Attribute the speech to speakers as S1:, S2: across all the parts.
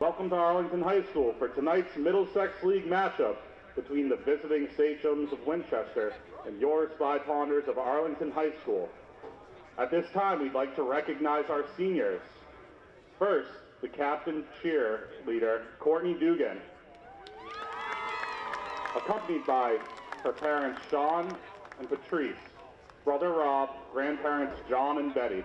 S1: Welcome to Arlington High School for tonight's Middlesex League matchup between the visiting Sachems of Winchester and your Spy Ponders of Arlington High School. At this time, we'd like to recognize our seniors. First, the captain cheerleader, Courtney Dugan, accompanied by her parents Sean and Patrice, brother Rob, grandparents John and Betty.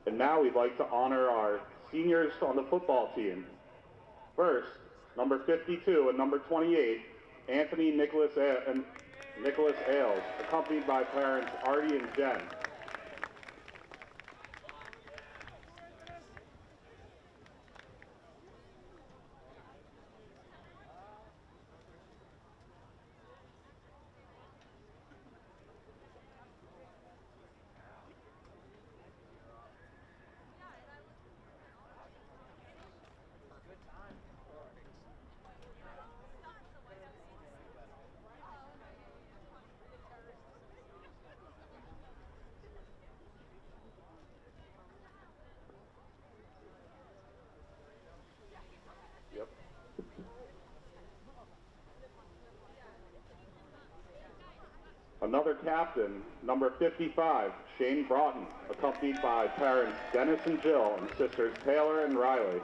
S1: And now we'd like to honor our seniors on the football team. First, number 52 and number 28, Anthony Nicholas Ailes, accompanied by parents Artie and Jen. Another captain, number 55, Shane Broughton, accompanied by parents Dennis and Jill and sisters Taylor and Riley.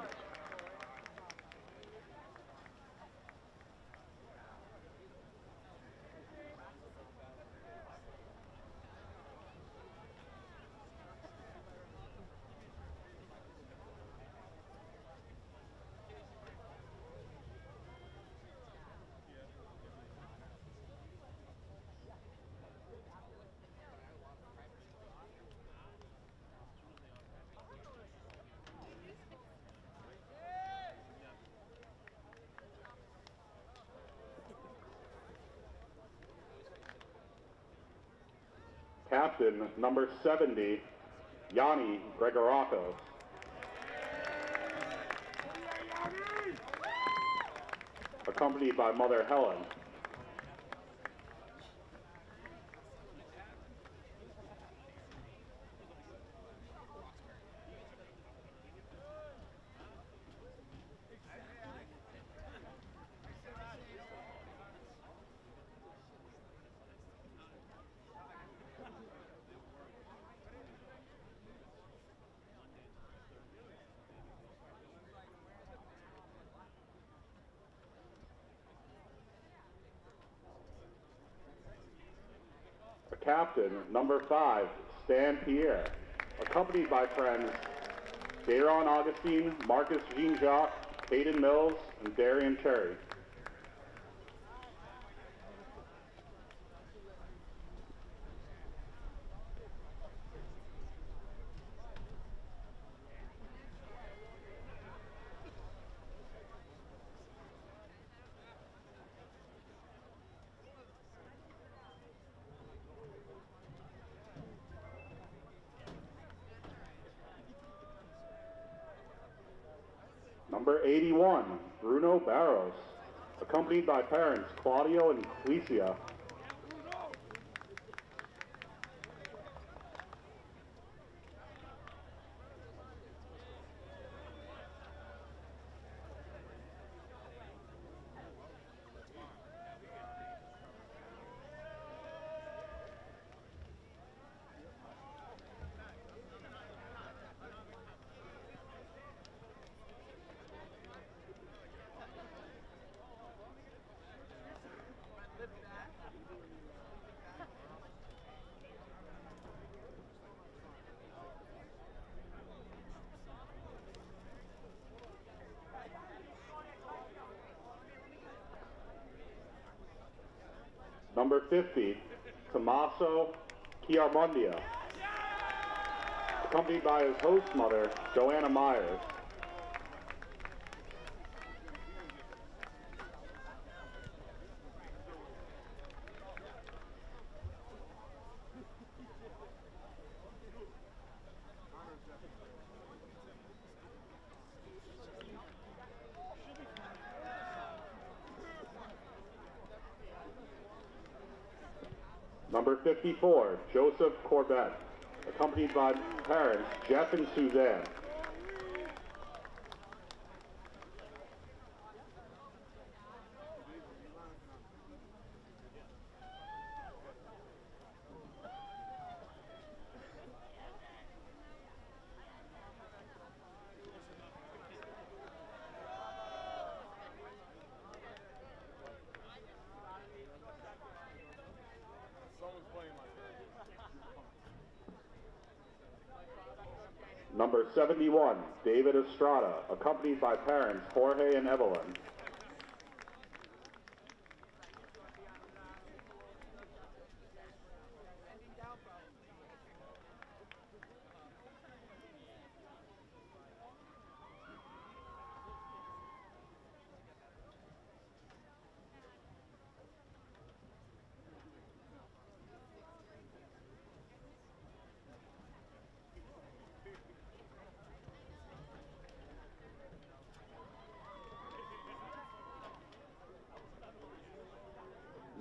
S1: Captain, number 70, Yanni Gregorakos. Accompanied by mother Helen. Captain, number 5, Stan Pierre, accompanied by friends Daron Augustine, Marcus Jean-Jacques, Hayden Mills, and Darian Cherry. Number 81, Bruno Barros, accompanied by parents Claudio and Clecia. Number 50, Tommaso Chiarmondia, accompanied by his host mother, Joanna Myers. Number 54, Joseph Corbett, accompanied by parents Jeff and Suzanne. Number 71, David Estrada, accompanied by parents Jorge and Evelyn.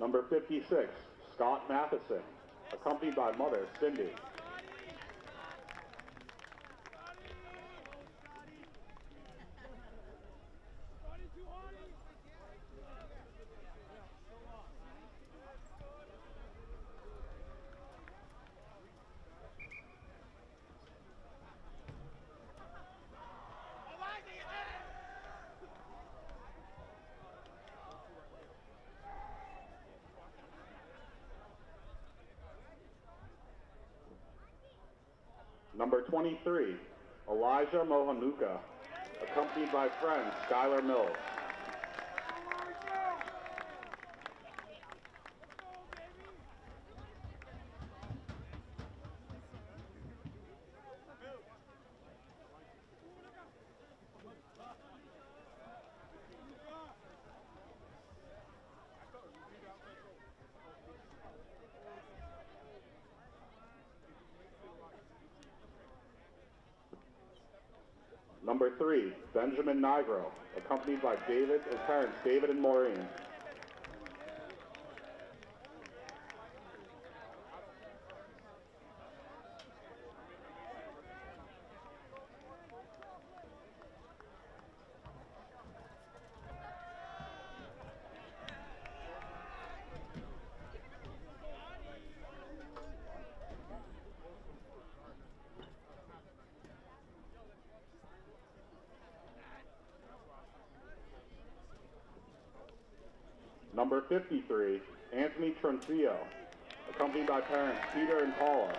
S1: Number 56, Scott Matheson, accompanied by mother Cindy. Number 23, Elijah Mohanuka, accompanied by friend Skylar Mills. Number 3, Benjamin Nigro, accompanied by his parents David and Maureen. Number 53, Anthony Troncillo, accompanied by parents Peter and Paula.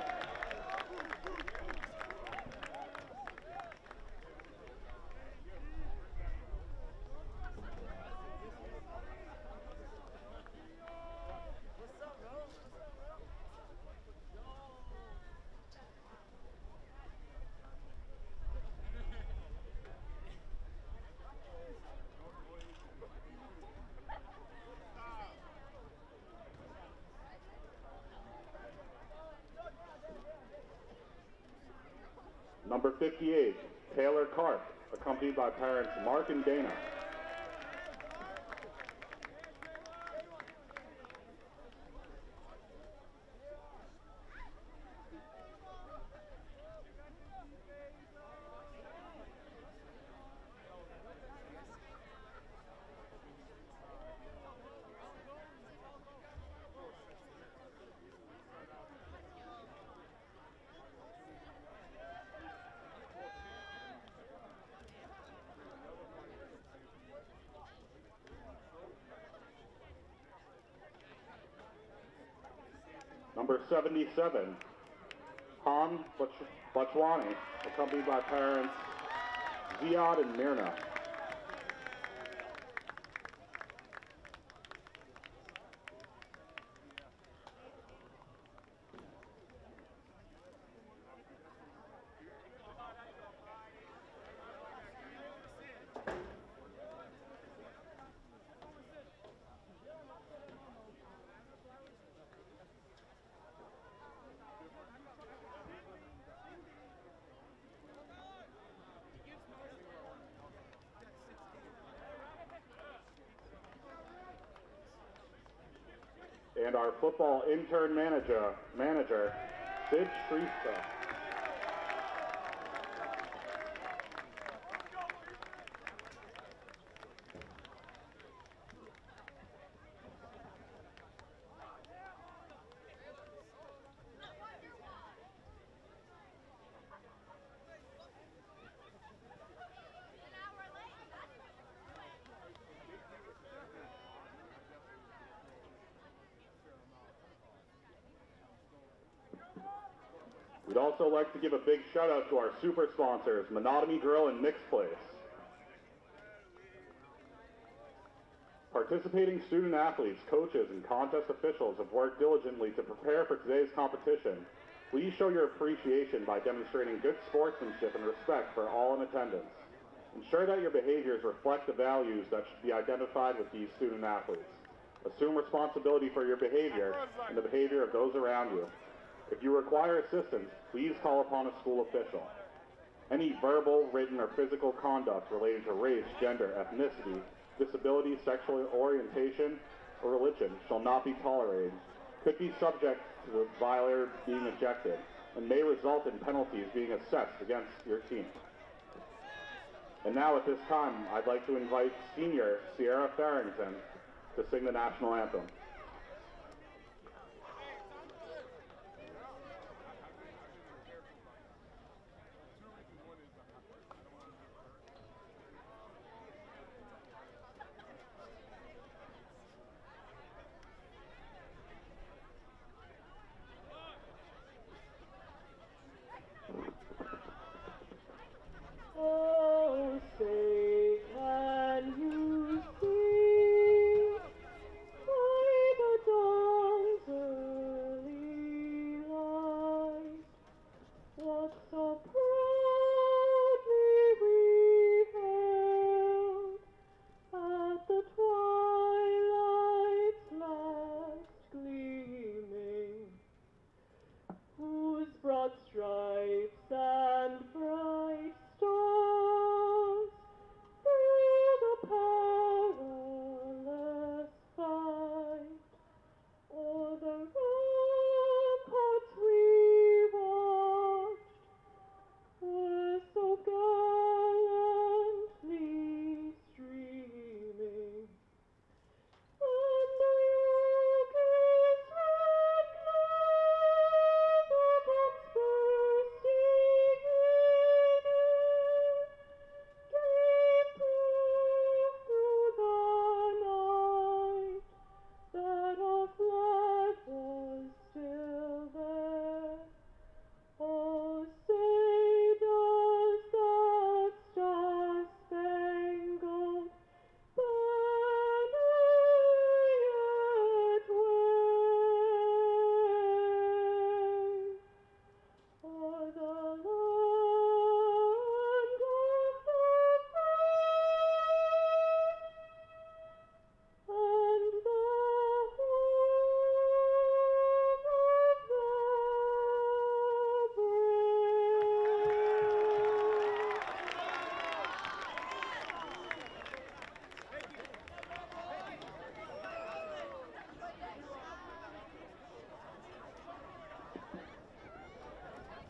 S1: Number 58, Taylor Karp, accompanied by parents Mark and Dana. Number 77, Han Bachwani, accompanied by parents Ziad and Mirna. and our football intern manager, Sid Shrestha. We'd also like to give a big shout out to our super sponsors, Monotony Grill and Mixed Place. Participating student athletes, coaches, and contest officials have worked diligently to prepare for today's competition. Please show your appreciation by demonstrating good sportsmanship and respect for all in attendance. Ensure that your behaviors reflect the values that should be identified with these student athletes. Assume responsibility for your behavior and the behavior of those around you. If you require assistance, please call upon a school official. Any verbal, written, or physical conduct related to race, gender, ethnicity, disability, sexual orientation, or religion shall not be tolerated, could be subject to the violator being ejected, and may result in penalties being assessed against your team. And now at this time, I'd like to invite senior Sierra Farrington to sing the national anthem.
S2: Oh, say, can you see by the dawn's early light what so proudly we hailed at the twilight's last gleaming, whose broad stripes and bright stars through the perilous fight o'er the ramparts we watched were so gallantly streaming. And the Yankees' red leather bombs bursting in air gave proof through the night that our flag was still there. Oh, say does the star-spangled banner yet wave o'er the land of the free and the home of the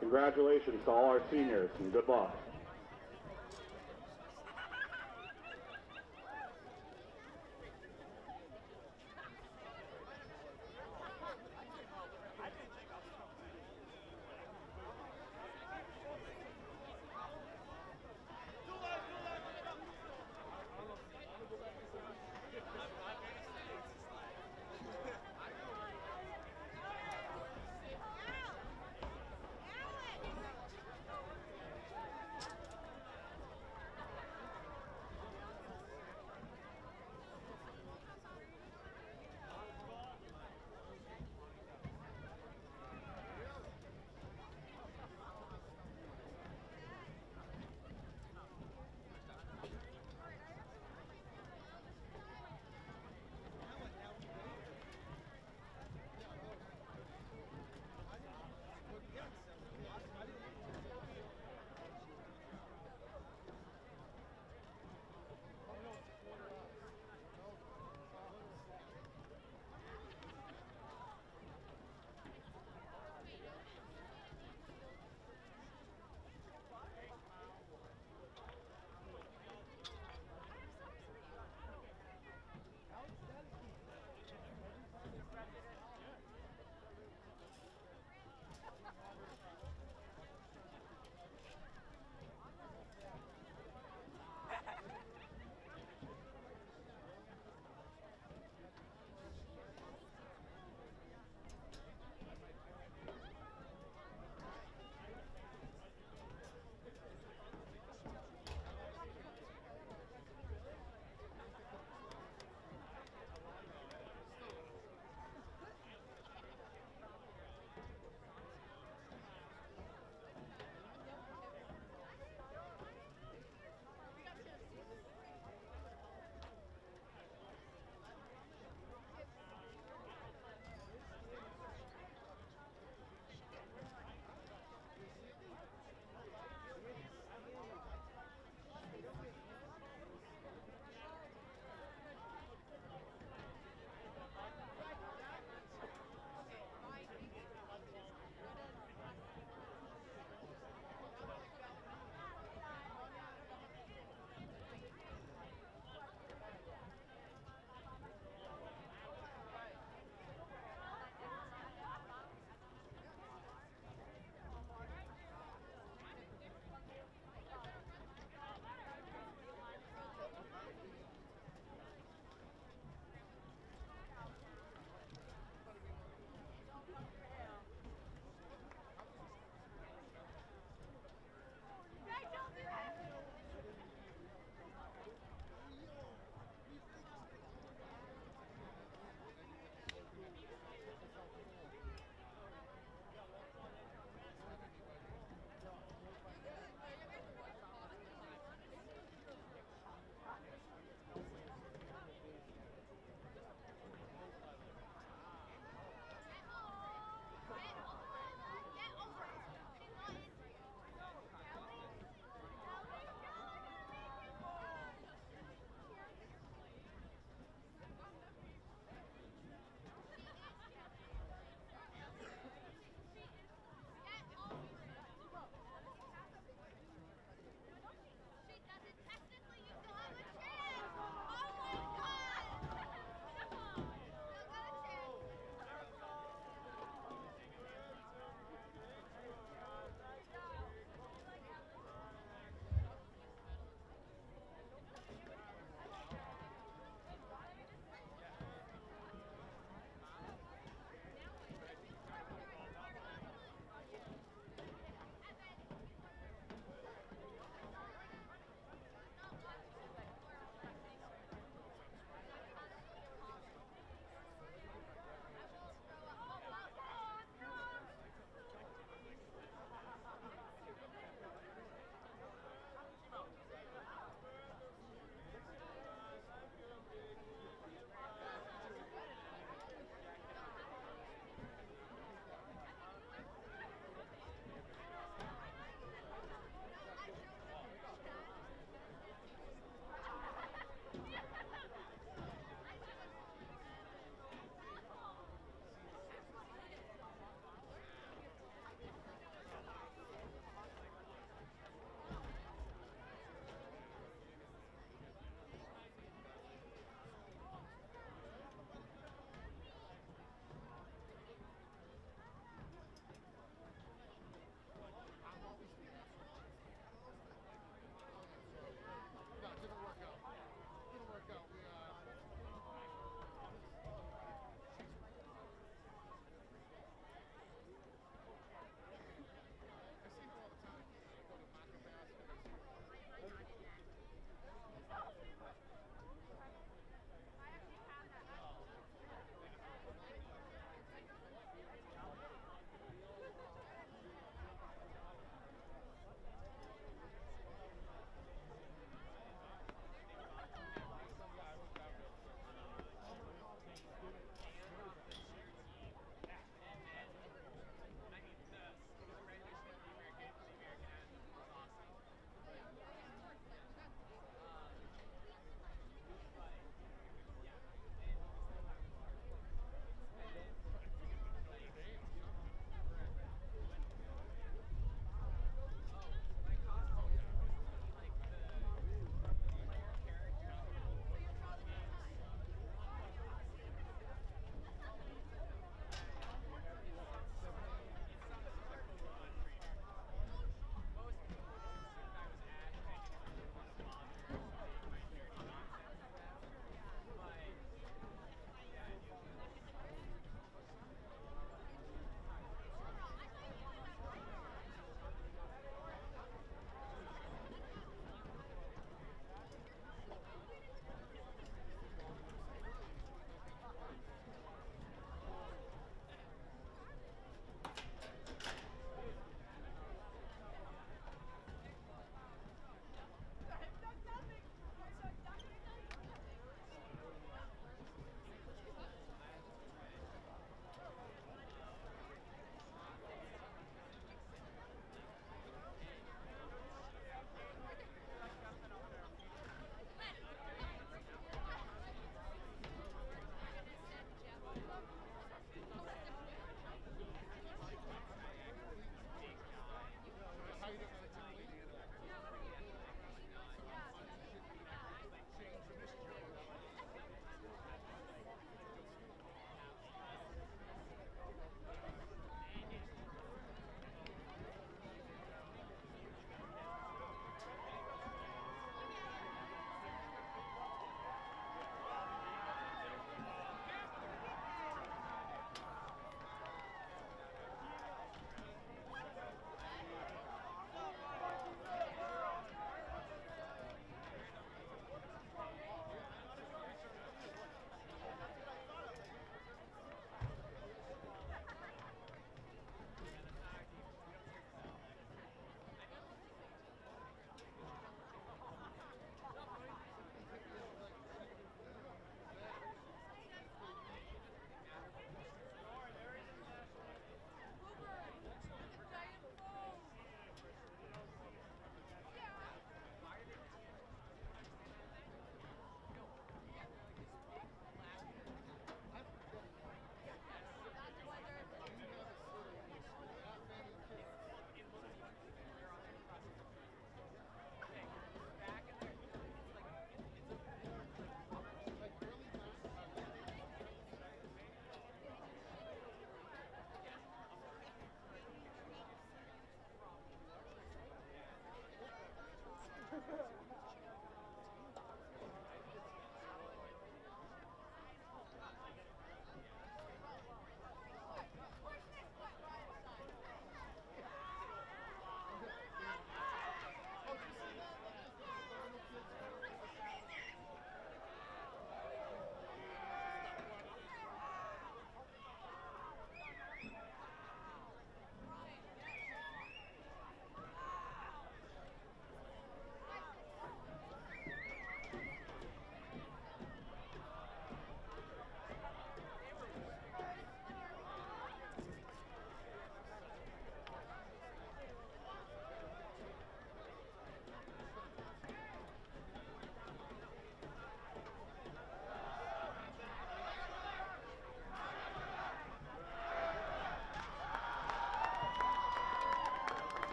S1: Congratulations to all our seniors, and good luck.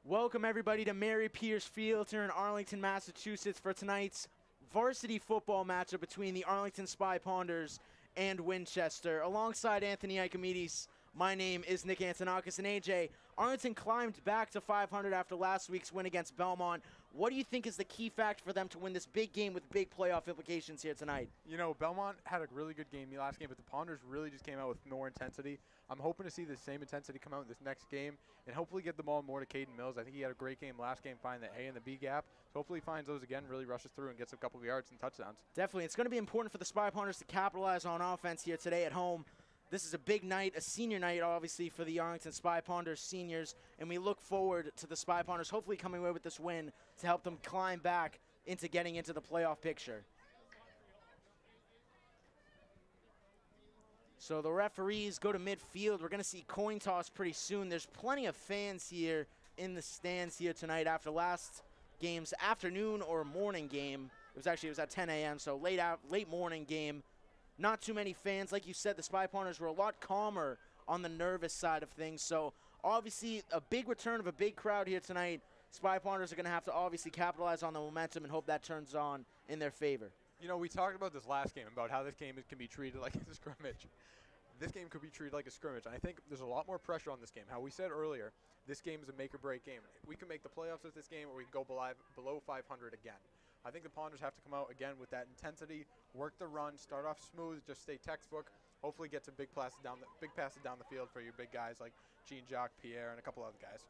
S3: Welcome everybody to Mary Pierce Field here in Arlington, Massachusetts for tonight's varsity football matchup between the Arlington Spy Ponders and Winchester. Alongside Anthony Icamides, my name is Nick Antonakis, and AJ, Arlington climbed back to 500 after last week's win against Belmont. What do you think is the key factor for them to win this big game with big playoff implications here tonight?
S4: You know, Belmont had a really good game last game, but the Ponders really just came out with more intensity. I'm hoping to see the same intensity come out in this next game and hopefully get the ball more to Caden Mills. I think he had a great game last game, finding the A and the B gap. So hopefully he finds those again, really rushes through and gets a couple of yards and touchdowns. Definitely.
S3: It's going to be important for the Spy Ponders to capitalize on offense here today at home. This is a big night, a senior night, obviously, for the Arlington Spy Ponders seniors, and we look forward to the Spy Ponders hopefully coming away with this win to help them climb back into getting into the playoff picture. So the referees go to midfield. We're going to see coin toss pretty soon. There's plenty of fans here in the stands here tonight after last game's afternoon or morning game. It was at 10 a.m., so late morning game. Not too many fans. Like you said, the Spy Ponders were a lot calmer on the nervous side of things. So obviously a big return of a big crowd here tonight. Spy Ponders are going to have to obviously capitalize on the momentum and hope that turns on in their favor.
S4: You know, we talked about this last game, about how this game can be treated like a scrimmage. This game could be treated like a scrimmage. And I think there's a lot more pressure on this game. How we said earlier, this game is a make-or-break game. We can make the playoffs with this game, or we can go below 500 again. I think the Ponders have to come out again with that intensity, work the run, start off smooth, just stay textbook. Hopefully get some big passes down the field for your big guys like Jean Jacques, Pierre, and a couple other guys.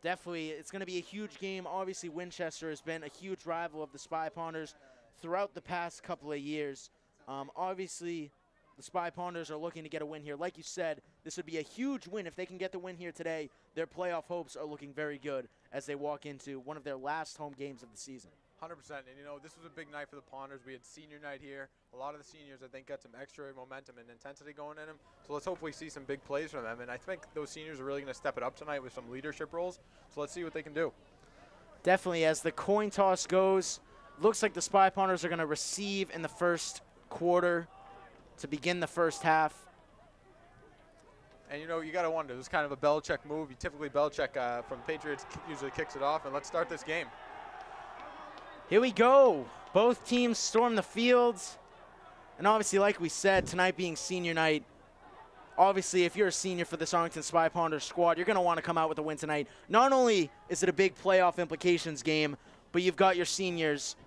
S4: Definitely,
S3: it's going to be a huge game. Obviously, Winchester has been a huge rival of the Spy Ponders throughout the past couple of years. Obviously, the Spy Ponders are looking to get a win here. Like you said, this would be a huge win. If they can get the win here today, their playoff hopes are looking very good as they walk into one of their last home games of the season.
S4: 100%. And, you know, this was a big night for the Ponders. We had senior night here. A lot of the seniors, I think, got some extra momentum and intensity going in them. So let's hopefully see some big plays from them. And I think those seniors are really going to step it up tonight with some leadership roles. So let's see what they can do.
S3: Definitely. As the coin toss goes, looks like the Spy Ponders are going to receive in the first quarter to begin the first half.
S4: And, you know, you got to wonder, this is kind of a Belichick move. Typically, Belichick from Patriots usually kicks it off. And let's start this game.
S3: Here we go. Both teams storm the fields. And obviously, like we said, tonight being senior night, obviously, if you're a senior for this Arlington Spy Ponders squad, you're going to want to come out with a win tonight. Not only is it a big playoff implications game, but you've got your seniors,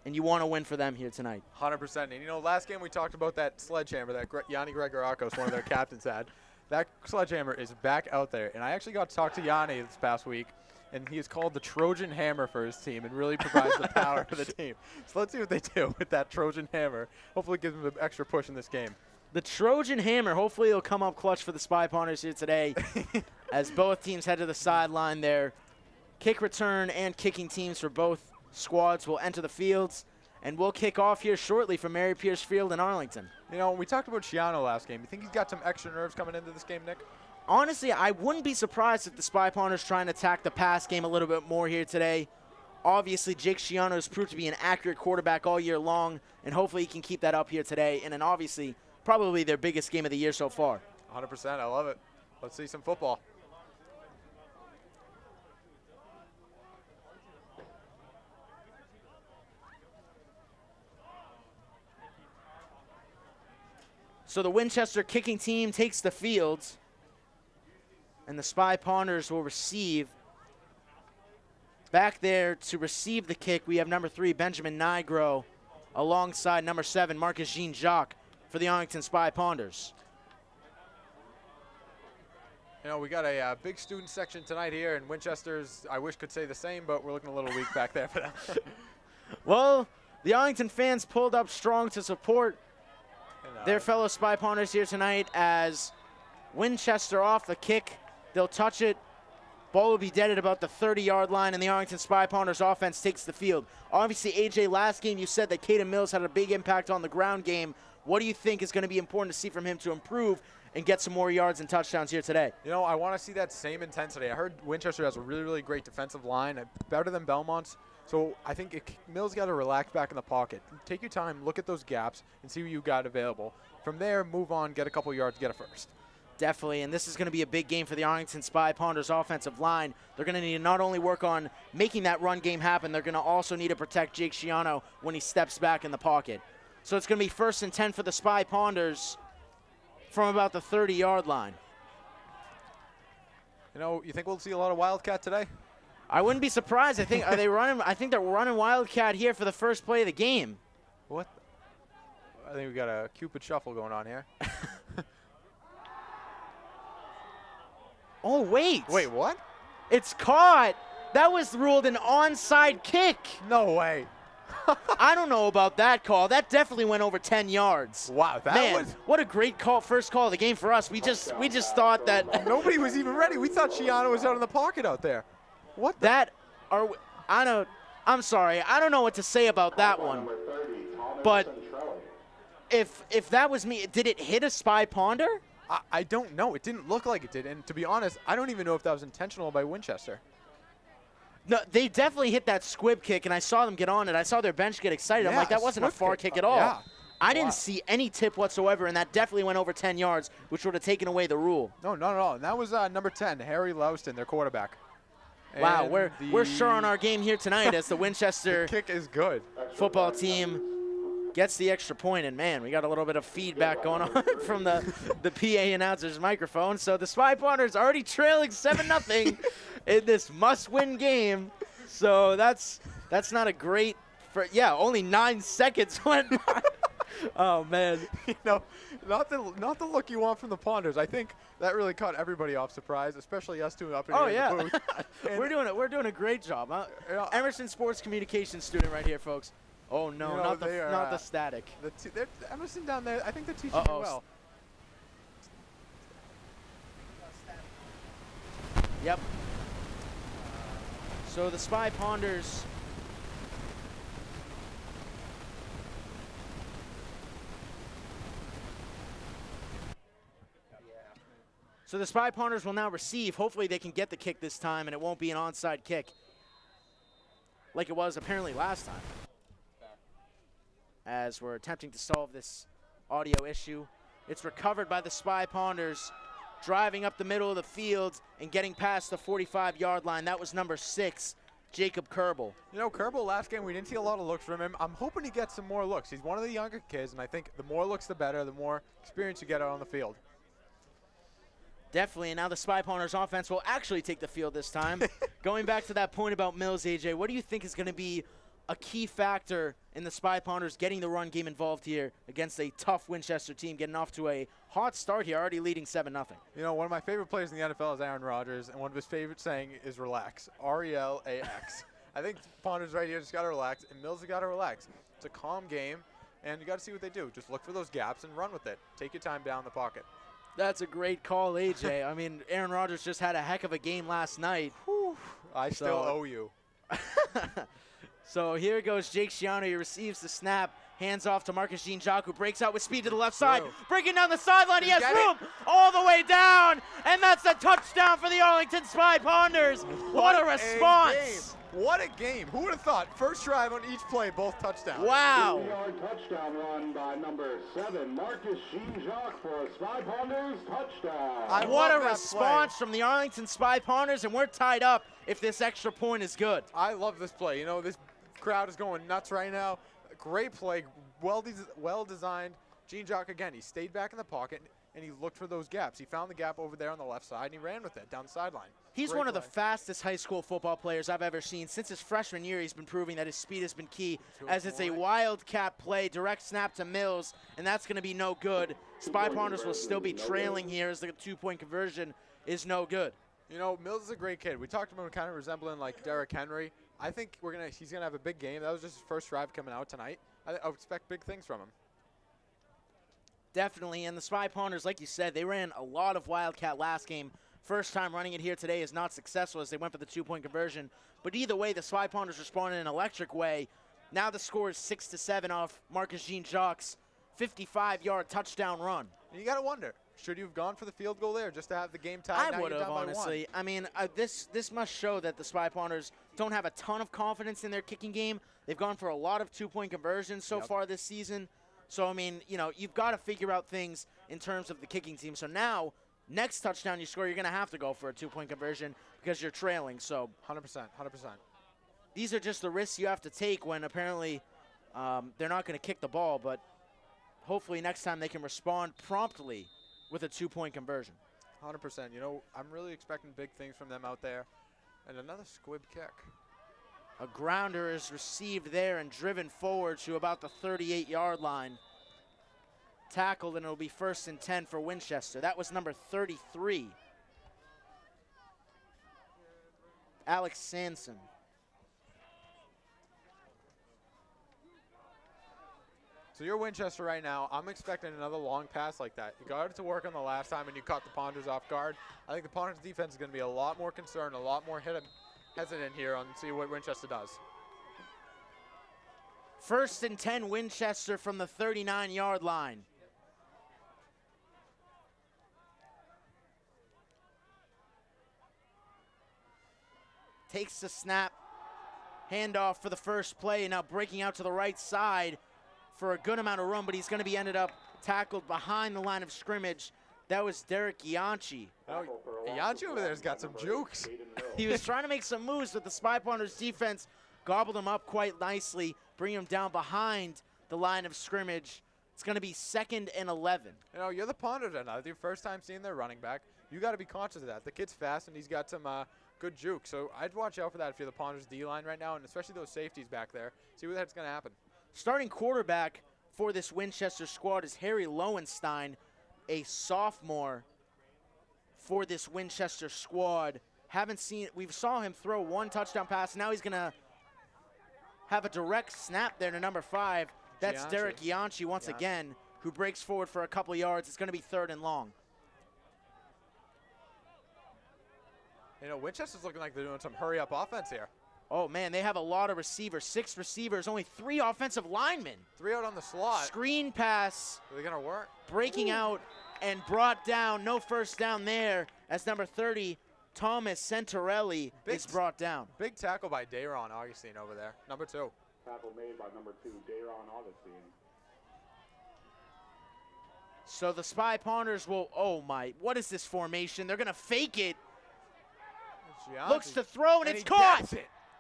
S3: and you want to win for them here tonight.
S4: 100%. And, you know, last game we talked about that sledgehammer that Yanni Gregorakos, one of their captains, had. That sledgehammer is back out there. And I actually got to talk to Yanni this past week, and he is called the Trojan Hammer for his team and really provides the power for the team. So let's see what they do with that Trojan Hammer. Hopefully it gives them an extra push in this game.
S3: The Trojan Hammer, hopefully it'll come up clutch for the Spy Ponders here today as both teams head to the sideline there. Kick return and kicking teams for both squads will enter the fields, and we'll kick off here shortly from Mary Pierce Field in Arlington.
S4: You know, we talked about Shiano last game. You think he's got some extra nerves coming into this game, Nick?
S3: Honestly, I wouldn't be surprised if the Spy Ponders try and attack the pass game a little bit more here today. Obviously, Jake Shiano has proved to be an accurate quarterback all year long, and hopefully he can keep that up here today. And then obviously, probably their biggest game of the year so far.
S4: 100%. I love it. Let's see some football.
S3: So the Winchester kicking team takes the field, and the Spy Ponders will receive. Back there to receive the kick, we have number 3, Benjamin Nigro, alongside number 7, Marcus Jean-Jacques for the Arlington Spy Ponders.
S4: You know, we got a big student section tonight here, and Winchester's, I wish could say the same, but we're looking a little weak back there for them.
S3: Well, the Arlington fans pulled up strong to support their fellow Spy Ponders here tonight as Winchester off the kick. They'll touch it. Ball will be dead at about the 30-yard line, and the Arlington Spy Ponders offense takes the field. Obviously, AJ, last game you said that Caden Mills had a big impact on the ground game. What do you think is going to be important to see from him to improve and get some more yards and touchdowns here today?
S4: You know, I want to see that same intensity. I heard Winchester has a really, really great defensive line, better than Belmont's. So I think Mills got to relax back in the pocket. Take your time, look at those gaps, and see what you got available. From there, move on, get a couple yards, get a first.
S3: Definitely, and this is going to be a big game for the Arlington Spy Ponders offensive line. They're going to need to not only work on making that run game happen, they're going to also need to protect Jake Schiano when he steps back in the pocket. So it's going to be 1st and 10 for the Spy Ponders from about the 30-yard line.
S4: You know, you think we'll see a lot of Wildcat today?
S3: I wouldn't be surprised. I think they're running Wildcat here for the first play of the game.
S4: What? I think we got a Cupid shuffle going on here.
S3: Oh, wait.
S4: Wait, what?
S3: It's caught. That was ruled an onside kick.
S4: No way.
S3: I don't know about that call. That definitely went over 10 yards.
S4: Wow, that
S3: Man,
S4: was...
S3: what a great call, first call of the game for us. We just thought that
S4: Nobody was even ready. We thought Schiano was out in the pocket out there. What the...
S3: I'm sorry. I don't know what to say about that one. But if that was me, did it hit a Spy Ponder?
S4: I don't know. It didn't look like it did. And to be honest, I don't even know if that was intentional by Winchester.
S3: No, they definitely hit that squib kick, and I saw them get on it. I saw their bench get excited. I'm
S4: Yeah,
S3: like, that wasn't a far kick at all.
S4: Yeah.
S3: I didn't see any tip whatsoever, and that definitely went over 10 yards, which would have taken away the rule.
S4: No, not at all. And that was number 10, Harry Louston, their quarterback.
S3: Wow,
S4: And
S3: we're sure on our game here tonight as the Winchester
S4: kick is good.
S3: football team gets the extra point, and man, we got a little bit of feedback going on from the PA announcer's microphone. So the Spy Ponders already trailing 7-0 in this must-win game. So that's not a great only 9 seconds went by. Oh man.
S4: You know, not the look you want from the Ponders. I think that really caught everybody off surprise, especially us two up in the booth.
S3: We're doing a great job. Emerson Sports Communications student right here, folks. Oh no,
S4: You know,
S3: not the static.
S4: Emerson down there, I think they're teaching you well.
S3: Yep. So the Spy Ponders. So the Spy Ponders will now receive. Hopefully they can get the kick this time, and it won't be an onside kick like it was apparently last time. As we're attempting to solve this audio issue. It's recovered by the Spy Ponders, driving up the middle of the field and getting past the 45-yard line. That was number 6, Jacob Kerbel.
S4: You know, Kerbel last game, we didn't see a lot of looks from him. I'm hoping he gets some more looks. He's one of the younger kids, and I think the more looks, the better, the more experience you get out on the field.
S3: Definitely, and now the Spy Ponders offense will actually take the field this time. Going back to that point about Mills, AJ, what do you think is going to be a key factor in the Spy Ponders getting the run game involved here against a tough Winchester team, getting off to a hot start here, already leading 7-0?
S4: You know, one of my favorite players in the NFL is Aaron Rodgers, and one of his favorite saying is relax, R-E-L-A-X. I think Ponders right here just got to relax, and Mills has got to relax. It's a calm game, and you got to see what they do. Just look for those gaps and run with it. Take your time down the pocket.
S3: That's a great call, AJ. I mean, Aaron Rodgers just had a heck of a game last night.
S4: Whew. I still owe you.
S3: So here goes Jake Schiano. He receives the snap, hands off to Marcus Jean-Jacques, who breaks out with speed to the left side. Breaking down the sideline, he has room all the way down, and that's a touchdown for the Arlington Spy Ponders. What a response.
S4: What a game. Who would have thought? First drive on each play, both touchdowns.
S3: Wow.
S1: 3-yard touchdown run by number 7, Marcus Jean-Jacques for a Spy Ponders touchdown.
S3: What a response from the Arlington Spy Ponders, and we're tied up if this extra point is good.
S4: I love this play. You know, this crowd is going nuts right now. Great play, well designed. Jean-Jacques, again, he stayed back in the pocket, and he looked for those gaps. He found the gap over there on the left side, and he ran with it down the sideline.
S3: He's one of the fastest high school football players I've ever seen. Since his freshman year, he's been proving that his speed has been key, as it's a wildcat play, direct snap to Mills, and that's going to be no good. Spy Ponders will still be trailing here as the 2-point conversion is no good.
S4: You know, Mills is a great kid. We talked about him kind of resembling like Derrick Henry. I think he's gonna have a big game. That was just his first drive coming out tonight. I would expect big things from him.
S3: Definitely, and the Spy Ponders, like you said, they ran a lot of wildcat last game. First time running it here today is not successful as they went for the 2-point conversion. But either way, the Spy Ponders responded in an electric way. Now the score is 6-7 off Marcus Jean-Jacques' 55-yard touchdown run.
S4: And you got to wonder, should you have gone for the field goal there just to have the game tied?
S3: I would have, honestly. I mean, this must show that the Spy Ponders don't have a ton of confidence in their kicking game. They've gone for a lot of 2-point conversions so far this season. So, I mean, you know, you've got to figure out things in terms of the kicking team. So now next touchdown you score, you're going to have to go for a 2-point conversion because you're trailing. So
S4: 100%.
S3: these are just the risks you have to take when apparently they're not going to kick the ball, but hopefully next time they can respond promptly with a 2-point conversion.
S4: 100%. You know, I'm really expecting big things from them out there. And another squib kick.
S3: A grounder is received there and driven forward to about the 38-yard line. Tackled, and it'll be 1st and 10 for Winchester. That was number 33. Alex Sanson.
S4: So you're Winchester right now. I'm expecting another long pass like that. You got it to work on the last time, and you caught the Ponders off guard. I think the Ponders defense is going to be a lot more concerned, a lot more hesitant here on see what Winchester does.
S3: 1st and 10 Winchester from the 39-yard line. Takes the snap. Handoff for the first play. Now breaking out to the right side for a good amount of room, but he's going to be ended up tackled behind the line of scrimmage. That was Derek Ianchi.
S4: Oh, Ianchi over there has got some jukes.
S3: He was trying to make some moves, but the Spy Ponders defense gobbled him up quite nicely, bringing him down behind the line of scrimmage. It's going to be 2nd and 11.
S4: You know, you're the Ponders right now. It's your first time seeing their running back. You got to be conscious of that. The kid's fast, and he's got some good juke. So I'd watch out for that if you're the Ponders D-line right now, and especially those safeties back there. See what the heck's going to happen.
S3: Starting quarterback for this Winchester squad is Harry Lowenstein, a sophomore for this Winchester squad. We saw him throw 1 touchdown pass. Now he's going to have a direct snap there to number 5. That's Derek Ianchi once again, who breaks forward for a couple yards. It's going to be 3rd and long.
S4: You know, Winchester's looking like they're doing some hurry-up offense here.
S3: Oh, man, they have a lot of receivers. 6 receivers, only 3 offensive linemen.
S4: 3 out on the slot.
S3: Screen pass.
S4: Are they going to work?
S3: Breaking out and brought down. No first down there as number 30, Thomas Centorelli, is brought down.
S4: Big tackle by Dayron Augustine over there, number 2.
S1: Tackle made by number 2, Dayron Augustine.
S3: So the Spy Ponders will, oh my, what is this formation? They're going to fake it. Looks to throw, and it's caught.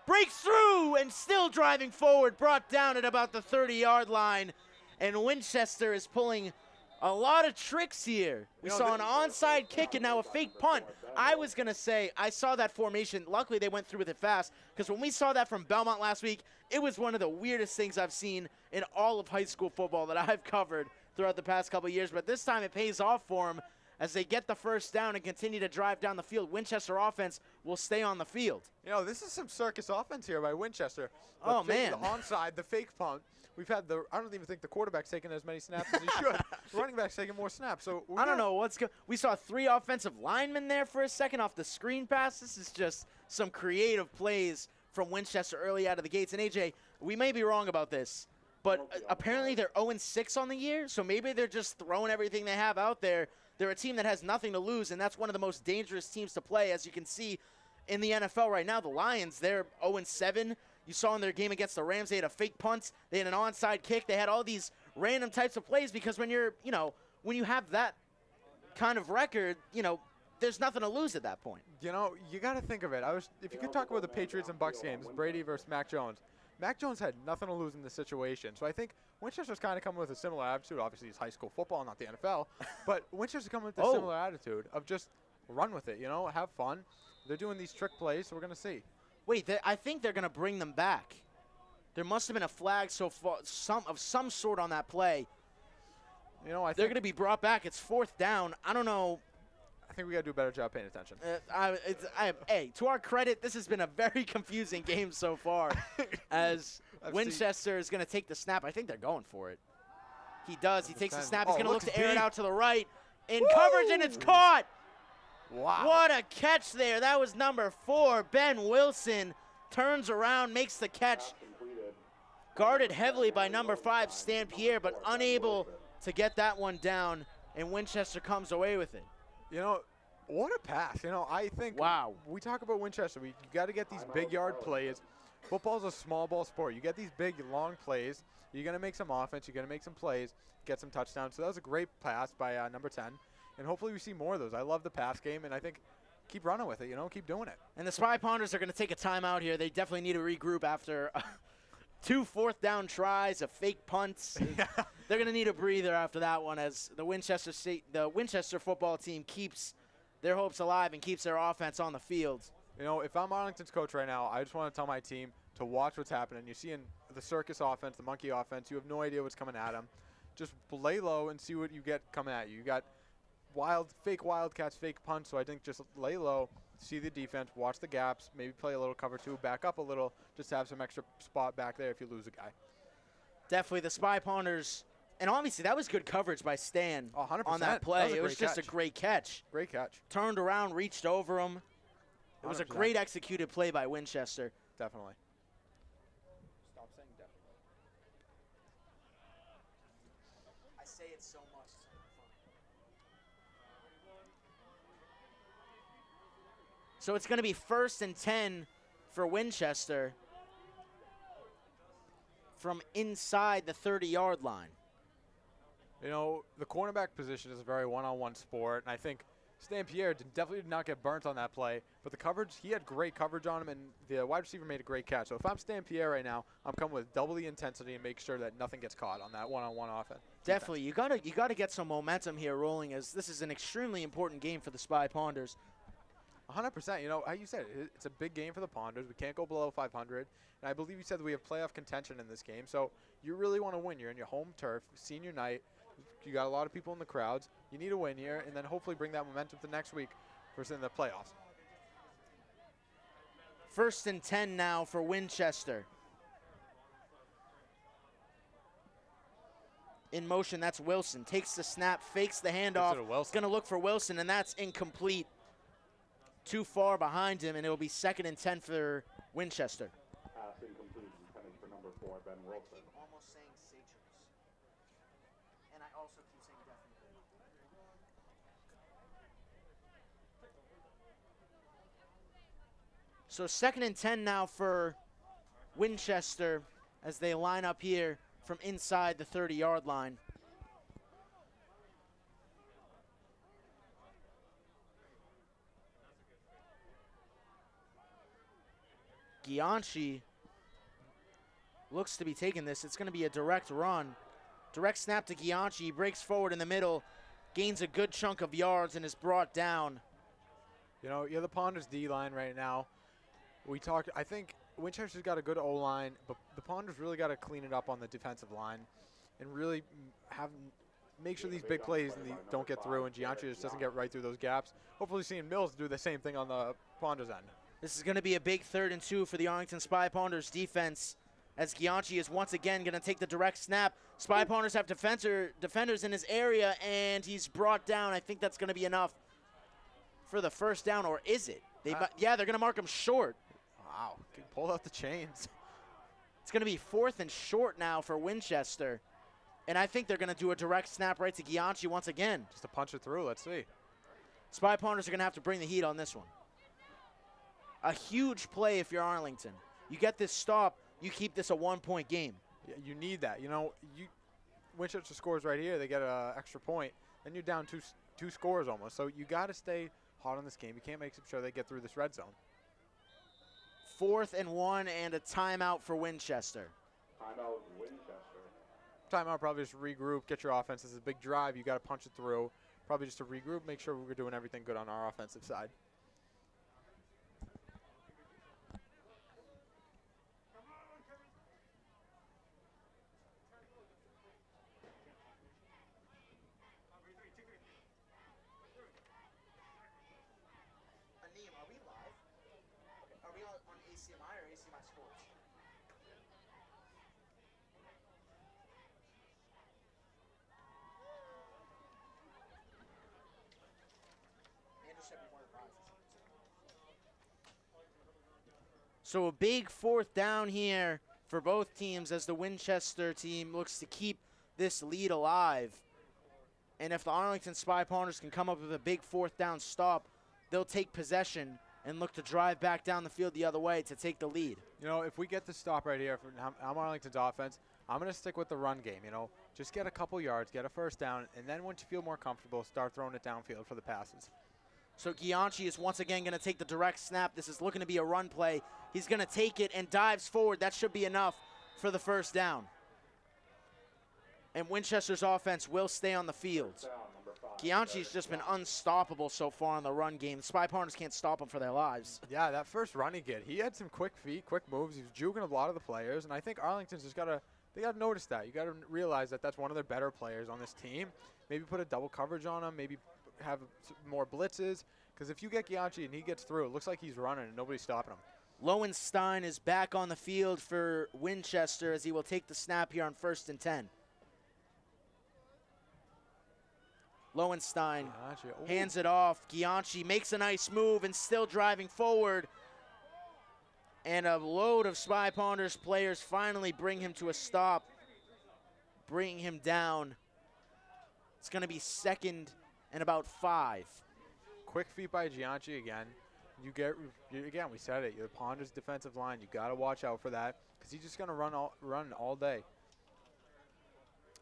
S3: Breaks through and still driving forward, brought down at about the 30-yard line. And Winchester is pulling a lot of tricks here. We saw an onside kick and now a fake punt. I was going to say, I saw that formation. Luckily, they went through with it fast, because when we saw that from Belmont last week, it was one of the weirdest things I've seen in all of high school football that I've covered throughout the past couple of years. But this time it pays off for them as they get the first down and continue to drive down the field. Winchester offense will stay on the field.
S4: You know, this is some circus offense here by Winchester.
S3: Oh, man.
S4: The onside, the fake punt. We've had I don't even think the quarterback's taking as many snaps as he should. The running back's taking more snaps. So
S3: I don't know what's going. We saw 3 offensive linemen there for a second off the screen pass. This is just some creative plays from Winchester early out of the gates. And AJ, we may be wrong about this, but apparently they're 0-6 on the year. So maybe they're just throwing everything they have out there. They're a team that has nothing to lose, and that's one of the most dangerous teams to play, as you can see in the NFL right now. The Lions, they're 0-7. You saw in their game against the Rams, they had a fake punt. They had an onside kick. They had all these random types of plays because when when you have that kind of record, there's nothing to lose at that point.
S4: You got to think of it. If you could talk about the Patriots and Bucs games, Brady versus Mac Jones. Mac Jones had nothing to lose in this situation. So I think Winchester's kind of coming with a similar attitude. Obviously, it's high school football, not the NFL. But Winchester's coming with a similar attitude of just run with it, have fun. They're doing these trick plays, so we're going to see.
S3: Wait, I think they're going to bring them back. There must have been a flag so far, some sort on that play.
S4: I think
S3: they're going to be brought back. It's 4th down. I don't know.
S4: I think we got to do a better job paying attention.
S3: Hey, to our credit, this has been a very confusing game so far. As Winchester is going to take the snap. I think they're going for it. He does. He takes the snap. He's going to look to air it out to the right. In coverage, and it's caught.
S4: Wow.
S3: What a catch there. That was number 4. Ben Wilson turns around, makes the catch. Guarded heavily by number 5, Stan Pierre, but unable to get that one down, and Winchester comes away with it.
S4: What a pass. I think we talk about Winchester. You got to get these big yard plays. Football's a small ball sport. You get these big, long plays. You're going to make some offense. You're going to make some plays, get some touchdowns. So that was a great pass by number 10. and hopefully we see more of those. I love the pass game, and I think keep running with it, keep doing it.
S3: And the Spy Ponders are going to take a timeout here. They definitely need to regroup after 2 fourth-down tries, a fake punt. They're going to need a breather after that one as the Winchester football team keeps their hopes alive and keeps their offense on the field.
S4: If I'm Arlington's coach right now, I just want to tell my team to watch what's happening. You see in the circus offense, the monkey offense, you have no idea what's coming at them. Just lay low and see what you get coming at you. You got fake wildcats, fake punts, so I think just lay low, see the defense, watch the gaps, maybe play a little cover 2, back up a little, just have some extra spot back there if you lose a guy.
S3: Definitely the Spy Ponders, and obviously that was good coverage by Stan
S4: 100%.
S3: on that play.
S4: It was
S3: just a great catch.
S4: Great catch.
S3: Turned around, reached over him. It was a
S4: 100%.
S3: great executed play by Winchester.
S4: Definitely. Stop saying definitely.
S3: I say it so much. So it's going to be 1st and 10 for Winchester from inside the 30-yard line.
S4: The cornerback position is a very one-on-one sport, and I think Stan Pierre definitely did not get burnt on that play, but the coverage, he had great coverage on him, and the wide receiver made a great catch. So if I'm Stan Pierre right now, I'm coming with double the intensity and make sure that nothing gets caught on that one-on-one offense.
S3: Definitely. You gotta get some momentum here rolling, as this is an extremely important game for the Spy Ponders.
S4: 100%. How you said, it's a big game for the Ponders. We can't go below 500. And I believe you said that we have playoff contention in this game. So you really want to win. You're in your home turf, senior night. You got a lot of people in the crowds. You need to win here, and then hopefully bring that momentum to next week versus in the playoffs.
S3: 1st and 10 now for Winchester. In motion, that's Wilson. Takes the snap, fakes the handoff. Going to look for Wilson, and that's incomplete. Too far behind him, and it'll be 2nd and 10 for Winchester.
S1: Pass incomplete, intended for number 4, Ben Wilson.
S3: Almost saying Sachers. And I also keep saying definitely. So 2nd and 10 now for Winchester as they line up here from inside the 30-yard line. Gianchi looks to be taking this. It's going to be a direct run. Direct snap to Gianchi. He breaks forward in the middle, gains a good chunk of yards, and is brought down.
S4: You're the Ponders D-line right now. I think Winchester's got a good O-line, but the Ponders really got to clean it up on the defensive line and really make sure these big plays don't get through, and Gianchi just doesn't get right through those gaps. Hopefully seeing Mills do the same thing on the Ponders end.
S3: This is going to be a big 3rd and 2 for the Arlington Spy Ponders defense, as Gianchi is once again going to take the direct snap. Spy Ponders have defenders in his area, and he's brought down. I think that's going to be enough for the 1st down, or is it? Yeah, they're going to mark him short.
S4: Wow, pull out the chains.
S3: It's going to be 4th and short now for Winchester, and I think they're going to do a direct snap right to Gianchi once again.
S4: Just to punch it through, let's see.
S3: Spy Ponders are going to have to bring the heat on this one. A huge play if you're Arlington. You get this stop, you keep this a 1-point game.
S4: Yeah, you need that. Winchester scores right here. They get an extra point. Then you're down two scores almost. So you got to stay hot on this game. You can't make sure they get through this red zone.
S3: 4th and 1 and a timeout for Winchester.
S1: Timeout Winchester.
S4: Timeout, probably just regroup, get your offense. This is a big drive. You got to punch it through. Probably just to regroup, make sure we're doing everything good on our offensive side.
S3: Are we live? Are we on ACMi or ACMi Sports? So a big 4th down here for both teams as the Winchester team looks to keep this lead alive. And if the Arlington Spy Ponders can come up with a big 4th down stop, they'll take possession and look to drive back down the field the other way to take the lead.
S4: If we get the stop right here from Arlington's offense, I'm going to stick with the run game, you know. Just get a couple yards, get a first down, and then once you feel more comfortable, start throwing it downfield for the passes.
S3: So Gianchi is once again going to take the direct snap. This is looking to be a run play. He's going to take it and dives forward. That should be enough for the first down. And Winchester's offense will stay on the field. Gianchi's just been unstoppable so far in the run game. Spy Partners can't stop him for their lives.
S4: Yeah, that first run he get, he had some quick feet, quick moves. He was juking a lot of the players, and I think Arlington's just got to notice that. You got to realize that that's one of their better players on this team. Maybe put a double coverage on him, maybe have more blitzes, because if you get Gianchi and he gets through, it looks like he's running and nobody's stopping him.
S3: Lowenstein is back on the field for Winchester as he will take the snap here on 1st and 10. Lowenstein hands it off. Gianchi makes a nice move and still driving forward. And a load of Spy Ponders players finally bring him to a stop, bringing him down. It's going to be 2nd and about 5.
S4: Quick feet by Gianchi again. Again, we said it. The Ponders defensive line, you got to watch out for that because he's just going to run all day.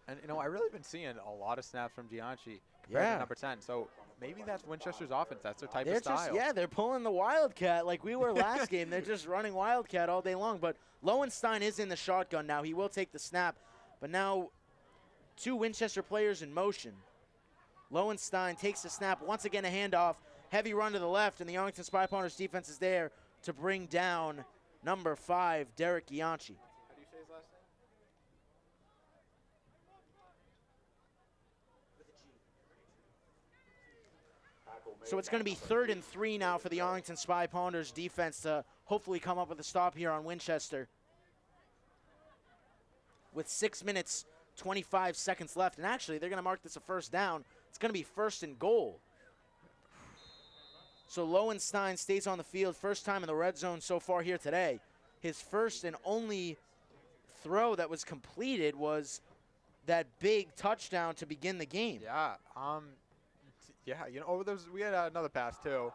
S4: And, you know, I've really been seeing a lot of snaps from Gianchi compared to number 10. So maybe that's Winchester's offense. That's their type of style.
S3: They're pulling the Wildcat like we were last game. They're just running Wildcat all day long. But Lowenstein is in the shotgun now. He will take the snap. But now 2 Winchester players in motion. Lowenstein takes the snap. Once again, a handoff. Heavy run to the left, and the Arlington Spy Ponders defense is there to bring down number 5, Derek Gianchi.
S4: How do you say his last name?
S3: So it's going to be 3rd and 3 now for the Arlington Spy Ponders defense to hopefully come up with a stop here on Winchester. With 6 minutes, 25 seconds left. And actually, they're going to mark this a first down. It's going to be 1st and goal. So Lowenstein stays on the field. First time in the red zone so far here today. His first and only throw that was completed was that big touchdown to begin the game.
S4: Yeah. Yeah, you know, we had another pass, too.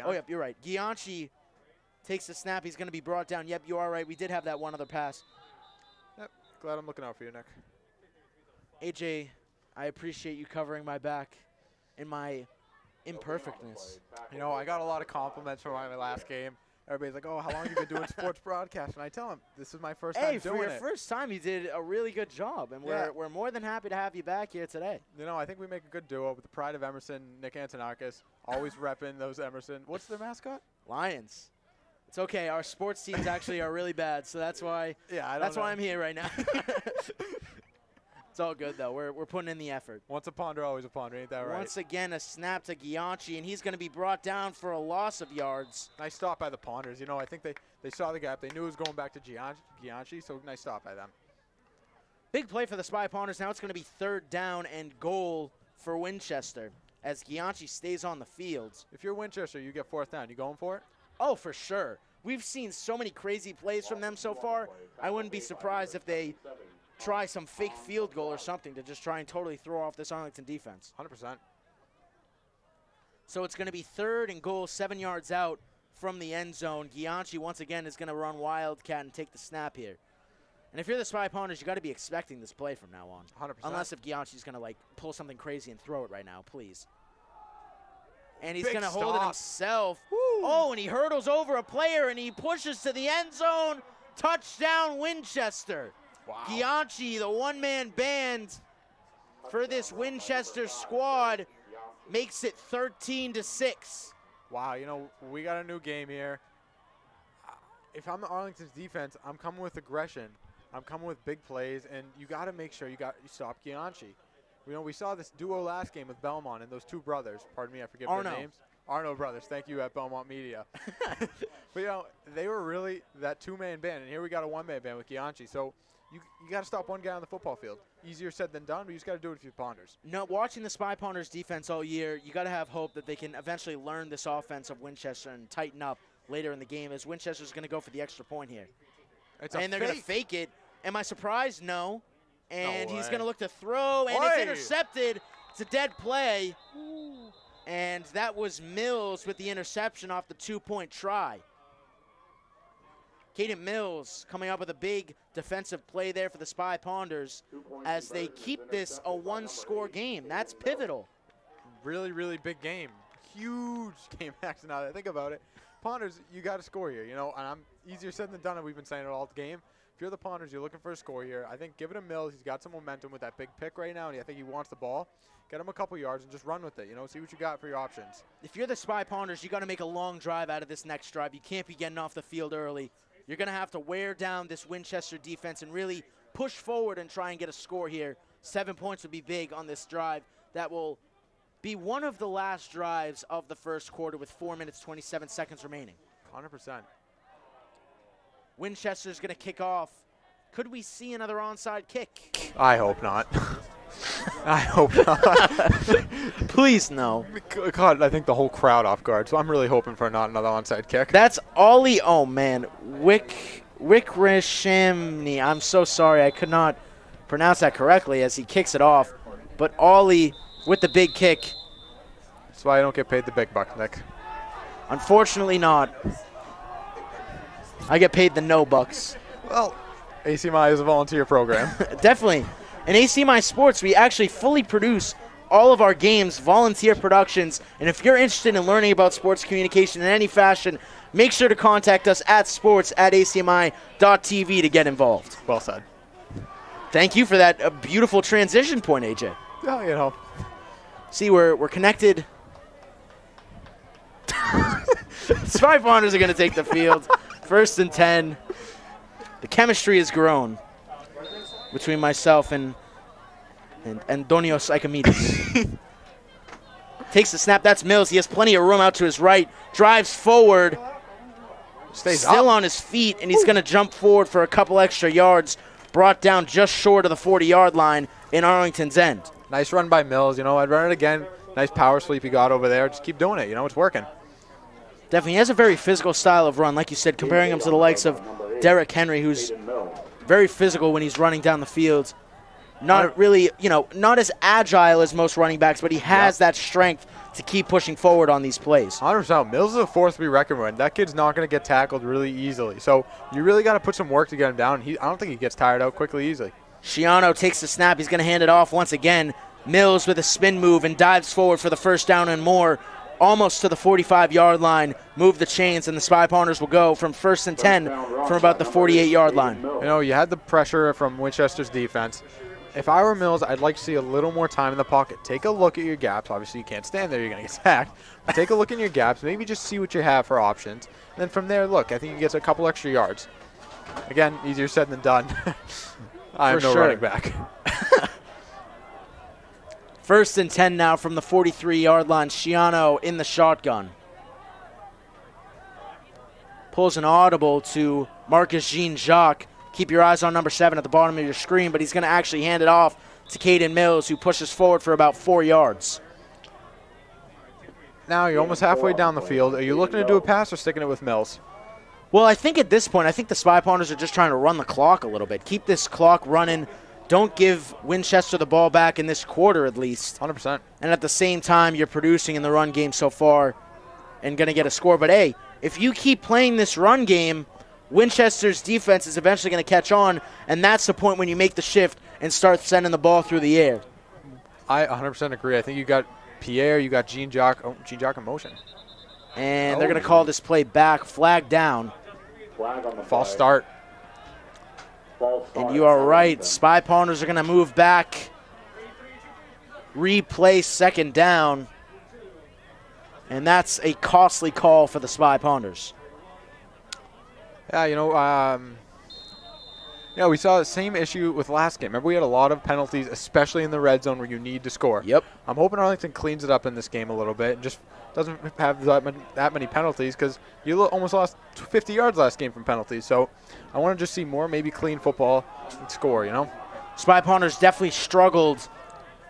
S3: Oh, yep, you're right. Gianchi takes the snap. He's going to be brought down. Yep, you are right. We did have that one other pass.
S4: Yep, glad I'm looking out for you, Nick.
S3: AJ, I appreciate you covering my back in my imperfectness.
S4: You know, I got a lot of compliments from my last game. Everybody's like, oh, how long have you been doing sports broadcast? And I tell them, this is my first time doing it.
S3: Hey, for your first time, you did a really good job. And we're more than happy to have you back here today.
S4: You know, I think we make a good duo with the pride of Emerson, Nick Antonakis, always repping those Emerson. What's their mascot?
S3: Lions. It's okay. Our sports teams actually are really bad, so that's why why I'm here right now. It's all good, though. We're putting in the effort.
S4: Once a ponder, always a ponder. Ain't that right?
S3: Once again, a snap to Gianchi, and he's going to be brought down for a loss of yards.
S4: Nice stop by the Ponders. You know, I think they saw the gap. They knew it was going back to Gianchi, so nice stop by them.
S3: Big play for the Spy Ponders. Now it's going to be 3rd down and goal for Winchester as Gianchi stays on the field.
S4: If you're Winchester, you get 4th down. You going for it?
S3: Oh, for sure. We've seen so many crazy plays from them so far. I wouldn't be surprised if they try some fake field goal or something to just try and totally throw off this Arlington defense.
S4: 100%.
S3: So it's going to be 3rd and goal, 7 yards out from the end zone. Gianchi, once again, is going to run Wildcat and take the snap here. And if you're the Spy Ponders, you got to be expecting this play from now on.
S4: 100%.
S3: Unless if Gianchi's going to, like, pull something crazy and throw it right now, please. And he's going to hold it himself. Woo. Oh, and he hurdles over a player, and he pushes to the end zone. Touchdown, Winchester.
S4: Wow.
S3: Gianchi, the one-man band for this Winchester squad, makes it 13-6.
S4: Wow, you know, we got a new game here. If I'm the Arlington's defense, I'm coming with aggression. I'm coming with big plays, and you got to make sure you stop Gianchi. You know, we saw this duo last game with Belmont and those 2 brothers. Pardon me, I forget their names. Arno brothers. Thank you at Belmont Media. But, you know, they were really that 2-man band, and here we got a 1-man band with Gianchi. So you got to stop one guy on the football field. Easier said than done, but you just got to do it if you Ponders.
S3: No, watching the Spy Ponders defense all year, you got to have hope that they can eventually learn this offense of Winchester and tighten up later in the game, as Winchester's going to go for the extra point here. And they're going to fake it. Am I surprised? No. And he's going to look to throw, and it's intercepted. It's a dead play. And that was Mills with the interception off the 2-point try. Caden Mills coming up with a big defensive play there for the Spy Ponders as they keep this a one-score game. That's pivotal.
S4: Really, really big game. Huge game, actually, now that I think about it. Ponders, you got to score here, you know, and easier said than done, and we've been saying it all game. If you're the Ponders, you're looking for a score here. I think give it to Mills. He's got some momentum with that big pick right now, and I think he wants the ball. Get him a couple yards and just run with it, you know, see what you got for your options.
S3: If you're the Spy Ponders, you got to make a long drive out of this next drive. You can't be getting off the field early. You're going to have to wear down this Winchester defense and really push forward and try and get a score here. 7 points would be big on this drive. That will be one of the last drives of the first quarter with 4 minutes, 27 seconds remaining.
S4: 100%.
S3: Winchester's going to kick off. Could we see another onside kick?
S4: I hope not. I hope not.
S3: Please no.
S4: God, I think the whole crowd off guard, so I'm really hoping for not another onside kick.
S3: That's Ollie, oh man, Wickrishimny. I'm so sorry, I could not pronounce that correctly as he kicks it off. But Ollie with the big kick.
S4: That's why I don't get paid the big bucks, Nick.
S3: Unfortunately not. I get paid the no bucks.
S4: Well, ACMi is a volunteer program.
S3: Definitely. In ACMi Sports, we actually fully produce all of our games, volunteer productions. And if you're interested in learning about sports communication in any fashion, make sure to contact us at sports@acmi.tv to get involved.
S4: Well said.
S3: Thank you for that beautiful transition point, AJ.
S4: Oh, you know.
S3: See, we're connected. Spy Ponders are going to take the field. 1st and 10. The chemistry has grown between myself and Antonios Icamides. Takes the snap. That's Mills. He has plenty of room out to his right. Drives forward.
S4: Stays
S3: still
S4: up.
S3: on his feet, and he's going to jump forward for a couple extra yards. Brought down just short of the 40-yard line in Arlington's end.
S4: Nice run by Mills. You know, I'd run it again. Nice power sweep he got over there. Just keep doing it. You know, it's working.
S3: Definitely. He has a very physical style of run. Like you said, comparing him to the likes of Derrick Henry, who's very physical when he's running down the field. Not really, you know, not as agile as most running backs, but he has that strength to keep pushing forward on these plays.
S4: 100%. Mills is a force to be reckoned with. That kid's not going to get tackled really easily. So you really got to put some work to get him down. I don't think he gets tired out quickly easily.
S3: Schiano takes the snap. He's going to hand it off once again. Mills with a spin move and dives forward for the first down and more. Almost to the 45-yard line. Move the chains, and the Spy Ponders will go from 1st and 10 from about the 48-yard line.
S4: You know, you had the pressure from Winchester's defense. If I were Mills, I'd like to see a little more time in the pocket. Take a look at your gaps. Obviously, you can't stand there. You're going to get sacked. But take a look in your gaps. Maybe just see what you have for options. And then from there, look, I think he gets a couple extra yards. Again, easier said than done. I'm no running back.
S3: 1st and 10 now from the 43-yard line. Schiano in the shotgun. Pulls an audible to Marcus Jean-Jacques. Keep your eyes on number 7 at the bottom of your screen, but he's going to actually hand it off to Caden Mills, who pushes forward for about 4 yards.
S4: Now you're almost halfway down the field. Are you looking to do a pass or sticking it with Mills?
S3: Well, I think at this point, I think the Spy Ponders are just trying to run the clock a little bit. Keep this clock running. Don't give Winchester the ball back in this quarter at least.
S4: 100%.
S3: And at the same time, you're producing in the run game so far and going to get a score. But, hey, if you keep playing this run game, Winchester's defense is eventually going to catch on, and that's the point when you make the shift and start sending the ball through the air.
S4: I 100% agree. I think you got Pierre, you got Jean-Jacques. Oh, Jean-Jacques in motion.
S3: And they're going to call this play back, flag down.
S4: False start.
S3: And you are right. Spy Ponders are going to move back. Replay 2nd down. And that's a costly call for the Spy Ponders.
S4: Yeah, you know, we saw the same issue with last game. Remember, we had a lot of penalties, especially in the red zone where you need to score.
S3: Yep.
S4: I'm hoping Arlington cleans it up in this game a little bit and just doesn't have that many penalties because you almost lost 50 yards last game from penalties. So I want to just see more, maybe clean football and score, you know?
S3: Spy Ponders definitely struggled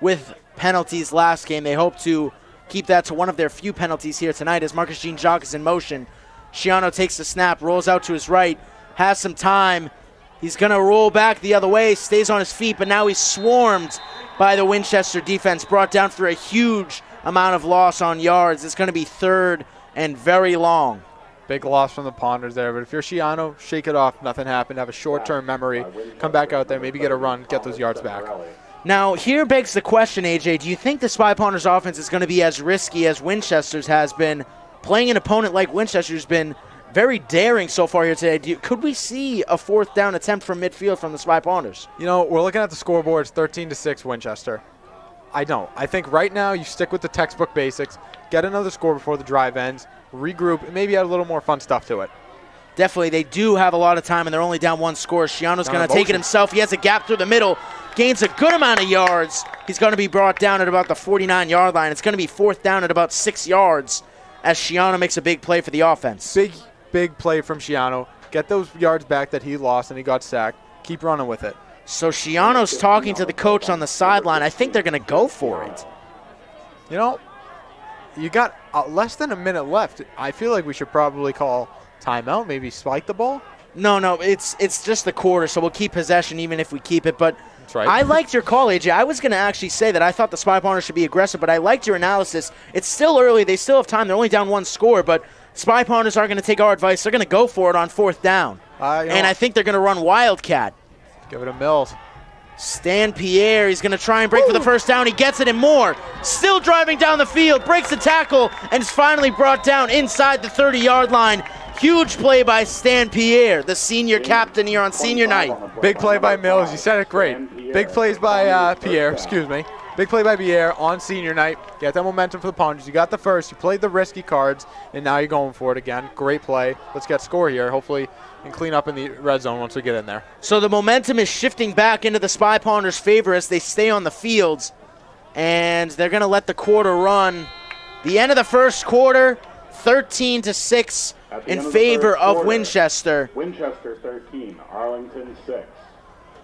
S3: with penalties last game. They hope to keep that to one of their few penalties here tonight as Marcus Jean-Jacques is in motion. Schiano takes the snap, rolls out to his right, has some time. He's going to roll back the other way, stays on his feet, but now he's swarmed by the Winchester defense, brought down for a huge amount of loss on yards. It's going to be 3rd and very long.
S4: Big loss from the Ponders there. But if you're Shiano, shake it off. Nothing happened. Have a short-term memory. Come back out there, maybe get a run, get those yards back.
S3: Now, here begs the question, AJ, do you think the Spy Ponders offense is going to be as risky as Winchester's has been? Playing an opponent like Winchester's been very daring so far here today. Could we see a 4th down attempt from midfield from the Spy Ponders?
S4: You know, we're looking at the scoreboard. It's 13-6 Winchester. I don't. I think right now you stick with the textbook basics, get another score before the drive ends, regroup, and maybe add a little more fun stuff to it.
S3: Definitely, they do have a lot of time, and they're only down 1 score. Shiano's going to take it himself. He has a gap through the middle, gains a good amount of yards. He's going to be brought down at about the 49-yard line. It's going to be 4th down at about 6 yards as Shiano makes a big play for the offense.
S4: Big play from Shiano. Get those yards back that he lost and he got sacked. Keep running with it.
S3: So Shiano's talking to the coach on the sideline. I think they're going to go for it.
S4: You know, you got less than a minute left. I feel like we should probably call timeout, maybe spike the ball.
S3: No, it's just the quarter, so we'll keep possession even if we keep it. But
S4: that's right.
S3: I liked your call, AJ. I was going to actually say that I thought the Spy Ponders should be aggressive, but I liked your analysis. It's still early. They still have time. They're only down 1 score, but Spy Ponders are going to take our advice. They're going to go for it on 4th down. And I think they're going to run Wildcat.
S4: Give it to Mills.
S3: Stan Pierre, he's going to try and break for the 1st down. He gets it and more. Still driving down the field, breaks the tackle, and is finally brought down inside the 30-yard line. Huge play by Stan Pierre, the senior captain here on senior night.
S4: Big play by Mills. You said it great. Big plays by Pierre, excuse me. Big play by Pierre on senior night. Get that momentum for the Ponders. You got the first. You played the risky cards, and now you're going for it again. Great play. Let's get score here, hopefully, and clean up in the red zone once we get in there.
S3: So the momentum is shifting back into the Spy Ponders' favor as they stay on the fields, and they're going to let the quarter run. The end of the first quarter, 13-6 in favor of Winchester.
S1: Winchester 13, Arlington 6.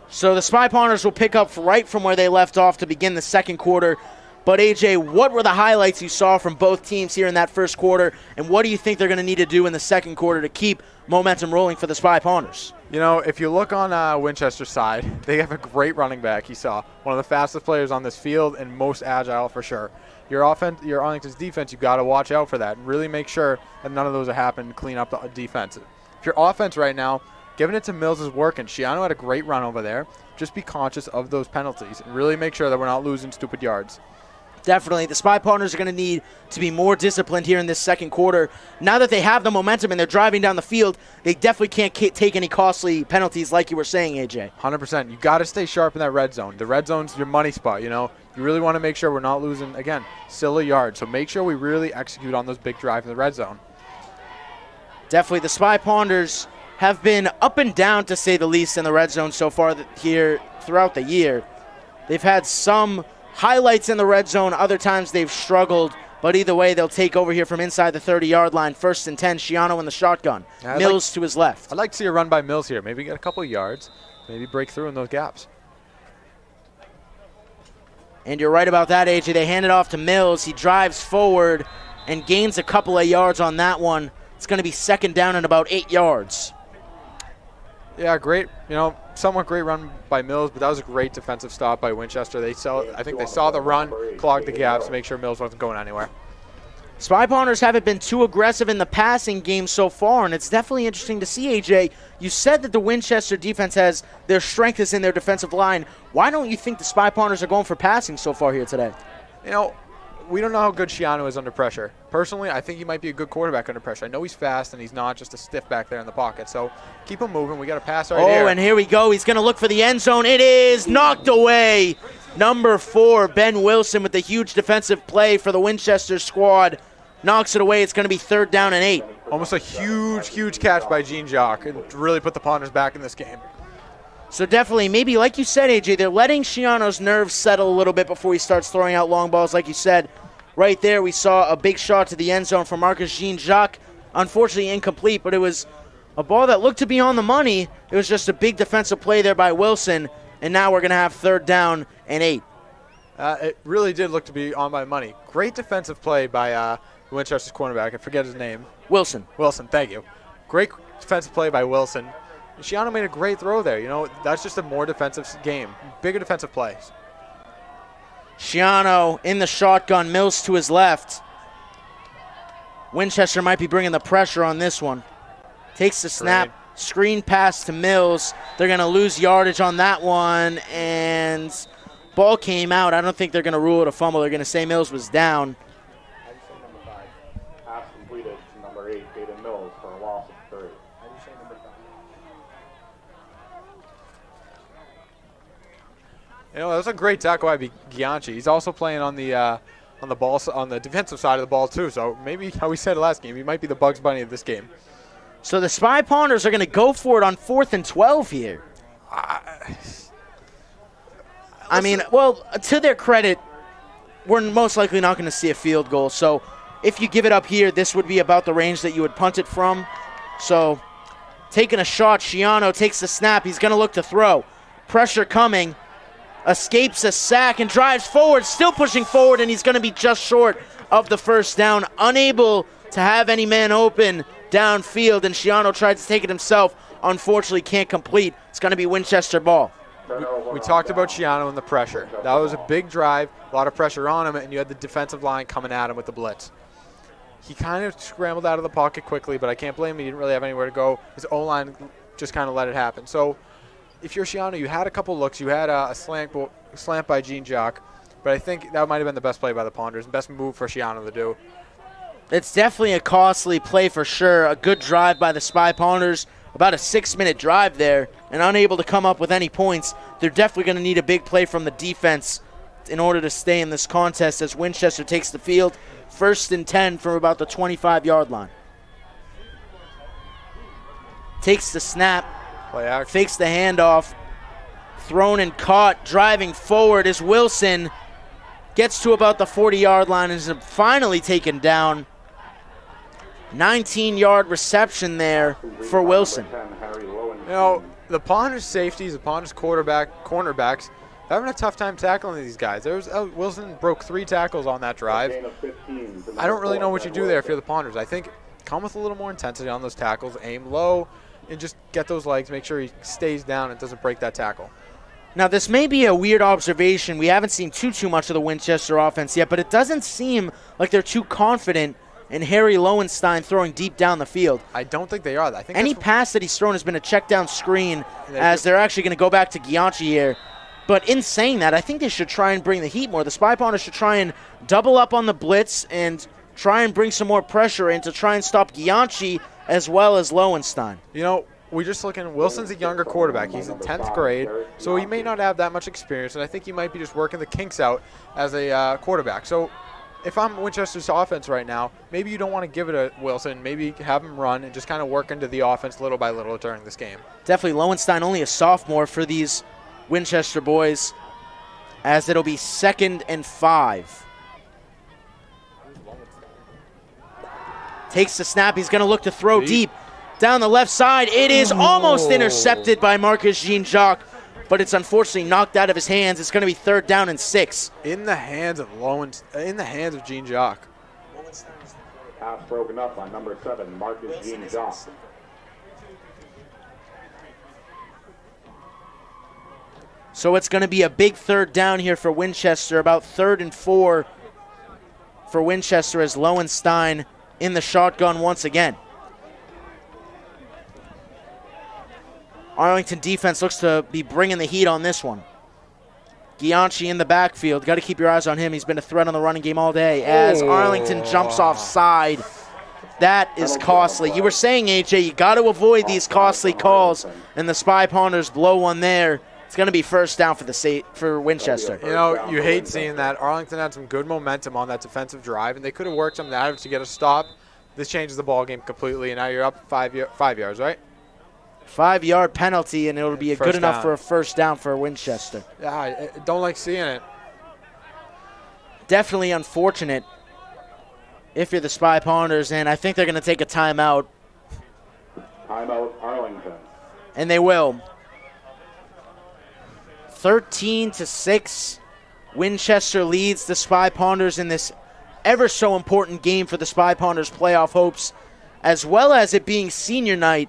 S3: So the Spy Ponders will pick up right from where they left off to begin the second quarter. But, AJ, what were the highlights you saw from both teams here in that first quarter, and what do you think they're going to need to do in the second quarter to keep momentum rolling for the Spy Ponders?
S4: You know, if you look on Winchester's side, they have a great running back. You saw one of the fastest players on this field and most agile for sure. Your Arlington's defense, you've got to watch out for that and really make sure that none of those happen. Clean up the defense. If your offense right now, giving it to Mills is working. Shiano had a great run over there. Just be conscious of those penalties and really make sure that we're not losing stupid yards.
S3: Definitely. The Spy Ponders are going to need to be more disciplined here in this second quarter. Now that they have the momentum and they're driving down the field, they definitely can't take any costly penalties like you were saying, AJ.
S4: 100%. You got to stay sharp in that red zone. The red zone's your money spot, you know. You really want to make sure we're not losing, again, silly yards. So make sure we really execute on those big drives in the red zone.
S3: Definitely. The Spy Ponders have been up and down, to say the least, in the red zone so far here throughout the year. They've had some highlights in the red zone. Other times they've struggled. But either way, they'll take over here from inside the 30-yard line. 1st and 10, Shiano in the shotgun. Mills to his left.
S4: I'd like to see a run by Mills here. Maybe get a couple of yards. Maybe break through in those gaps.
S3: And you're right about that, AJ. They hand it off to Mills. He drives forward and gains a couple of yards on that one. It's going to be 2nd down and about 8 yards.
S4: Yeah, great. You know, somewhat great run by Mills, but that was a great defensive stop by Winchester. I think they saw the run, clogged the gaps to make sure Mills wasn't going anywhere.
S3: Spy Ponders haven't been too aggressive in the passing game so far, and it's definitely interesting to see, AJ. You said that the Winchester defense has their strength is in their defensive line. Why don't you think the Spy Ponders are going for passing so far here today?
S4: You know, we don't know how good Shiano is under pressure. Personally, I think he might be a good quarterback under pressure. I know he's fast, and he's not just a stiff back there in the pocket. So keep him moving. We got to pass right here.
S3: Oh, and here we go. He's going to look for the end zone. It is knocked away. Number 4, Ben Wilson, with the huge defensive play for the Winchester squad. Knocks it away. It's going to be 3rd down and 8.
S4: Almost a huge catch by Gene Jacques. And really put the Ponders back in this game.
S3: So definitely, maybe like you said, AJ, they're letting Shiano's nerves settle a little bit before he starts throwing out long balls. Like you said, right there we saw a big shot to the end zone from Marcus Gene Jacques. Unfortunately incomplete, but it was a ball that looked to be on the money. It was just a big defensive play there by Wilson, and now we're going to have 3rd down and 8.
S4: It really did look to be on by money. Great defensive play by Winchester's cornerback. I forget his name.
S3: Wilson, thank you.
S4: Great defensive play by Wilson. Shiano made a great throw there. You know, that's just a more defensive game. Bigger defensive plays.
S3: Shiano in the shotgun, Mills to his left. Winchester might be bringing the pressure on this one. Takes the snap, screen pass to Mills. They're going to lose yardage on that one, and ball came out. I don't think they're going to rule it a fumble. They're going to say Mills was down.
S1: Pass completed to number 8, Jaden Mills, for a loss of 3.
S4: You know, that was a great tackle by Gianchi. He's also playing on the defensive side of the ball too. So maybe, how we said last game, he might be the Bugs Bunny of this game.
S3: So the Spy Ponders are going to go for it on 4th and 12 here. I mean, well, to their credit, we're most likely not going to see a field goal. So if you give it up here, this would be about the range that you would punt it from. So taking a shot, Schiano takes the snap. He's going to look to throw. Pressure coming. Escapes a sack and drives forward, still pushing forward, and he's going to be just short of the first down. Unable to have any man open downfield, and Schiano tried to take it himself. Unfortunately, can't complete. It's going to be Winchester ball.
S4: We talked about Schiano and the pressure. That was a big drive, a lot of pressure on him, and you had the defensive line coming at him with the blitz. He kind of scrambled out of the pocket quickly, but I can't blame him. He didn't really have anywhere to go. His O-line just kind of let it happen. So if you're Schiano, you had a couple looks. You had a slant by Gene Jock, but I think that might have been the best play by the Ponders, best move for Schiano to do.
S3: It's definitely a costly play for sure. A good drive by the Spy Ponders, about a 6-minute drive there, and unable to come up with any points. They're definitely going to need a big play from the defense in order to stay in this contest as Winchester takes the field. 1st and 10 from about the 25-yard line. Takes the snap, fakes the handoff, thrown and caught. Driving forward is Wilson. Gets to about the 40-yard line and is finally taken down. 19-yard reception there for Wilson.
S4: You know, the Ponders safeties, the Ponders cornerbacks, having a tough time tackling these guys. Wilson broke 3 tackles on that drive. I don't really know what you do there if you're the Ponders. I think come with a little more intensity on those tackles, aim low, and just get those legs, make sure he stays down and doesn't break that tackle.
S3: Now, this may be a weird observation. We haven't seen too much of the Winchester offense yet, but it doesn't seem like they're too confident in Harry Lowenstein throwing deep down the field.
S4: I don't think they are. I think
S3: any pass that he's thrown has been a check down screen, as they're actually going to go back to Gianchi here. But in saying that, I think they should try and bring the heat more. The Spy Ponders should try and double up on the blitz and try and bring some more pressure in to try and stop Gianchi as well as Lowenstein.
S4: You know, we're just looking, Wilson's a younger quarterback. He's in 10th grade, so he may not have that much experience, and I think he might be just working the kinks out as a quarterback. So if I'm Winchester's offense right now, maybe you don't want to give it to Wilson. Maybe have him run and just kind of work into the offense little by little during this game.
S3: Definitely Lowenstein, only a sophomore for these Winchester boys, as it'll be 2nd and 5. Takes the snap. He's going to look to throw deep down the left side. It is almost intercepted by Marcus Jean-Jacques, but it's unfortunately knocked out of his hands. It's going to be 3rd down and 6.
S4: In the hands of Jean-Jacques.
S1: Pass broken up by number 7, Marcus Jean-Jacques.
S3: So it's going to be a big 3rd down here for Winchester, about 3rd and 4 for Winchester as Lowenstein in the shotgun once again. Arlington defense looks to be bringing the heat on this one. Gianchi in the backfield. Got to keep your eyes on him. He's been a threat on the running game all day as Arlington jumps offside. That is costly. You were saying, AJ, you got to avoid these costly calls, and the Spy Ponders blow one there. It's going to be 1st down for Winchester.
S4: You know, you hate seeing that. Arlington had some good momentum on that defensive drive, and they could have worked something out to get a stop. This changes the ball game completely, and now you're up 5 yards, right?
S3: 5-yard penalty, and it'll be good enough
S4: down
S3: for a 1st down for Winchester.
S4: Yeah, I don't like seeing it.
S3: Definitely unfortunate if you're the Spy Ponders, and I think they're going to take a timeout.
S1: Timeout, Arlington.
S3: And they will. 13-6, Winchester leads the Spy Ponders in this ever so important game for the Spy Ponders playoff hopes, as well as it being senior night.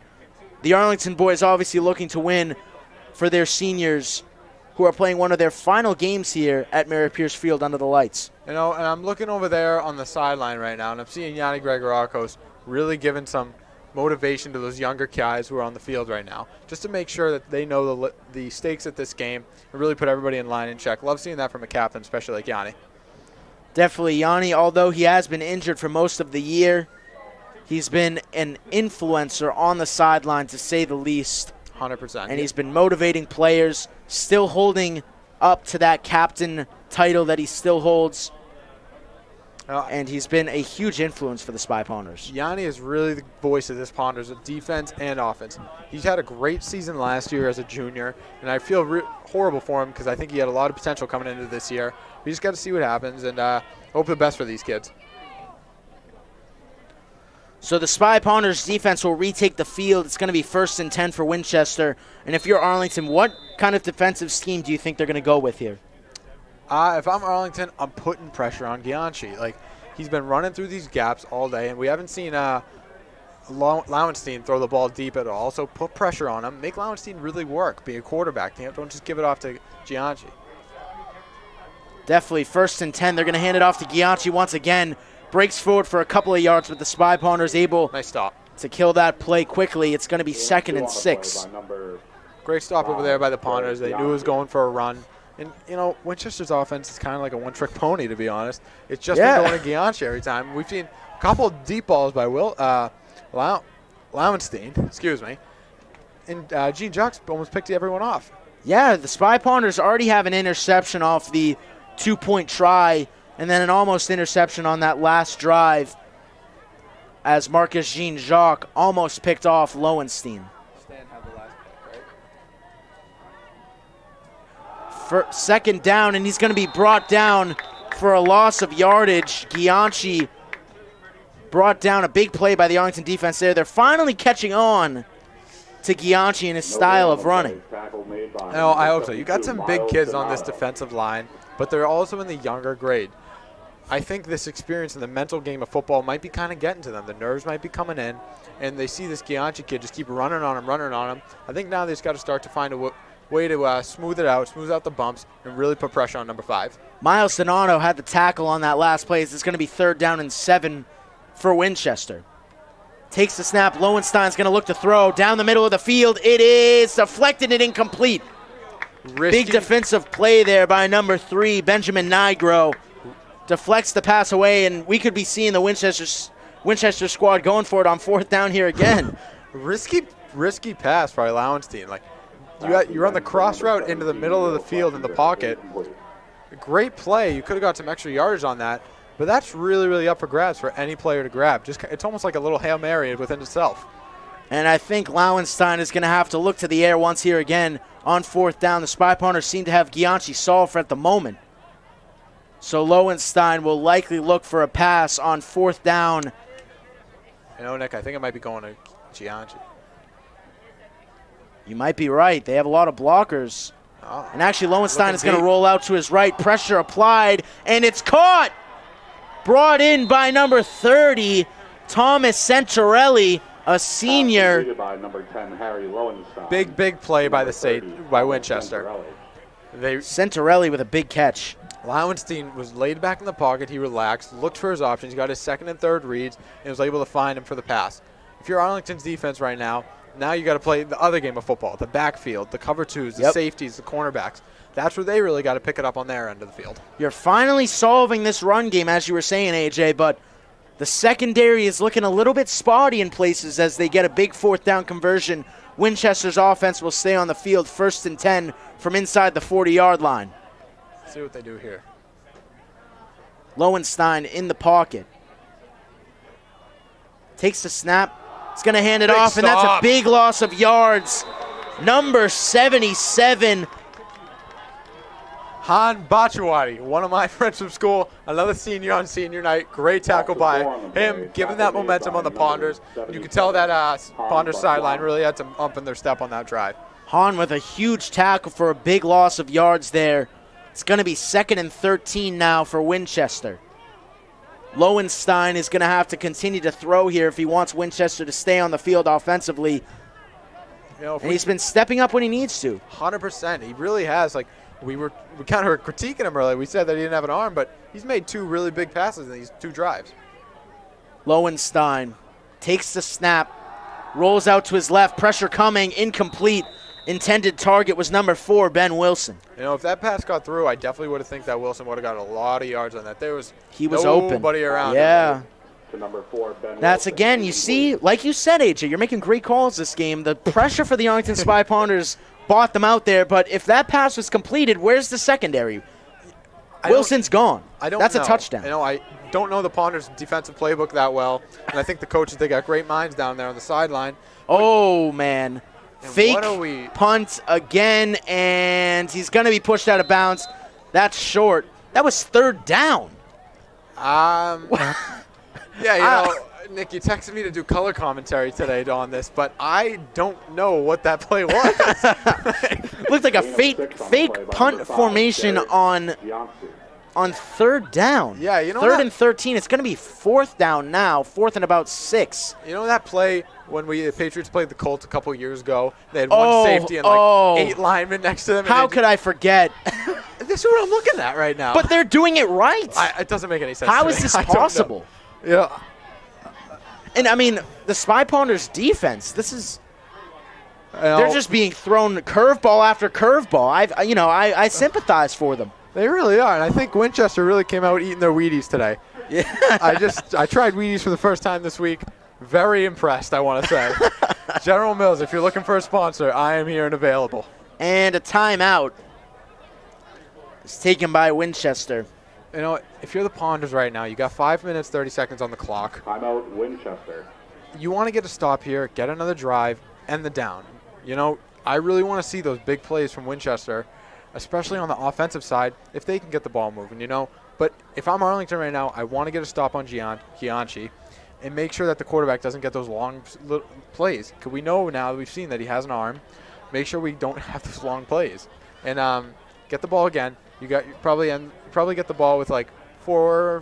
S3: The Arlington boys obviously looking to win for their seniors who are playing one of their final games here at Mary Pierce Field under the lights.
S4: You know, and I'm looking over there on the sideline right now, and I'm seeing Yanni Gregorakos really giving some motivation to those younger guys who are on the field right now, just to make sure that they know the stakes at this game and really put everybody in line and check. Love seeing that from a captain, especially like Yanni.
S3: Definitely Yanni, although he has been injured for most of the year, he's been an influencer on the sideline, to say the least.
S4: 100%.
S3: And he's been motivating players, still holding up to that captain title that he still holds. And he's been a huge influence for the Spy Ponders.
S4: Yanni is really the voice of this Ponders, of defense and offense. He's had a great season last year as a junior, and I feel horrible for him because I think he had a lot of potential coming into this year. We just got to see what happens and hope the best for these kids.
S3: So the Spy Ponders defense will retake the field. It's going to be 1st and 10 for Winchester. And if you're Arlington, what kind of defensive scheme do you think they're going to go with here?
S4: If I'm Arlington, I'm putting pressure on Gianchi. Like, he's been running through these gaps all day, and we haven't seen Lauenstein throw the ball deep at all. So put pressure on him. Make Lauenstein really work, be a quarterback. Don't just give it off to Gianchi.
S3: Definitely 1st and 10. They're going to hand it off to Gianchi once again. Breaks forward for a couple of yards, but the Spy Ponders able
S4: nice stop
S3: to kill that play quickly. It's going to be 2nd and 6.
S4: Great stop over there by the Ponders. They knew it was going for a run. And, you know, Winchester's offense is kind of like a one-trick pony, to be honest. It's just been going to Gianchi every time. We've seen a couple deep balls by Lauenstein, and Gene Jux almost picked everyone off.
S3: Yeah, the Spy Ponders already have an interception off the 2-point try, and then an almost interception on that last drive as Marcus Jean-Jacques almost picked off Lowenstein.
S4: Stan had the last pick, right?
S3: For 2nd down, and he's going to be brought down for a loss of yardage. Gianchi brought down a big play by the Arlington defense there. They're finally catching on to Gianchi and his style of running.
S4: No, I hope so. You got some big kids on this defensive line, but they're also in the younger grade. I think this experience in the mental game of football might be kind of getting to them. The nerves might be coming in, and they see this Gianchi kid just keep running on him. I think now they just got to start to find a way to smooth out the bumps, and really put pressure on number 5.
S3: Miles Donato had the tackle on that last play. It's going to be 3rd down and 7 for Winchester. Takes the snap. Lowenstein's going to look to throw down the middle of the field. It is deflected and incomplete. Big defensive play there by number 3, Benjamin Nigro. Deflects the pass away, and we could be seeing the Winchester squad going for it on 4th down here again.
S4: risky pass by Lauenstein. Like, you run the cross route into the middle of the field in the pocket. Great play. You could have got some extra yardage on that, but that's really, really up for grabs for any player to grab. It's almost like a little Hail Mary within itself.
S3: And I think Lauenstein is going to have to look to the air once here again on 4th down. The Spy Ponders seem to have Gianchi solved for at the moment. So Lowenstein will likely look for a pass on 4th down.
S4: You know, Nick, I think it might be going to Gianchi.
S3: You might be right. They have a lot of blockers.
S4: Oh.
S3: And actually, Lowenstein is going to roll out to his right. Pressure applied, and it's caught. Brought in by number 30, Thomas Centorelli, a senior.
S1: By number 10, Harry Lowenstein.
S4: Big play by by Winchester.
S3: Centorelli with a big catch.
S4: Lauenstein was laid back in the pocket. He relaxed, looked for his options. He got his 2nd and 3rd reads, and was able to find him for the pass. If you're Arlington's defense right now you got to play the other game of football, the backfield, the cover 2s, the safeties, the cornerbacks. That's where they really got to pick it up on their end of the field.
S3: You're finally solving this run game, as you were saying, AJ, but the secondary is looking a little bit spotty in places as they get a big 4th down conversion. Winchester's offense will stay on the field 1st and 10 from inside the 40-yard line.
S4: Let's see what they do here.
S3: Lowenstein in the pocket. Takes the snap. He's going to hand it off, and that's a big loss of yards. Number 77.
S4: Han Bachuati, one of my friends from school, another senior on senior night. Great tackle by him, giving that momentum on the Ponders. You can tell that Ponders sideline really had some ump in their step on that drive.
S3: Han with a huge tackle for a big loss of yards there. It's going to be 2nd and 13 now for Winchester. Lowenstein is going to have to continue to throw here if he wants Winchester to stay on the field offensively. And he's been stepping up when he needs to.
S4: 100%. He really has. Like, we kind of were critiquing him earlier. We said that he didn't have an arm, but he's made 2 really big passes in these 2 drives.
S3: Lowenstein takes the snap, rolls out to his left, pressure coming, incomplete. Intended target was number 4, Ben Wilson.
S4: You know, if that pass got through, I definitely would have think that Wilson would have got a lot of yards on that.
S3: He was open.
S4: Nobody around
S3: Yeah.
S4: him.
S1: To number 4, Ben
S3: That's
S1: Wilson.
S3: again, you see, like you said, AJ, you're making great calls this game. The pressure for the Arlington Spy Ponders bought them out there, but if that pass was completed, where's the secondary? Wilson's gone. That's a touchdown.
S4: You know, I don't know the Ponders defensive playbook that well, and I think the coaches, they got great minds down there on the sideline.
S3: Oh, man.
S4: And
S3: Fake
S4: what are we-
S3: punt again, and he's going to be pushed out of bounds. That's short. That was 3rd down.
S4: Yeah, you know, Nick, you texted me to do color commentary today on this, but I don't know what that play was.
S3: Looked like a fake punt formation on 3rd down.
S4: Yeah, you know
S3: 3rd
S4: that-
S3: and 13. It's going to be 4th down now, 4th and about 6.
S4: You know that play when the Patriots played the Colts a couple years ago? They had one safety and like 8 linemen next to them.
S3: How could I forget?
S4: This is what I'm looking at right now.
S3: But they're doing it right.
S4: It doesn't make any sense.
S3: How
S4: to
S3: is
S4: me.
S3: this
S4: I don't know.
S3: possible?
S4: Yeah.
S3: And I mean, the Spy Ponders defense, they're just being thrown curveball after curveball. I sympathize for them.
S4: They really are, and I think Winchester really came out eating their Wheaties today.
S3: Yeah.
S4: I tried Wheaties for the first time this week. Very impressed, I want to say. General Mills, if you're looking for a sponsor, I am here and available.
S3: And a timeout is taken by Winchester.
S4: You know, if you're the Ponders right now, you got 5 minutes, 30 seconds on the clock.
S1: Timeout Winchester.
S4: You want to get a stop here, get another drive, end the down. You know, I really want to see those big plays from Winchester, especially on the offensive side, if they can get the ball moving, you know. But if I'm Arlington right now, I want to get a stop on Gianchi and make sure that the quarterback doesn't get those long plays. Because we know now that we've seen that he has an arm. Make sure we don't have those long plays. And get the ball again. You probably get the ball with like 3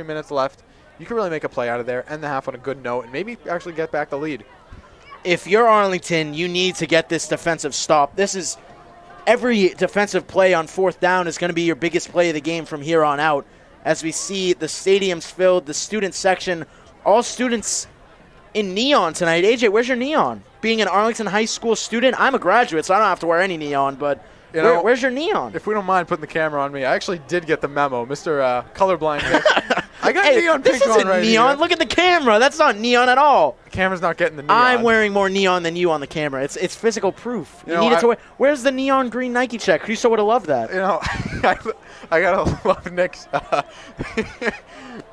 S4: minutes left. You can really make a play out of there, end the half on a good note, and maybe actually get back the lead.
S3: If you're Arlington, you need to get this defensive stop. Every defensive play on 4th down is going to be your biggest play of the game from here on out. As we see the stadium's filled, the student section, all students in neon tonight. AJ, where's your neon? Being an Arlington High School student, I'm a graduate, so I don't have to wear any neon, but where's your neon?
S4: If we don't mind putting the camera on me, I actually did get the memo, Mr. Colorblind here. I got neon pink
S3: this
S4: on
S3: isn't
S4: right
S3: neon.
S4: here.
S3: Look at the camera. That's not neon at all.
S4: The camera's not getting the neon.
S3: I'm wearing more neon than you on the camera. It's physical proof. You
S4: know,
S3: needed to wear. Where's the neon green Nike check? Crusoe would have loved that.
S4: You know, I gotta love Nick's.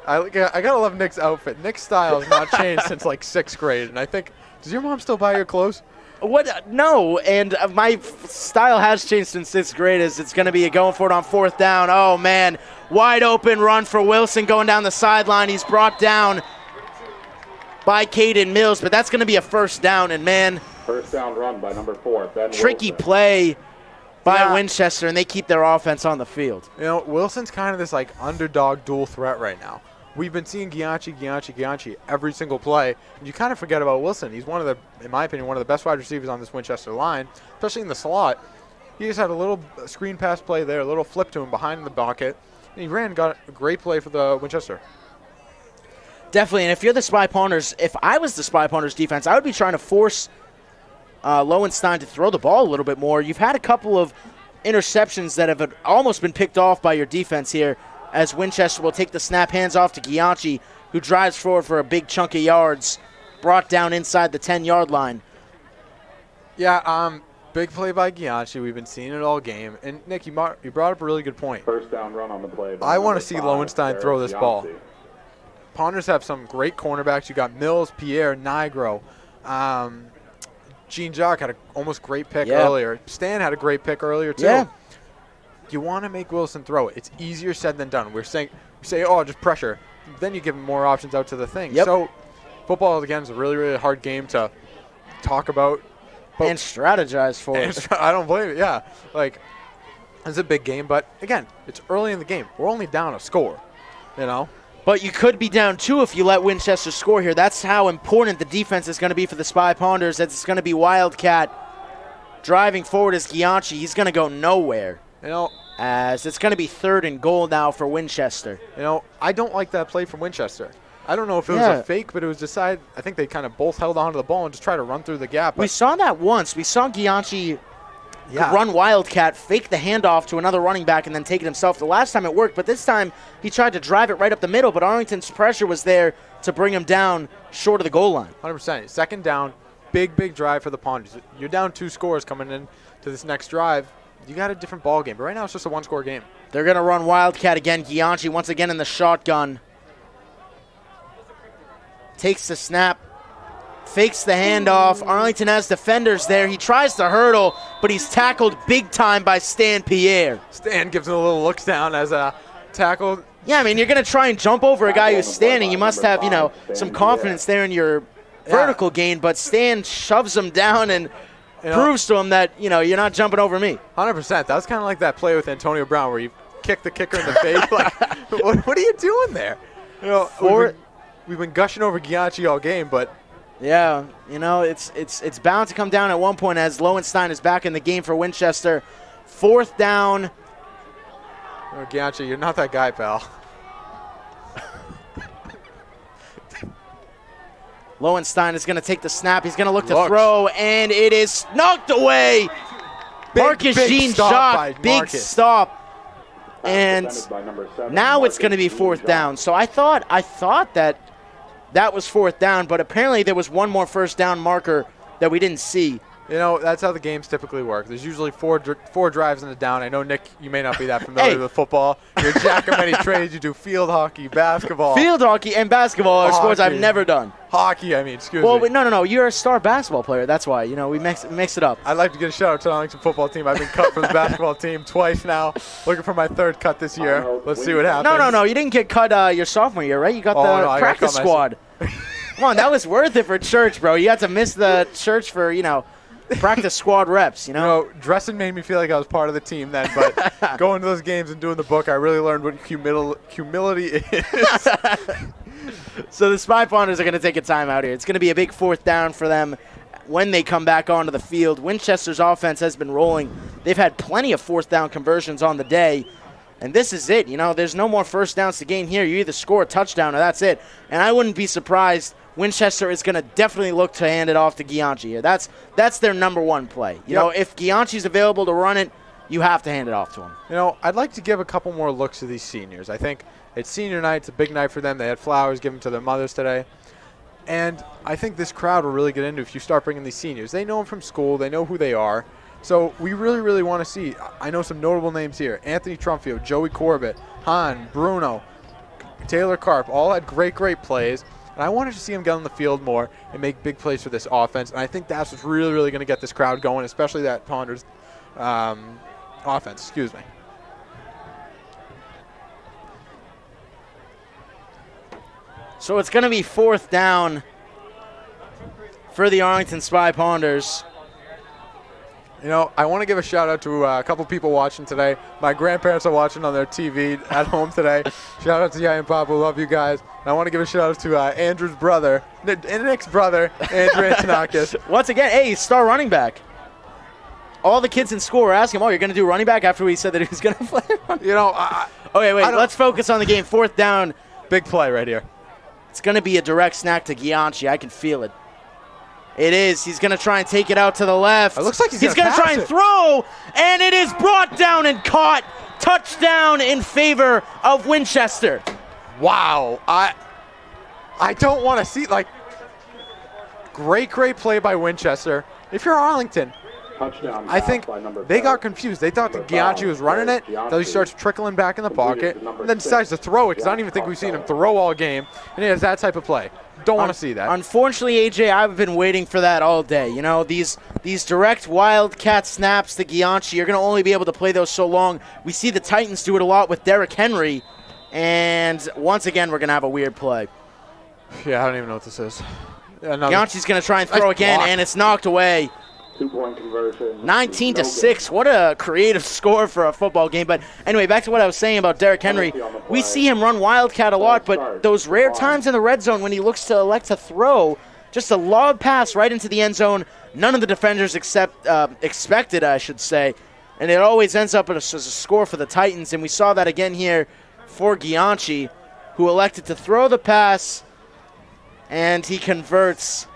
S4: I gotta love Nick's outfit. Nick's style has not changed since like 6th grade, and I think. Does your mom still buy your clothes?
S3: What? No, and my style has changed since 6th grade. As it's going to be going for it on 4th down. Oh man, wide open run for Wilson going down the sideline. He's brought down by Caden Mills, but that's going to be a 1st down. And man,
S1: First down run by number 4, Ben
S3: tricky
S1: Wilson.
S3: play by Winchester, and they keep their offense on the field.
S4: You know, Wilson's kind of this like underdog dual threat right now. We've been seeing Gianchi every single play. And you kind of forget about Wilson. He's one of the, in my opinion, one of the best wide receivers on this Winchester line, especially in the slot. He just had a little screen pass play there, a little flip to him behind the bucket. And he got a great play for the Winchester.
S3: Definitely, and if you're the Spy Ponders, if I was the Spy Ponders defense, I would be trying to force Lowenstein to throw the ball a little bit more. You've had a couple of interceptions that have almost been picked off by your defense here, as Winchester will take the snap, hands off to Gianchi, who drives forward for a big chunk of yards, brought down inside the 10-yard line.
S4: Yeah, big play by Gianchi. We've been seeing it all game. And, Nick, you brought up a really good point.
S1: First down run on the play.
S4: I want to see Lowenstein throw this ball. Ponders have some great cornerbacks. You got Mills, Pierre, Nigro. Gene Jock had an almost great pick earlier. Stan had a great pick earlier, too. Yeah. You want to make Wilson throw it. It's easier said than done. We say, oh, just pressure. Then you give him more options out to the thing.
S3: Yep.
S4: So football, again, is a really, really hard game to talk about.
S3: And strategize for it.
S4: I don't blame it, yeah. Like, it's a big game, but, again, it's early in the game. We're only down a score, you know?
S3: But you could be down 2 if you let Winchester score here. That's how important the defense is going to be for the Spy Ponders. It's going to be Wildcat driving forward as Gianchi. He's going to go nowhere.
S4: You know,
S3: as it's going to be 3rd and goal now for Winchester.
S4: I don't like that play from Winchester. I don't know if it was a fake, but it was decided. I think they kind of both held onto the ball and just tried to run through the gap.
S3: We saw that once. We saw Gianchi run Wildcat, fake the handoff to another running back, and then take it himself. The last time it worked, but this time he tried to drive it right up the middle, but Arlington's pressure was there to bring him down short of the goal line.
S4: 100%. 2nd down, big drive for the Ponders. You're down 2 scores coming in to this next drive. You got a different ball game, but right now it's just a 1-score game.
S3: They're going to run Wildcat again. Gianchi once again in the shotgun. Takes the snap, fakes the handoff. Arlington has defenders there. He tries to hurdle, but he's tackled big time by Stan Pierre.
S4: Stan gives him a little looks down as a tackle.
S3: Yeah, I mean, you're going to try and jump over a guy who's standing. You must have, some confidence there in your vertical gain, but Stan shoves him down and proves to him that, you're not jumping over me.
S4: 100%. That was kind of like that play with Antonio Brown where you kick the kicker in the face. Like, what are you doing there? We've been gushing over Gianchi all game, but
S3: yeah, it's bound to come down at one point as Lowenstein is back in the game for Winchester. 4th down.
S4: Gianchi, you're not that guy, pal.
S3: Lowenstein is going to take the snap. He's going to look to throw, and it is knocked away. Marcus Jean-Jacques, big stop. And now it's going to be 4th down. So I thought that was 4th down, but apparently there was one more 1st down marker that we didn't see.
S4: That's how the games typically work. There's usually four drives in the down. I know, Nick, you may not be that familiar with football. You're a jack of many trades. You do field hockey, basketball.
S3: Field hockey and basketball are sports I've never done.
S4: Hockey, excuse me.
S3: Well, no. You're a star basketball player. That's why. We mix it up.
S4: I'd like to get a shout out to the Arlington football team. I've been cut from the basketball team twice now. Looking for my 3rd cut this year. Let's see what happens.
S3: No. You didn't get cut your sophomore year, right? You got the practice squad. Come on, that was worth it for church, bro. You had to miss the church for, practice squad reps,
S4: Dressing made me feel like I was part of the team then, but going to those games and doing the book, I really learned what humility is.
S3: So the Spy Ponders are going to take a timeout here. It's going to be a big 4th down for them when they come back onto the field. Winchester's offense has been rolling. They've had plenty of 4th down conversions on the day, and this is it. There's no more 1st downs to gain here. You either score a touchdown or that's it. And I wouldn't be surprised. Winchester is going to definitely look to hand it off to Gianchi here. That's their number 1 play. If Gianchi's available to run it, you have to hand it off to him.
S4: I'd like to give a couple more looks to these seniors. I think it's senior night. It's a big night for them. They had flowers given to their mothers today. And I think this crowd will really get into if you start bringing these seniors. They know them from school. They know who they are. So we really, really want to see. I know some notable names here. Anthony Trumfio, Joey Corbett, Han, Bruno, Taylor Karp, all had great plays. And I wanted to see him get on the field more and make big plays for this offense. And I think that's what's really, really going to get this crowd going, especially that Ponders offense. Excuse me.
S3: So it's going to be 4th down for the Arlington Spy Ponders.
S4: I want to give a shout-out to a couple people watching today. My grandparents are watching on their TV at home today. Shout-out to Yaya and Papa. Love you guys. And I want to give a shout-out to Andrew's brother, Nick's brother, Andrew Antonakis.
S3: Once again, hey, star running back. All the kids in school were asking him, you're going to do running back after we said that he was going to play running back? Okay, wait, let's focus on the game. 4th down.
S4: Big play right here.
S3: It's going to be a direct snack to Gianchi. I can feel it. It is. He's going to try and take it out to the left.
S4: It looks like he's going
S3: to try and throw, and it is brought down and caught. Touchdown in favor of Winchester.
S4: Wow. I don't want to see, great play by Winchester. If you're Arlington,
S1: Touchdown
S4: I think they got confused. They thought that Gianchi was running it, so he starts trickling back in the pocket, and then decides to throw it because I don't even think we've seen him throw all game, and he has that type of play. Don't want to see that.
S3: Unfortunately, AJ, I've been waiting for that all day. These direct Wildcat snaps to Gianchi, you're going to only be able to play those so long. We see the Titans do it a lot with Derrick Henry, and once again, we're going to have a weird play.
S4: Yeah, I don't even know what this is.
S3: Gianchi's going to try and throw again, and it's knocked away.
S1: 2-point conversion.
S3: 19-6. What a creative score for a football game. But anyway, back to what I was saying about Derrick Henry. We see him run Wildcat a lot, but those rare times in the red zone when he looks to elect to throw, just a lob pass right into the end zone. None of the defenders expected, I should say. and it always ends up as a score for the Titans, and we saw that again here for Gianchi, who elected to throw the pass, and he converts.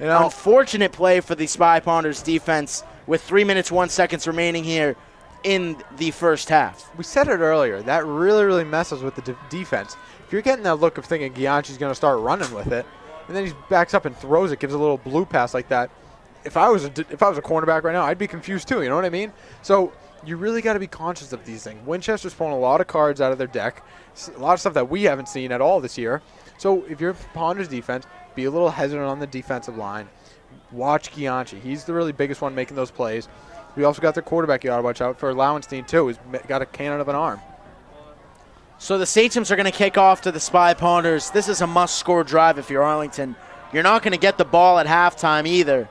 S3: Unfortunate play for the Spy Ponders defense with 3 minutes, 1 seconds remaining here in the first half.
S4: We said it earlier. That really messes with the defense. If you're getting that look of thinking Gianchi's going to start running with it, and then he backs up and throws it, gives a little blue pass like that, if I was a cornerback right now, I'd be confused too, you know what I mean? So you really got to be conscious of these things. Winchester's pulling a lot of cards out of their deck, a lot of stuff that we haven't seen at all this year. So if you're Ponders defense, be a little hesitant on the defensive line. Watch Gianchi. He's the really biggest one making those plays. We also got their quarterback you got to watch out for. Lauenstein, too, who's got a cannon of an arm.
S3: So the Sachems are going to kick off to the Spy Ponders. This is a must-score drive if you're Arlington. You're not going to get the ball at halftime either.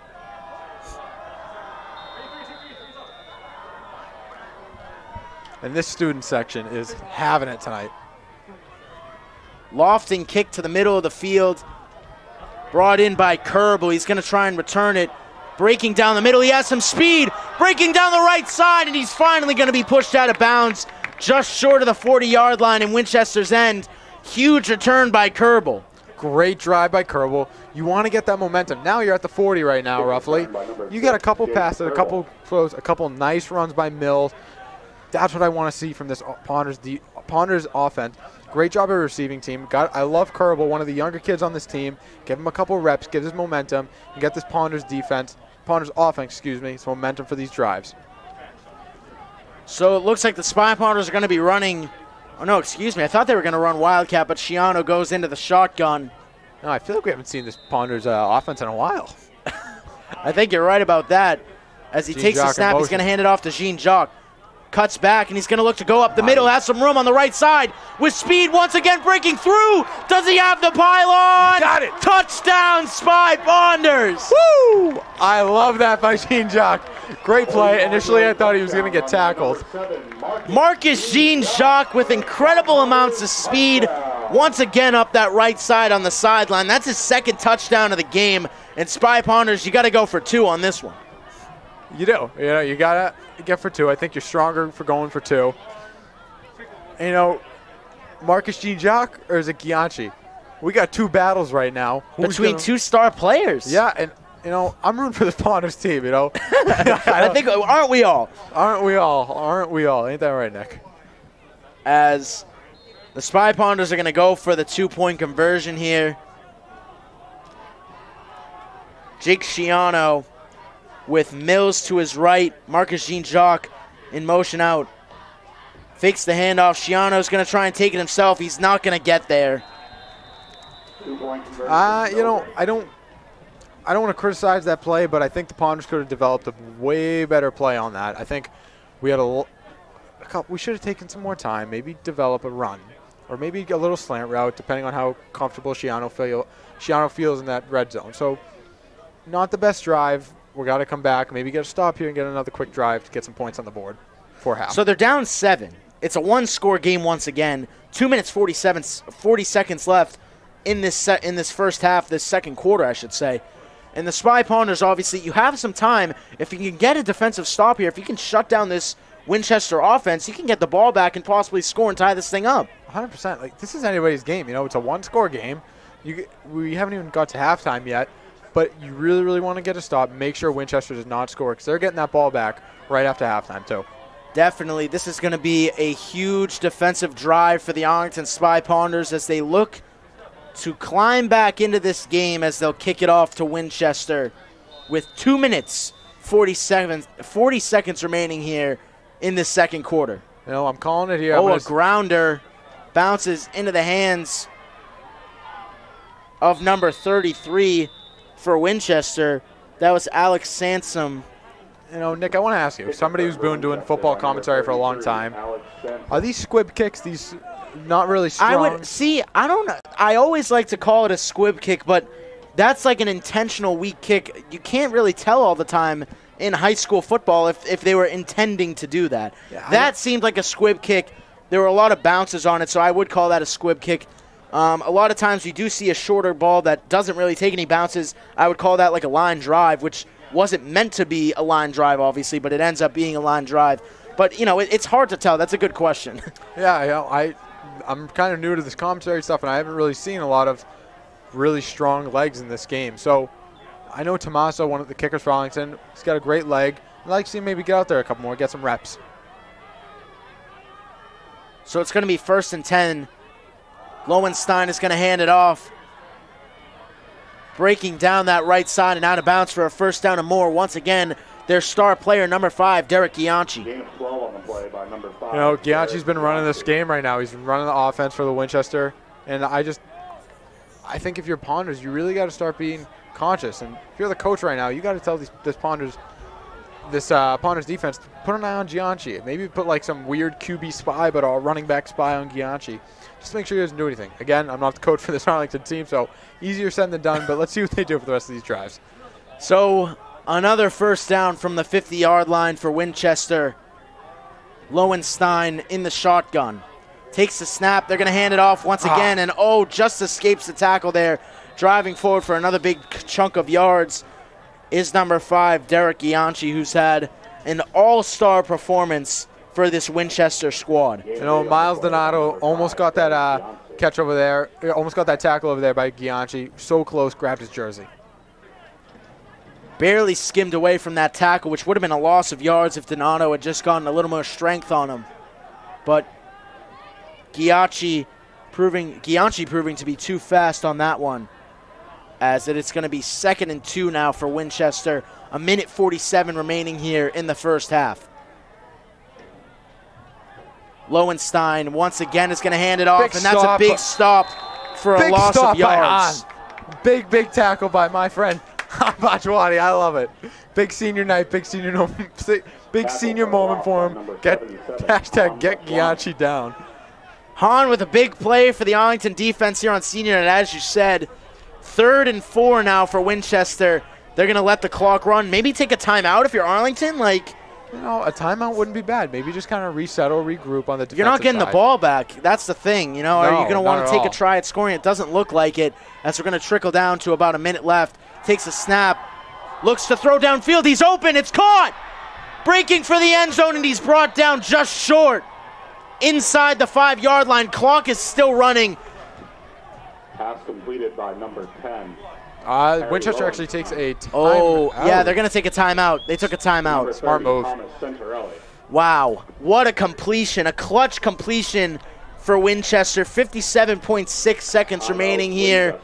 S4: And this student section is having it tonight.
S3: Lofting kick to the middle of the field. Brought in by Kerbel. He's going to try and return it. Breaking down the middle. He has some speed. Breaking down the right side, and he's finally going to be pushed out of bounds just short of the 40-yard line in Winchester's end. Huge return by Kerbel.
S4: Great drive by Kerbel. You want to get that momentum. Now you're at the 40 right now, roughly. You got a couple passes, a couple throws, a couple nice runs by Mills. That's what I want to see from this Ponders offense. Great job of receiving team. I love Kerbel, one of the younger kids on this team. Give him a couple reps, give his momentum, and get this Ponders offense, some momentum for these drives.
S3: So it looks like the Spy Ponders are going to be running. Oh, no, excuse me. I thought they were going to run Wildcat, but Schiano goes into the shotgun.
S4: No, I feel like we haven't seen this Ponders offense in a while.
S3: I think you're right about that. As he takes the snap, he's going to hand it off to Jean-Jacques. Cuts back, and he's going to look to go up the middle. Has some room on the right side. With speed once again breaking through. Does he have the pylon?
S4: Got it.
S3: Touchdown, Spy Ponders.
S4: Woo! I love that by Jean-Jacques. Great play. Initially, I thought he was going to get tackled.
S3: Marcus Jean-Jacques with incredible amounts of speed. Once again up that right side on the sideline. That's his second touchdown of the game. And Spy Ponders, you got to go for 2 on this one.
S4: You do. You got to get for 2. I think you're stronger for going for 2. Marcus Jean-Jacques or is it Gianchi? We got 2 battles right now.
S3: Between 2 star players.
S4: Yeah, and, I'm rooting for the Ponders team,
S3: I think, aren't we all?
S4: Aren't we all? Ain't that right, Nick?
S3: As the Spy Ponders are going to go for the 2-point conversion here. Jake Schiano with Mills to his right. Marcus Jean-Jacques in motion out. Fakes the handoff. Schiano's going to try and take it himself. He's not going to get there.
S4: I don't want to criticize that play, but I think the Ponders could have developed a way better play on that. I think we had we should have taken some more time, maybe develop a run, or maybe a little slant route, depending on how comfortable Schiano feels in that red zone. So, not the best drive. We got to come back, maybe get a stop here and get another quick drive to get some points on the board for half.
S3: So they're down 7. It's a 1-score game once again. 2 minutes 40 seconds left in this first half, this second quarter, I should say. And the Spy Ponders, obviously, you have some time. If you can get a defensive stop here, if you can shut down this Winchester offense, you can get the ball back and possibly score and tie this thing up.
S4: 100%. Like, this is anybody's game. It's a 1-score game. We haven't even got to halftime yet. But you really, really want to get a stop. Make sure Winchester does not score because they're getting that ball back right after halftime, too.
S3: Definitely. This is going to be a huge defensive drive for the Arlington Spy Ponders as they look to climb back into this game as they'll kick it off to Winchester with 2 minutes, 40 seconds remaining here in the second quarter.
S4: I'm calling it here.
S3: A grounder bounces into the hands of number 33. For Winchester, that was Alex Sansom.
S4: Nick, I want to ask you, somebody who's been doing football commentary for a long time, are these squib kicks, these not really strong?
S3: I don't know. I always like to call it a squib kick, but that's like an intentional weak kick. You can't really tell all the time in high school football if they were intending to do that. Yeah, that seemed like a squib kick. There were a lot of bounces on it, so I would call that a squib kick. A lot of times you do see a shorter ball that doesn't really take any bounces. I would call that like a line drive, which wasn't meant to be a line drive, obviously, but it ends up being a line drive. But, you know, it's hard to tell. That's a good question.
S4: Yeah, you know, I'm kind of new to this commentary stuff, and I haven't really seen a lot of really strong legs in this game. So I know Tommaso, one of the kickers for Arlington, he's got a great leg. I'd like to see him maybe get out there a couple more, get some reps.
S3: So it's going to be 1st and 10. Lowenstein is going to hand it off. Breaking down that right side and out of bounds for a 1st down and more. Once again, their star player, number 5, Derek Gianchi.
S1: Gain of 12 on the play by number 5.
S4: You know, Gianchi's been running this game right now. He's been running the offense for the Winchester. And I think if you're Ponders, you really got to start being conscious. And if you're the coach right now, you got to tell this Ponders defense to put an eye on Gianchi. Maybe put like some weird QB spy, but a running back spy on Gianchi. Just to make sure he doesn't do anything. Again, I'm not the coach for this Arlington team, so easier said than done, but let's see what they do for the rest of these drives.
S3: So another 1st down from the 50-yard line for Winchester. Lowenstein in the shotgun. Takes the snap. They're going to hand it off once again, and just escapes the tackle there. Driving forward for another big chunk of yards is number 5, Derek Gianchi, who's had an all-star performance for this Winchester squad.
S4: You know, Miles Donato almost got that catch over there, almost got that tackle over there by Gianchi. So close, grabbed his jersey.
S3: Barely skimmed away from that tackle, which would have been a loss of yards if Donato had just gotten a little more strength on him. But Gianchi proving to be too fast on that one, as it's going to be 2nd and 2 now for Winchester. 1:47 remaining here in the 1st half. Lowenstein once again is going to hand it off, and that's a big stop for a loss of yards.
S4: Big tackle by my friend Bajwani. I love it. Big senior night, big senior moment for him. Get Gianchi down.
S3: Hahn with a big play for the Arlington defense here on senior night, as you said. 3rd and 4 now for Winchester. They're going to let the clock run. Maybe take a timeout if you're Arlington.
S4: You know, a timeout wouldn't be bad. Maybe just kind of resettle, regroup on the defensive side.
S3: You're not getting the ball back. That's the thing. You know, are you going to want to take a try at scoring? It doesn't look like it, as we're going to trickle down to about a minute left. Takes a snap. Looks to throw downfield. He's open. It's caught. Breaking for the end zone, and he's brought down just short. Inside the 5-yard line. Clock is still running.
S1: Pass completed by number 10.
S4: Winchester actually takes a timeout.
S3: Oh, yeah, they're going to take a timeout. They took a timeout.
S4: Smart move.
S3: Wow, what a completion, a clutch completion for Winchester. 57.6 seconds remaining here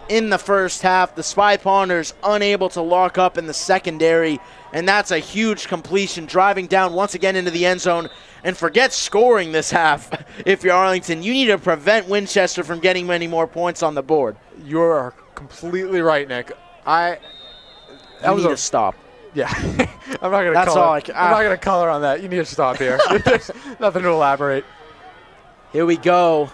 S3: in the 1st half. The Spy Ponders unable to lock up in the secondary, and that's a huge completion, driving down once again into the end zone. And forget scoring this half. If you're Arlington, you need to prevent Winchester from getting many more points on the board.
S4: You're completely right, Nick.
S3: You need to stop.
S4: Yeah, I'm not gonna color. I'm not gonna color on that. You need to stop here. There's nothing to elaborate.
S3: Here we go.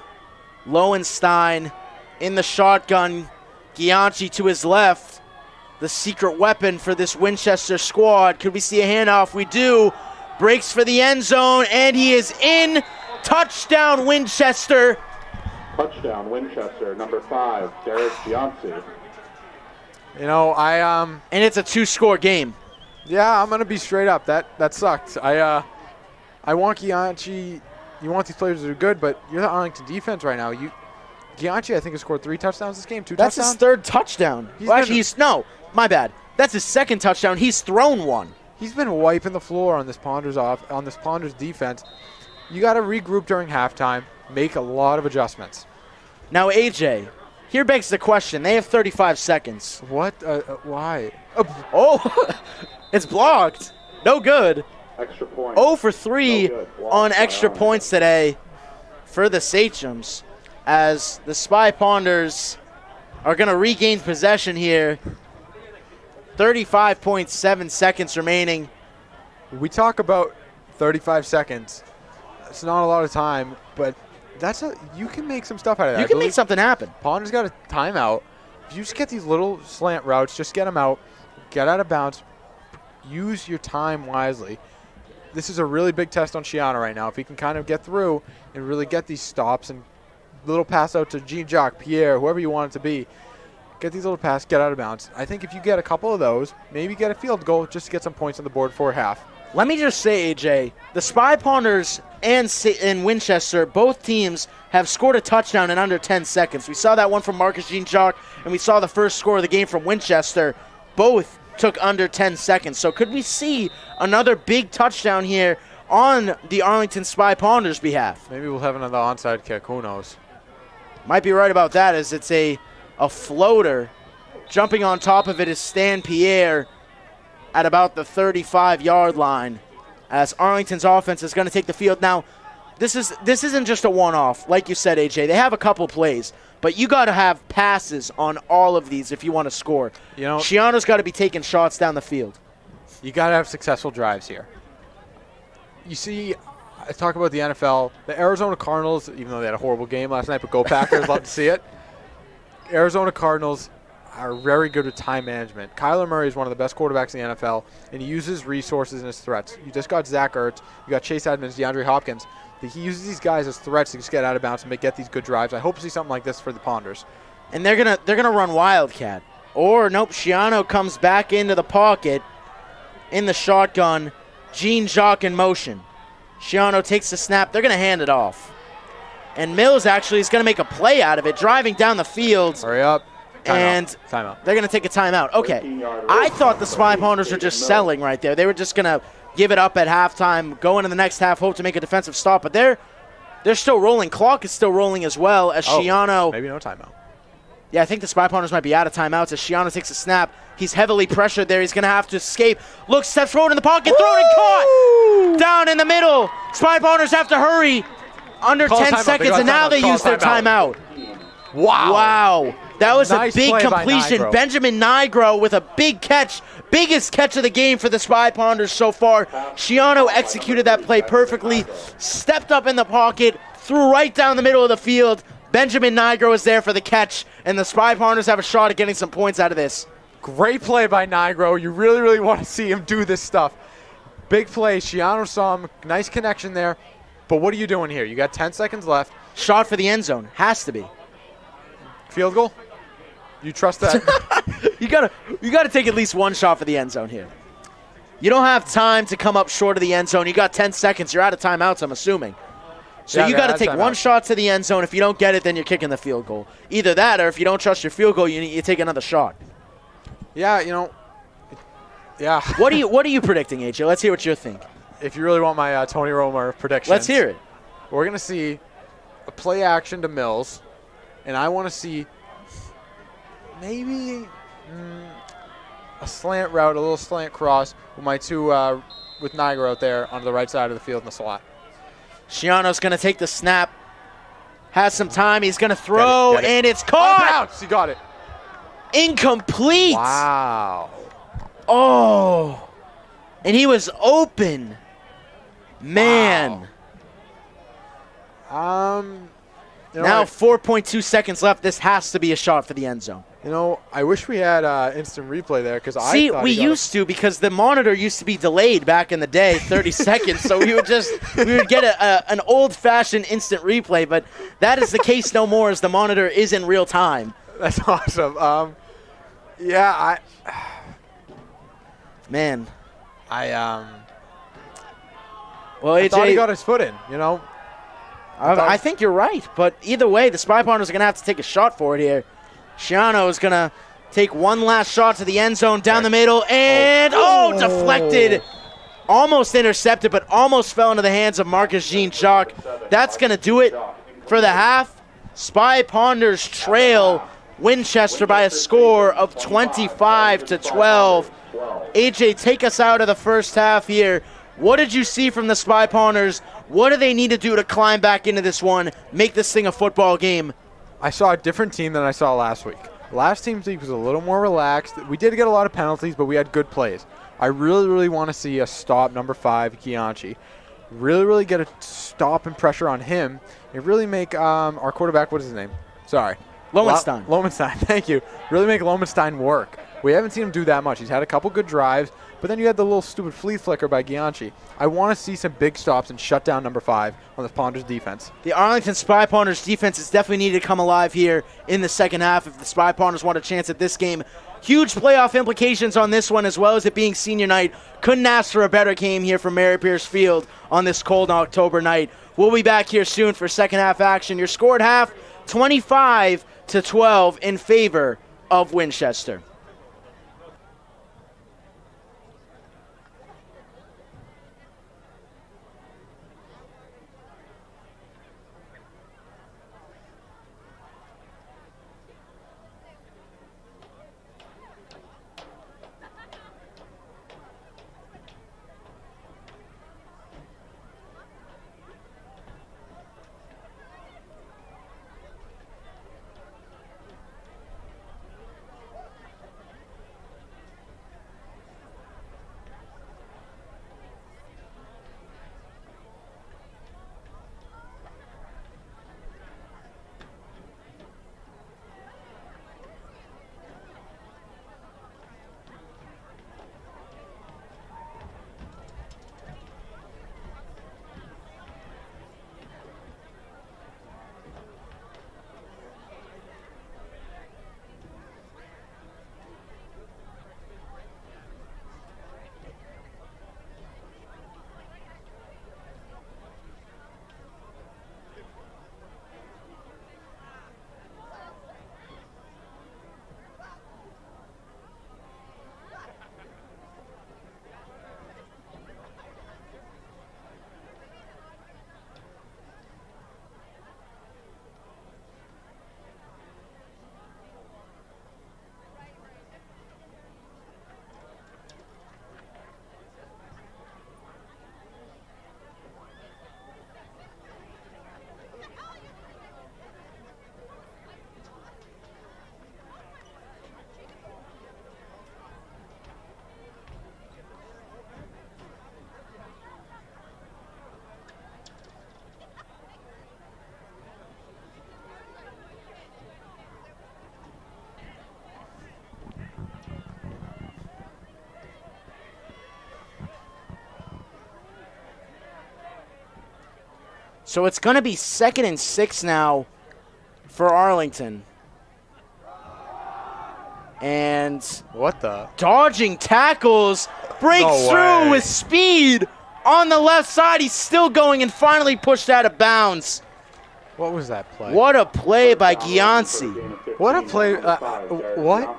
S3: Lowenstein in the shotgun. Gianchi to his left. The secret weapon for this Winchester squad. Could we see a handoff? We do. Breaks for the end zone, and he is in. Touchdown, Winchester.
S1: Touchdown, Winchester, number 5, Derek Gianchi.
S4: You know,
S3: and it's a 2-score game.
S4: Yeah, I'm gonna be straight up. That sucked. I want Gianchi. You want these players to do good, but you're the Arlington defense right now. Gianchi, I think, has scored 3 touchdowns this game. 2 touchdowns.
S3: That's his 3rd touchdown. No, my bad. That's his 2nd touchdown. He's thrown 1.
S4: He's been wiping the floor on this Ponders defense. You got to regroup during halftime, make a lot of adjustments.
S3: Now, AJ, here begs the question. They have 35 seconds.
S4: What? Why?
S3: Oh, it's blocked. No good.
S1: Extra point.
S3: 0 for 3 on extra points today for the Sachems, as the Spy Ponders are going to regain possession here. 35.7 seconds remaining.
S4: We talk about 35 seconds. It's not a lot of time, but you can make some stuff out of that.
S3: You can make something happen.
S4: Ponders got a timeout. If you just get these little slant routes, just get them out, get out of bounds, use your time wisely. This is a really big test on Shiana right now. If he can kind of get through and really get these stops and little pass out to Jean-Jacques, Pierre, whoever you want it to be, get these little passes, get out of bounds. I think if you get a couple of those, maybe get a field goal just to get some points on the board for half.
S3: Let me just say, AJ, the Spy Ponders and Winchester, both teams have scored a touchdown in under 10 seconds. We saw that one from Marcus Jean-Jacques, and we saw the first score of the game from Winchester. Both took under 10 seconds. So could we see another big touchdown here on the Arlington Spy Ponders' behalf?
S4: Maybe we'll have another onside kick. Who knows?
S3: Might be right about that, as it's a floater. Jumping on top of it is Stan Pierre at about the 35-yard line, as Arlington's offense is going to take the field. Now, this isn't just a one-off. Like you said, AJ, they have a couple plays, but you got to have passes on all of these if you want to score.
S4: You know,
S3: Shiano's got to be taking shots down the field.
S4: You got to have successful drives here. You see, I talk about the NFL. The Arizona Cardinals, even though they had a horrible game last night, but go Packers, love to see it. Arizona Cardinals are very good with time management. Kyler Murray is one of the best quarterbacks in the NFL, and he uses resources and his threats. You just got Zach Ertz, you got Chase Edmonds, DeAndre Hopkins. He uses these guys as threats to just get out of bounds and get these good drives. I hope to see something like this for the Ponders.
S3: And they're gonna run Wildcat. Or nope, Shiano comes back into the pocket in the shotgun. Jean-Jacques in motion. Shiano takes the snap. They're gonna hand it off. And Mills actually is gonna make a play out of it, driving down the field.
S4: Hurry up.
S3: And
S4: Timeout.
S3: They're going to take a timeout. Okay. I thought the Spy Ponders were just selling right there. They were just going to give it up at halftime, go into the next half, hope to make a defensive stop. But they're still rolling. Clock is still rolling as well as Shiano.
S4: Maybe no timeout.
S3: Yeah, I think the Spy Ponders might be out of timeouts as Shiano takes a snap. He's heavily pressured there. He's going to have to escape. Looks, steps forward in the pocket, thrown and caught. Down in the middle. Spy Ponders have to hurry. Under 10 seconds, and now they use their timeout. Wow. That was
S4: nice
S3: a big completion. Benjamin Nigro with a big catch. Biggest catch of the game for the Spy Ponders so far. Shiano executed that play perfectly. Stepped up in the pocket. Threw right down the middle of the field. Benjamin Nigro is there for the catch. And the Spy Ponders have a shot at getting some points out of this.
S4: Great play by Nigro. You really, really want to see him do this stuff. Big play. Shiano saw him. Nice connection there. But what are you doing here? You got 10 seconds left.
S3: Shot for the end zone. Has to be.
S4: Field goal? You trust that?
S3: You gotta take at least one shot for the end zone here. You don't have time to come up short of the end zone. You got 10 seconds. You're out of timeouts, I'm assuming. So you got to take one shot to the end zone. If you don't get it, then you're kicking the field goal. Either that, or if you don't trust your field goal, you take another shot.
S4: Yeah, you know. Yeah.
S3: What are you predicting, AJ? Let's hear what you think.
S4: If you really want my Tony Romo predictions.
S3: Let's hear it.
S4: We're going to see a play action to Mills, and I want to see maybe a slant route, a little slant cross with my two with Niger out there on the right side of the field in the slot.
S3: Shiano's going to take the snap. Has some time. He's going to throw,
S4: get it.
S3: And it's caught.
S4: He got it.
S3: Incomplete.
S4: Wow.
S3: Oh. And he was open. Man.
S4: Wow.
S3: Now 4.2 seconds left. This has to be a shot for the end zone.
S4: You know, I wish we had instant replay there because I
S3: see we used to because the monitor used to be delayed back in the day, 30 seconds. So we would get an old-fashioned instant replay, but that is the case no more as the monitor is in real time.
S4: That's awesome. Yeah,
S3: man.
S4: Well, AJ, I thought he got his foot in. You know.
S3: I think you're right, but either way, the Spy Ponders are going to have to take a shot for it here. Shiano is going to take one last shot to the end zone down the middle, and, deflected. Almost intercepted, but almost fell into the hands of Marcus Jean-Jacques. That's going to do it for the half. Spy Ponders trail Winchester by a score of 25-12. AJ, take us out of the first half here. What did you see from the Spy Ponders? What do they need to do to climb back into this one, make this thing a football game?
S4: I saw a different team than I saw last week. Last team's week was a little more relaxed. We did get a lot of penalties, but we had good plays. I really, really want to see us stop number 5, Kianchi. Really, really get a stop and pressure on him and really make our quarterback, what is his name? Sorry.
S3: Lowenstein.
S4: Lowenstein, thank you. Really make Lowenstein work. We haven't seen him do that much. He's had a couple good drives, But then you had the little stupid flea flicker by Gianchi. I want to see some big stops and shut down number 5 on the Ponders defense.
S3: The Arlington Spy Ponders defense is definitely needed to come alive here in the second half if the Spy Ponders want a chance at this game. Huge playoff implications on this one, as well as it being senior night. Couldn't ask for a better game here from Mary Pierce Field on this cold October night. We'll be back here soon for second half action. Your score at half, 25-12 in favor of Winchester. So it's going to be 2nd and 6 now for Arlington. And
S4: what the?
S3: Dodging tackles, breaks through with speed on the left side. He's still going and finally pushed out of bounds.
S4: What was that play?
S3: What a play by Gianci.
S4: What a play. What?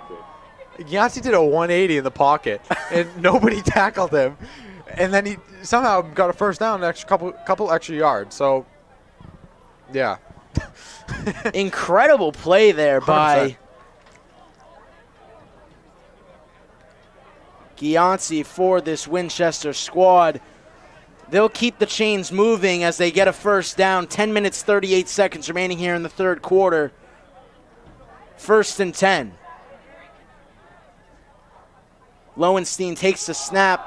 S4: Gianci did a 180 in the pocket, and nobody tackled him. And then he somehow got a first down, an extra couple extra yards. So, yeah.
S3: Incredible play there by 100%. Gianci for this Winchester squad. They'll keep the chains moving as they get a first down. 10 minutes, 38 seconds remaining here in the third quarter. 1st and 10. Lowenstein takes the snap.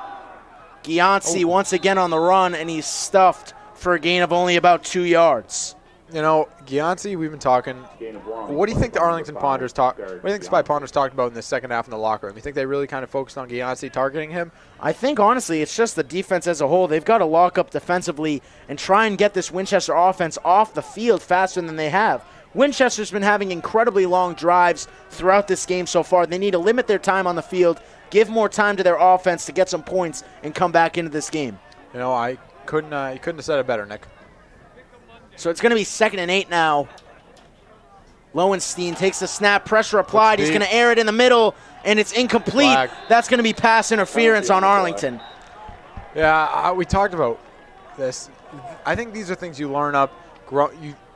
S3: Gianci once again on the run, and he's stuffed for a gain of only about 2 yards.
S4: You know, Gianci, we've been talking. What do you think the Arlington Ponders talk? What do you think the Spy Ponders talked about in the second half in the locker room? You think they really kind of focused on Gianci targeting him?
S3: I think, honestly, it's just the defense as a whole. They've got to lock up defensively and try and get this Winchester offense off the field faster than they have. Winchester's been having incredibly long drives throughout this game so far. They need to limit their time on the field, give more time to their offense to get some points, and come back into this game.
S4: You know, you couldn't have said it better, Nick.
S3: So it's going to be 2nd and 8 now. Lowenstein takes the snap, pressure applied. He's going to air it in the middle, and it's incomplete.
S4: Flag.
S3: That's going to be pass interference on Arlington.
S4: Yeah, we talked about this. I think these are things you learn up.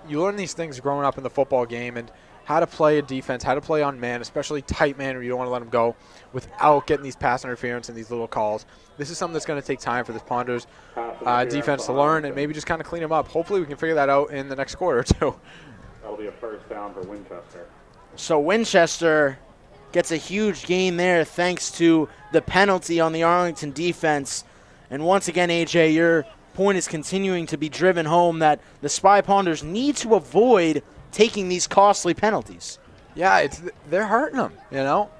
S4: You learn these things growing up in the football game, and how to play a defense, how to play on man, especially tight man where you don't want to let them go without getting these pass interference and these little calls. This is something that's going to take time for this Ponders defense to learn and maybe just kind of clean them up. Hopefully we can figure that out in the next quarter or two.
S1: That'll be a first down for Winchester.
S3: So Winchester gets a huge gain there thanks to the penalty on the Arlington defense. And once again, AJ, your point is continuing to be driven home that the Spy Ponders need to avoid taking these costly penalties.
S4: Yeah, they're hurting them, you know.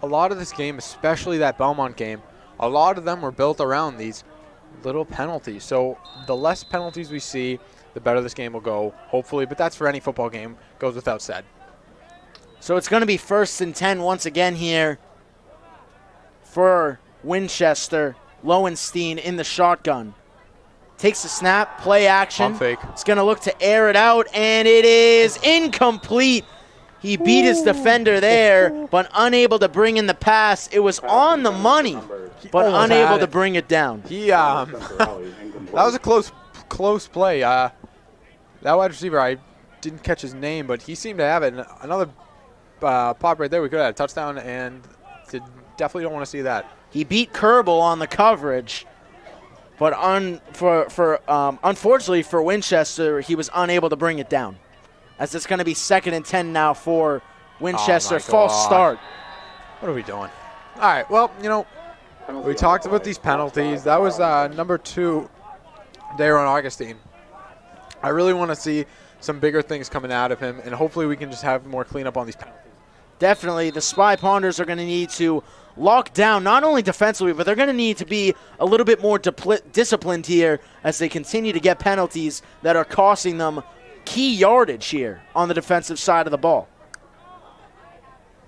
S4: A lot of this game, especially that Belmont game, a lot of them were built around these little penalties. So the less penalties we see, the better this game will go, hopefully. But that's for any football game, goes without said.
S3: So it's going to be 1st and 10 once again here for Winchester. Lowenstein in the shotgun. Takes the snap, play action.
S4: Pump fake.
S3: It's going to look to air it out, and it is incomplete. He beat his defender there, but unable to bring in the pass. It was on the money, but unable to bring it down.
S4: He that was a close play. That wide receiver, I didn't catch his name, but he seemed to have it. And another pop right there. We could have had a touchdown, and definitely don't want to see that.
S3: He beat Kerbal on the coverage, but unfortunately for Winchester, he was unable to bring it down. As it's going to be 2nd and 10 now for Winchester. False start.
S4: What are we doing? All right, well, you know, we talked about these penalties. That was number 2 there on Augustine. I really want to see some bigger things coming out of him, and hopefully we can just have more cleanup on these penalties.
S3: Definitely, the Spy Ponders are going to need to lock down, not only defensively, but they're going to need to be a little bit more disciplined here as they continue to get penalties that are costing them key yardage here on the defensive side of the ball.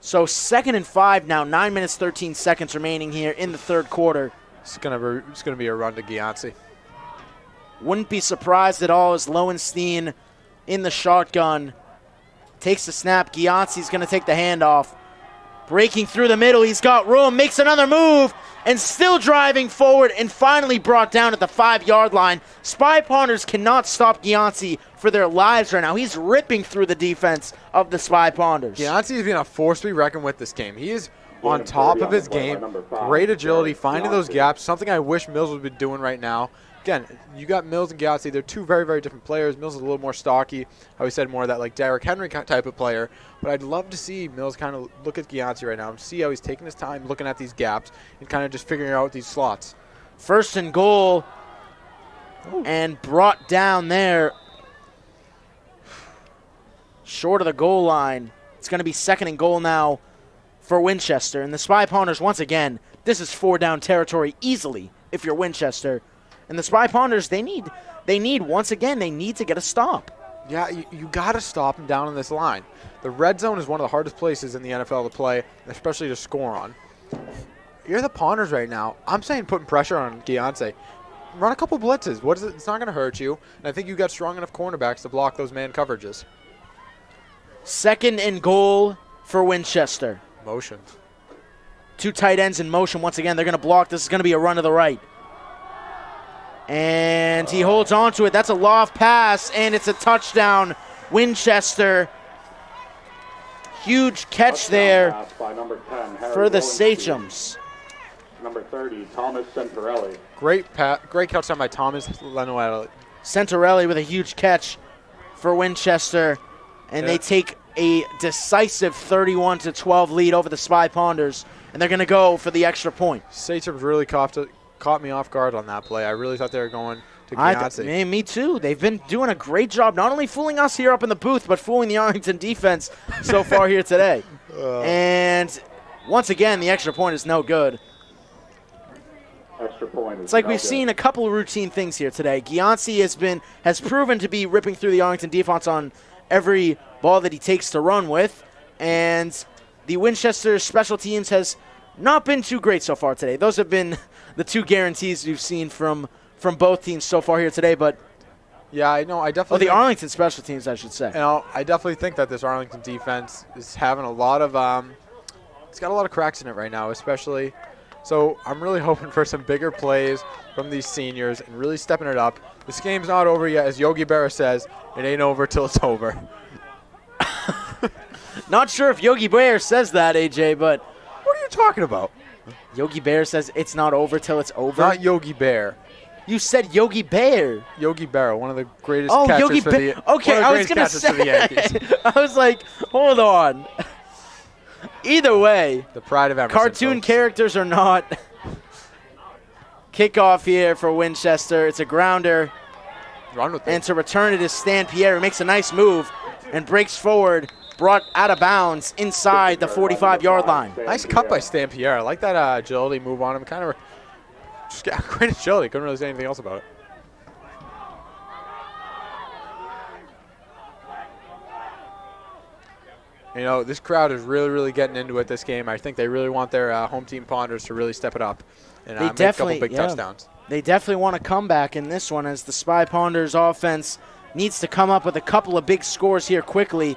S3: So 2nd and 5 now, 9 minutes, 13 seconds remaining here in the 3rd quarter.
S4: It's gonna be a run to Gianci.
S3: Wouldn't be surprised at all as Lowenstein in the shotgun takes the snap. Gianci's going to take the handoff. Breaking through the middle, he's got room, makes another move, and still driving forward and finally brought down at the 5-yard line. Spy Ponders cannot stop Gianci for their lives right now. He's ripping through the defense of the Spy Ponders.
S4: Gianci is being a force to be reckoned with this game. He is on top of his game. Great agility, finding those gaps, something I wish Mills would be doing right now. Again, you got Mills and Gianci. They're two very, very different players. Mills is a little more stocky. I always said more of that like Derrick Henry type of player. But I'd love to see Mills kind of look at Gianci right now and see how he's taking his time looking at these gaps and kind of just figuring out these slots.
S3: 1st and goal. And brought down there short of the goal line. It's going to be 2nd and goal now for Winchester. And the Spy Ponders, once again, this is 4-down territory easily if you're Winchester. And the Spy Ponders, they need once again, they need to get a stop.
S4: Yeah, you got to stop them down on this line. The red zone is one of the hardest places in the NFL to play, especially to score on. You're the Ponders right now. I'm saying putting pressure on Gianci. Run a couple blitzes. What is it? It's not going to hurt you. And I think you got strong enough cornerbacks to block those man coverages.
S3: 2nd and goal for Winchester.
S4: Motion.
S3: 2 tight ends in motion once again. They're going to block. This is going to be a run to the right. And he holds on to it. That's a loft pass, and it's a touchdown. Winchester. Huge catch there for the Sachems.
S1: Number 30, Thomas Centarelli.
S4: Great catch by Thomas Lenoelli.
S3: Centarelli with a huge catch for Winchester, and they take a decisive 31-12 lead over the Spy Ponders, and they're going to go for the extra point.
S4: Sachems really caught me off guard on that play. I really thought they were going to Gianci.
S3: Me too. They've been doing a great job, not only fooling us here up in the booth, but fooling the Arlington defense so far here today. And once again, the extra point is no good.
S1: Extra point.
S3: It's like we've seen a couple of routine things here today. Gianci has proven to be ripping through the Arlington defense on every ball that he takes to run with, and the Winchester special teams has not been too great so far today. Those have been the 2 guarantees we've seen from both teams so far here today. But
S4: yeah, I know. I definitely.
S3: The Arlington special teams, I should say.
S4: You know, I definitely think that this Arlington defense is having a lot of. It's got a lot of cracks in it right now, especially. So I'm really hoping for some bigger plays from these seniors and really stepping it up. This game's not over yet, as Yogi Berra says. It ain't over till it's over.
S3: Not sure if Yogi Berra says that, AJ, but
S4: what are you talking about?
S3: Yogi Berra says it's not over till it's over.
S4: Not Yogi Bear.
S3: You said Yogi Bear.
S4: Yogi Berra, one of the greatest catchers
S3: Yogi
S4: for the
S3: Okay, I was gonna say.
S4: For the Yankees.
S3: I was like, hold on. Either way,
S4: the pride of Emerson.
S3: Cartoon characters or not. Kickoff here for Winchester. It's a grounder.
S4: Run with it.
S3: And to return it is Stan Pierre, who makes a nice move and breaks forward, brought out of bounds inside the 45-yard line.
S4: Nice cut by Stan Pierre. I like that agility move on him. Kind of just great agility. Couldn't really say anything else about it. You know, this crowd is really, really getting into it this game. I think they really want their home team Ponders to really step it up and make a couple big touchdowns.
S3: They definitely want to come back in this one as the Spy Ponders offense needs to come up with a couple of big scores here quickly.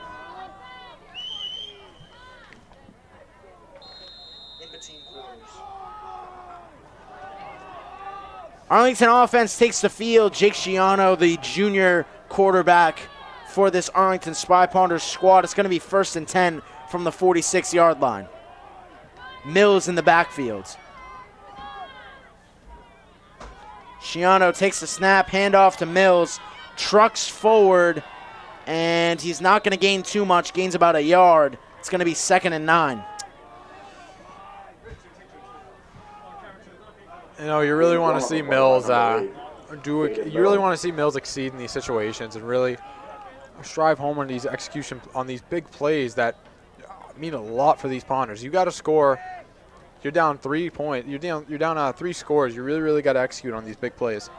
S3: Arlington offense takes the field. Jake Sciano, the junior quarterback for this Arlington Spy Ponders squad. It's going to be 1st and 10 from the 46-yard line. Mills in the backfield. Sciano takes the snap, handoff to Mills, trucks forward, and he's not going to gain too much, gains about a yard. It's going to be 2nd and 9.
S4: You know, you really want to see Mills you really want to see Mills exceed in these situations and really strive home on these on these big plays that mean a lot for these Ponders. You got to score. You're down 3 points. You're down 3 scores. You really got to execute on these big plays.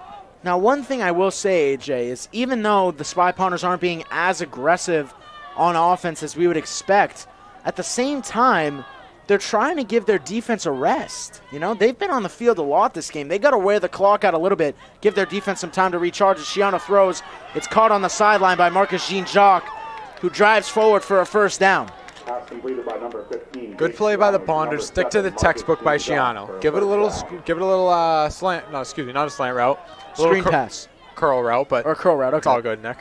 S3: Now, one thing I will say, AJ, is even though the Spy Ponders aren't being as aggressive on offense as we would expect, at the same time, they're trying to give their defense a rest. You know, they've been on the field a lot this game. They got to wear the clock out a little bit, give their defense some time to recharge. As Sciano throws, it's caught on the sideline by Marcus Jean-Jacques, who drives forward for a 1st down.
S1: Pass completed by number 15.
S4: Good play by the Ponders. Stick to the textbook by Sciano. Give it a little slant. No, excuse me, not a slant route.
S3: Screen pass.
S4: Curl route, but
S3: or curl route. Okay.
S4: It's all good, Nick.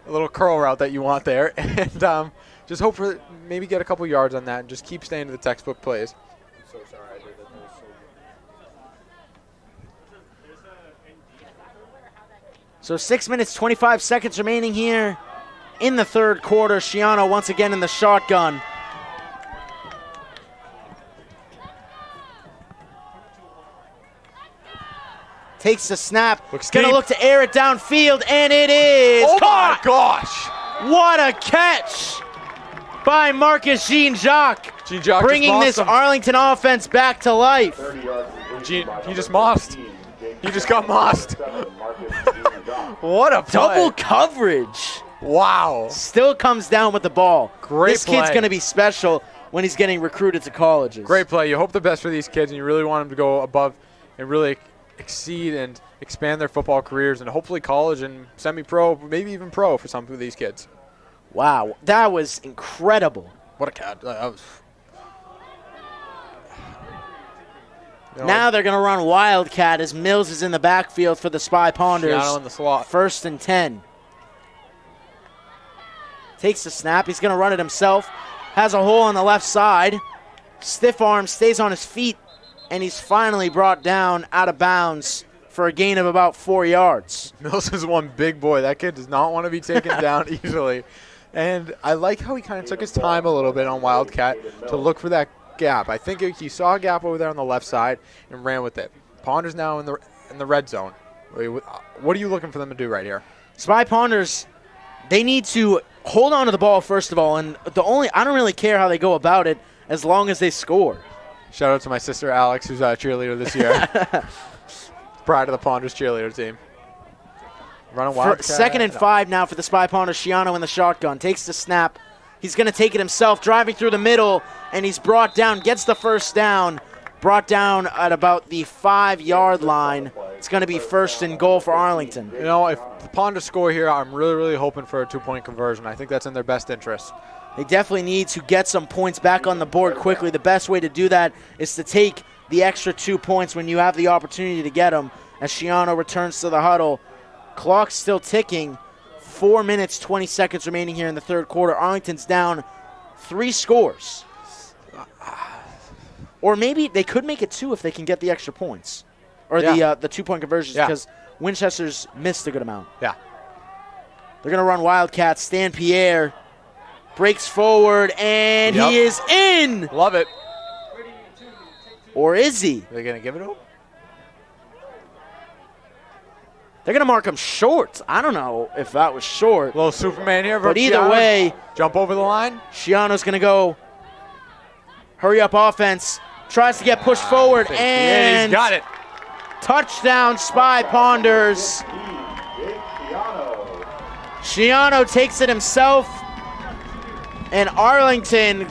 S4: A little curl route that you want there, and just hope for maybe get a couple yards on that, and just keep staying to the textbook plays. I'm so sorry, I did that.
S3: So 6 minutes, 25 seconds remaining here in the 3rd quarter. Sciano once again in the shotgun. Takes the snap.
S4: Looks
S3: going to look to air it downfield, and it is caught.
S4: Oh, my gosh.
S3: What a catch by Marcus Jean-Jacques. Bringing this Arlington offense back to life.
S4: He just mossed. He just got mossed. What a play.
S3: Double coverage.
S4: Wow.
S3: Still comes down with the ball.
S4: Great
S3: This kid's going to be special when he's getting recruited to colleges.
S4: Great play. You hope the best for these kids, and you really want them to go above and really exceed and expand their football careers, and hopefully college and semi-pro, maybe even pro for some of these kids.
S3: Wow, that was incredible.
S4: What a catch.
S3: Now they're going to run Wildcat as Mills is in the backfield for the Spy Ponders.
S4: Sciano in the slot.
S3: 1st and 10. Takes the snap. He's going to run it himself. Has a hole on the left side. Stiff arm, stays on his feet, and he's finally brought down out of bounds for a gain of about 4 yards.
S4: Mills is one big boy. That kid does not want to be taken down easily. And I like how he kind of took his time a little bit on Wildcat to look for that gap. I think he saw a gap over there on the left side and ran with it. Ponders now in the red zone. What are you looking for them to do right here?
S3: Spy Ponders, they need to hold on to the ball first of all, and I don't really care how they go about it as long as they score.
S4: Shout out to my sister Alex, who's a cheerleader this year. Pride of the Ponders cheerleader team. Running Wildcat.
S3: 2nd and 5 now for the Spy Ponders. Sciano in the shotgun. Takes the snap. He's going to take it himself, driving through the middle, and he's brought down, gets the 1st down, brought down at about the 5-yard line. It's going to be 1st and goal for Arlington.
S4: You know, if the Ponders score here, I'm really hoping for a 2-point conversion. I think that's in their best interest.
S3: They definitely need to get some points back on the board quickly. The best way to do that is to take the extra 2 points when you have the opportunity to get them. As Sciano returns to the huddle, clock's still ticking. 4 minutes, 20 seconds remaining here in the 3rd quarter. Arlington's down 3 scores. Or maybe they could make it 2 if they can get the extra points. Or the 2-point conversions because Winchester's missed a good amount.
S4: Yeah.
S3: They're going to run Wildcat. Stan Pierre breaks forward, and he is in.
S4: Love it.
S3: Or is he?
S4: Are they going to give it to him?
S3: They're going to mark him short. I don't know if that was short.
S4: Little Superman here.
S3: But either way.
S4: Jump over the line.
S3: Sciano's going to go hurry up offense. Tries to get pushed forward. And
S4: he's got it.
S3: Touchdown, Spy Ponders. Shiano takes it himself. And Arlington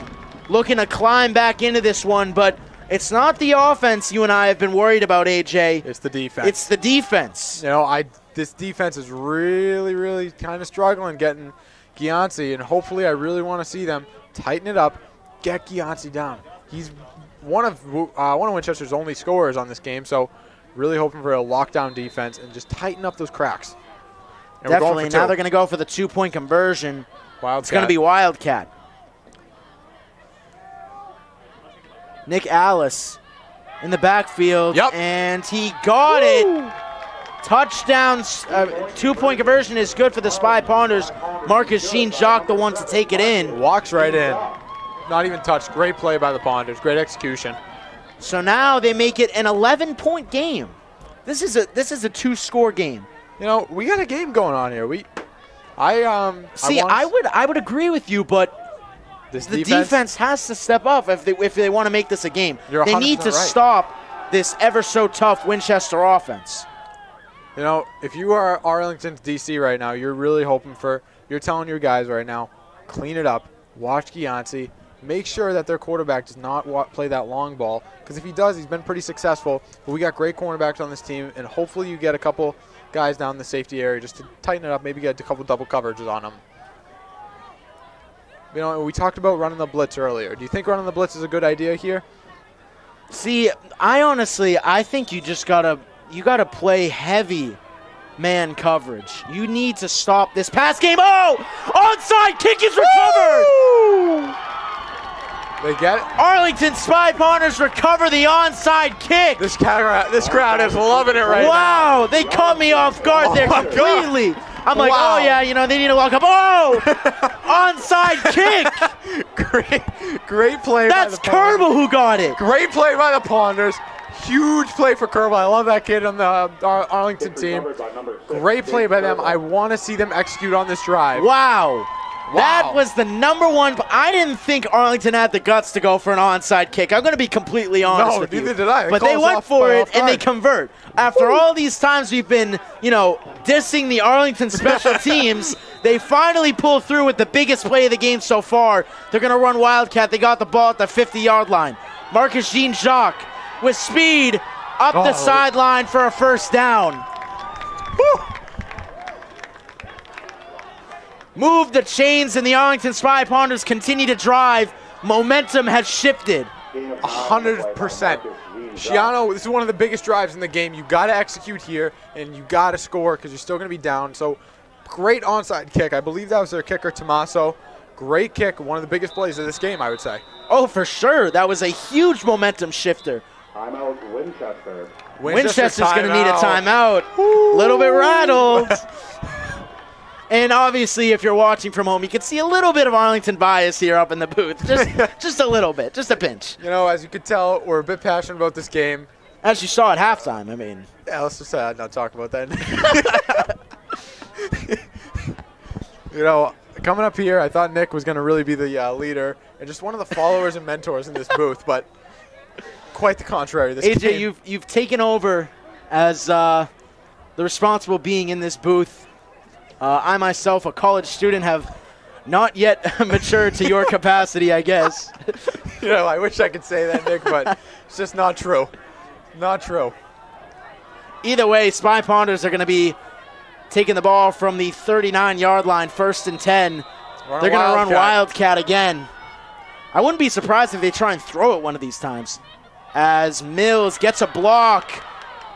S3: looking to climb back into this one, but it's not the offense you and I have been worried about, AJ.
S4: It's the defense.
S3: It's the defense.
S4: You know, this defense is really kind of struggling getting Gianci, and hopefully I really want to see them tighten it up, get Gianci down. He's one of Winchester's only scorers on this game, so really hoping for a lockdown defense and just tighten up those cracks. And
S3: definitely. Now they're going to go for the 2-point conversion.
S4: Wildcat.
S3: It's going to be Wildcat. Nick Alice in the backfield, and he got it. Touchdowns, 2-point conversion is good for the Spy Ponders. Marcus Jean-Jacques, the one to take it in.
S4: Walks right in. Not even touched. Great play by the Ponders. Great execution.
S3: So now they make it an 11-point game. This is a 2-score game.
S4: You know, we got a game going on here. I
S3: would agree with you, but the defense has to step up if they want to make this a game. They need to stop this ever so tough Winchester offense.
S4: You know, if you are Arlington's DC right now, you're really hoping for, you're telling your guys right now, clean it up, watch Gianci, make sure that their quarterback does not play that long ball, because if he does, he's been pretty successful. But we got great cornerbacks on this team, and hopefully you get a couple guys down the safety area just to tighten it up, maybe get a couple double coverages on them. You know, we talked about running the blitz earlier. Do you think running the blitz is a good idea here?
S3: See, I think you just gotta play heavy man coverage. You need to stop this pass game. Oh! Onside kick is recovered!
S4: Woo! They get it.
S3: Arlington Spy Ponders recover the onside kick.
S4: This crowd is loving it right now.
S3: Wow, they caught me off guard there completely. I'm like, oh yeah, you know, they need to lock up. Oh! Onside kick!
S4: Great play.
S3: That's Kerbal who got it.
S4: Great play by the Ponders. Huge play for Kerbal. I love that kid on the Arlington team. Great play by them. I want to see them execute on this drive.
S3: Wow. That was the #1. I didn't think Arlington had the guts to go for an onside kick. I'm going to be completely honest with you.
S4: No, neither did I.
S3: But they went for it, and they convert. After all these times we've been, you know, dissing the Arlington special teams, they finally pull through with the biggest play of the game so far. They're going to run Wildcat. They got the ball at the 50-yard line. Marcus Jean-Jacques with speed up the sideline for a first down. Woo! Move the chains, and the Arlington Spy Ponders continue to drive. Momentum has shifted.
S4: 100%. Shiano, this is one of the biggest drives in the game. You got to execute here, and you got to score because you're still going to be down. So, great onside kick. I believe that was their kicker, Tommaso. Great kick. One of the biggest plays of this game, I would say.
S3: Oh, for sure. That was a huge momentum shifter.
S1: Timeout, Winchester.
S3: Winchester's going to need a timeout. A little bit rattled. And obviously, if you're watching from home, you can see a little bit of Arlington bias here up in the booth. Just a little bit, just a pinch.
S4: You know, as you could tell, we're a bit passionate about this game.
S3: As you saw at halftime, I mean.
S4: Yeah, let's just not talk about that. You know, coming up here, I thought Nick was going to really be the leader and just one of the followers and mentors in this booth, but quite the contrary. This
S3: AJ,
S4: game.
S3: you've taken over as the responsible being in this booth. I myself, a college student, have not yet matured to your capacity, I guess.
S4: You know, I wish I could say that, Nick, but it's just not true. Not true.
S3: Either way, Spy Ponders are going to be taking the ball from the 39-yard line, 1st and 10. They're going to run Wildcat again. I wouldn't be surprised if they try and throw it one of these times. As Mills gets a block,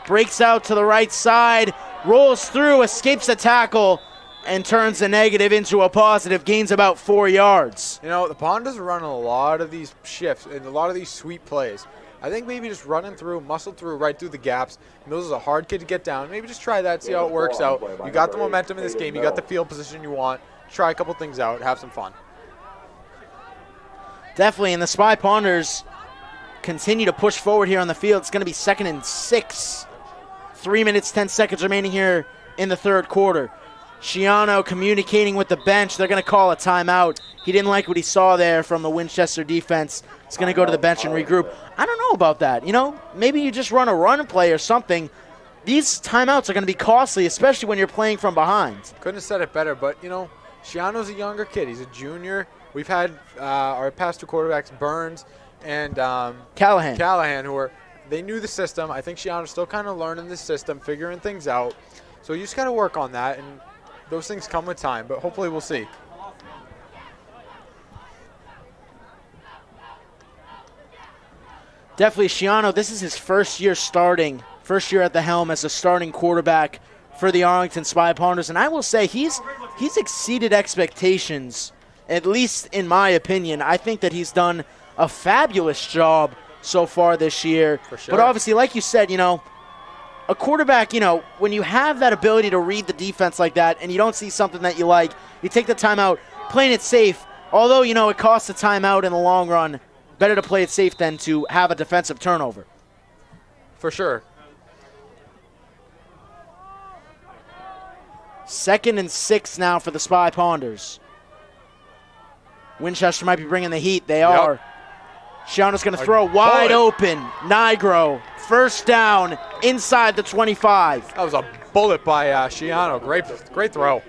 S3: breaks out to the right side, rolls through, escapes the tackle, and turns a negative into a positive, gains about 4 yards.
S4: You know, the Ponders are running a lot of these shifts and a lot of these sweep plays. I think maybe just running through, muscle through, right through the gaps. Mills is a hard kid to get down. Maybe just try that, see how it works out. You got the momentum in this game. You got the field position you want. Try a couple things out. Have some fun.
S3: Definitely, and the Spy Ponders continue to push forward here on the field. It's going to be 2nd and 6. 3 minutes, 10 seconds remaining here in the third quarter. Shiano communicating with the bench. They're going to call a timeout. He didn't like what he saw there from the Winchester defense. He's going to go to the bench and regroup. I don't know know about that. You know, maybe you just run a run play or something. These timeouts are going to be costly, especially when you're playing from behind.
S4: Couldn't have said it better, but, you know, Shiano's a younger kid. He's a junior. We've had our past two quarterbacks, Burns and Callahan, who they knew the system. I think Shiano's still kind of learning the system, figuring things out. So you just got to work on that, and those things come with time, but hopefully we'll see.
S3: Definitely Shiano, this is his first year at the helm as a starting quarterback for the Arlington Spy Ponders, and I will say he's exceeded expectations, at least in my opinion. I think that he's done a fabulous job so far this year.
S4: For sure.
S3: But obviously, like you said, you know, a quarterback, you know, when you have that ability to read the defense like that and you don't see something that you like, you take the timeout, playing it safe. Although, you know, it costs a timeout in the long run, better to play it safe than to have a defensive turnover.
S4: For sure.
S3: 2nd and 6 now for the Spy Ponders. Winchester might be bringing the heat. They are. Shiano's going to throw wide open. Nigro, first down inside the 25.
S4: That was a bullet by Shiano. Great throw.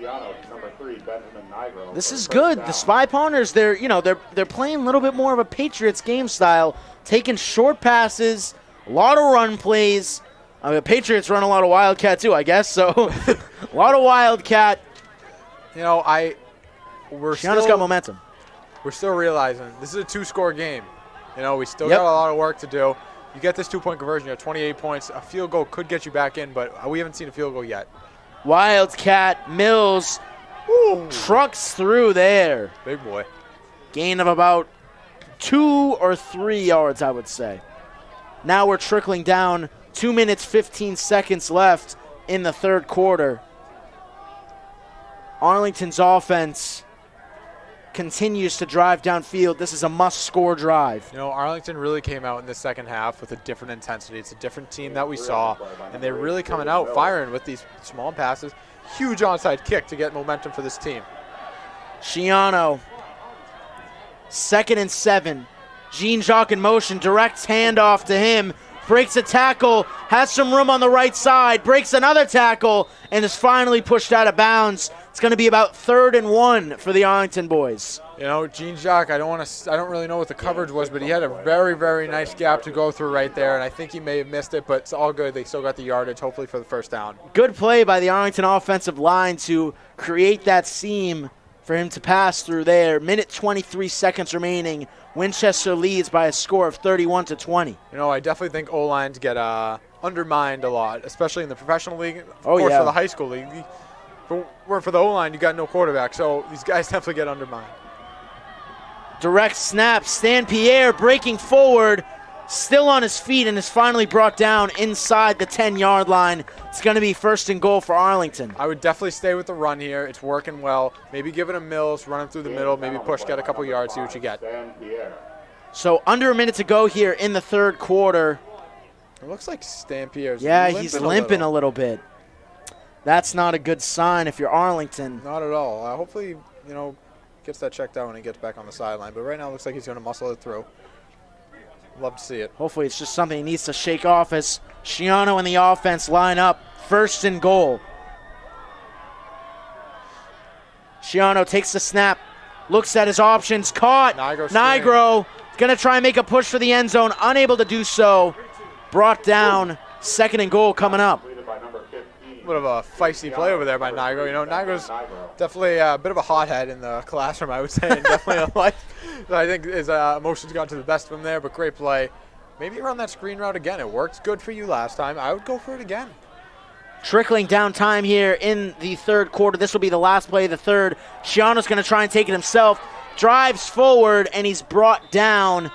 S3: This is good. The Spy Ponders, they're playing a little bit more of a Patriots game style, taking short passes, a lot of run plays. I mean, the Patriots run a lot of Wildcat too, I guess. So a lot of Wildcat.
S4: You know,
S3: Shiano's got momentum.
S4: We're still realizing this is a 2-score game. You know, we still got a lot of work to do. You get this 2-point conversion, you have 28 points. A field goal could get you back in, but we haven't seen a field goal yet.
S3: Wildcat Mills trucks through there.
S4: Big boy.
S3: Gain of about 2 or 3 yards, I would say. Now we're trickling down. 2 minutes, 15 seconds left in the third quarter. Arlington's offense continues to drive downfield. This is a must-score drive.
S4: You know, Arlington really came out in the second half with a different intensity. It's a different team that we saw, and they're really coming out firing with these small passes. Huge onside kick to get momentum for this team.
S3: Shiano, 2nd and 7. Jean-Jacques in motion, directs handoff to him, breaks a tackle, has some room on the right side, breaks another tackle, and is finally pushed out of bounds. It's going to be about 3rd and 1 for the Arlington boys.
S4: You know, Jean-Jacques, I don't really know what the coverage was, but he had a very, very nice gap to go through right there, and I think he may have missed it, but it's all good. They still got the yardage, hopefully, for the first down.
S3: Good play by the Arlington offensive line to create that seam for him to pass through there. Minute 23 seconds remaining. Winchester leads by a score of 31-20.
S4: You know, I definitely think O-lines get undermined a lot, especially in the professional league. Of course, for the high school league. For the O-line, you got no quarterback, so these guys definitely get undermined.
S3: Direct snap, Stan Pierre breaking forward, still on his feet, and is finally brought down inside the 10-yard line. It's going to be 1st and goal for Arlington.
S4: I would definitely stay with the run here. It's working well. Maybe give it a Mills, run him through the middle, maybe push, get a couple yards, see what you get.
S3: So under a minute to go here in the third quarter.
S4: It looks like Stan Pierre's
S3: he's limping a little bit. That's not a good sign if you're Arlington.
S4: Not at all. Hopefully, you know, gets that checked out when he gets back on the sideline. But right now it looks like he's going to muscle it through. Love to see it.
S3: Hopefully it's just something he needs to shake off as Shiano and the offense line up. 1st and goal. Shiano takes the snap, looks at his options, caught. Nigro going to try and make a push for the end zone, unable to do so. Brought down. 2nd and goal coming up.
S4: A bit of a feisty play over there by Nigro. You know, Nigro's definitely a bit of a hothead in the classroom, I would say, and definitely a life. I think his emotions got to the best of him there, but great play. Maybe run that screen route again. It worked good for you last time. I would go for it again.
S3: Trickling down time here in the third quarter. This will be the last play of the third. Shiano's going to try and take it himself. Drives forward, and he's brought down.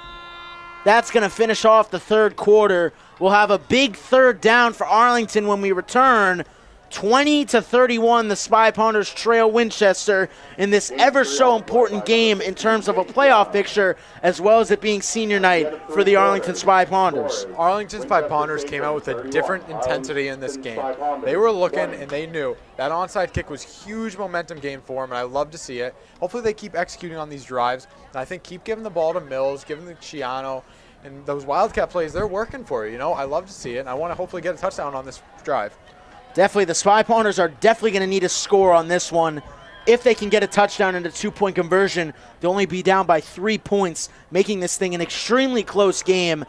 S3: That's going to finish off the third quarter. We'll have a big 3rd down for Arlington when we return. 20-31, the Spy Ponders trail Winchester in this ever so important game in terms of a playoff picture, as well as it being senior night for the Arlington Spy Ponders.
S4: Arlington Spy Ponders came out with a different intensity in this game. They were looking and they knew that onside kick was huge momentum game for them, and I love to see it. Hopefully they keep executing on these drives. And I think keep giving the ball to Mills, giving the Shiano, And those Wildcat plays, they're working for you. You know, I love to see it, and I want to hopefully get a touchdown on this drive.
S3: Definitely, the Spy Ponders are definitely going to need a score on this one. If they can get a touchdown and a 2-point conversion, they'll only be down by 3 points, making this thing an extremely close game.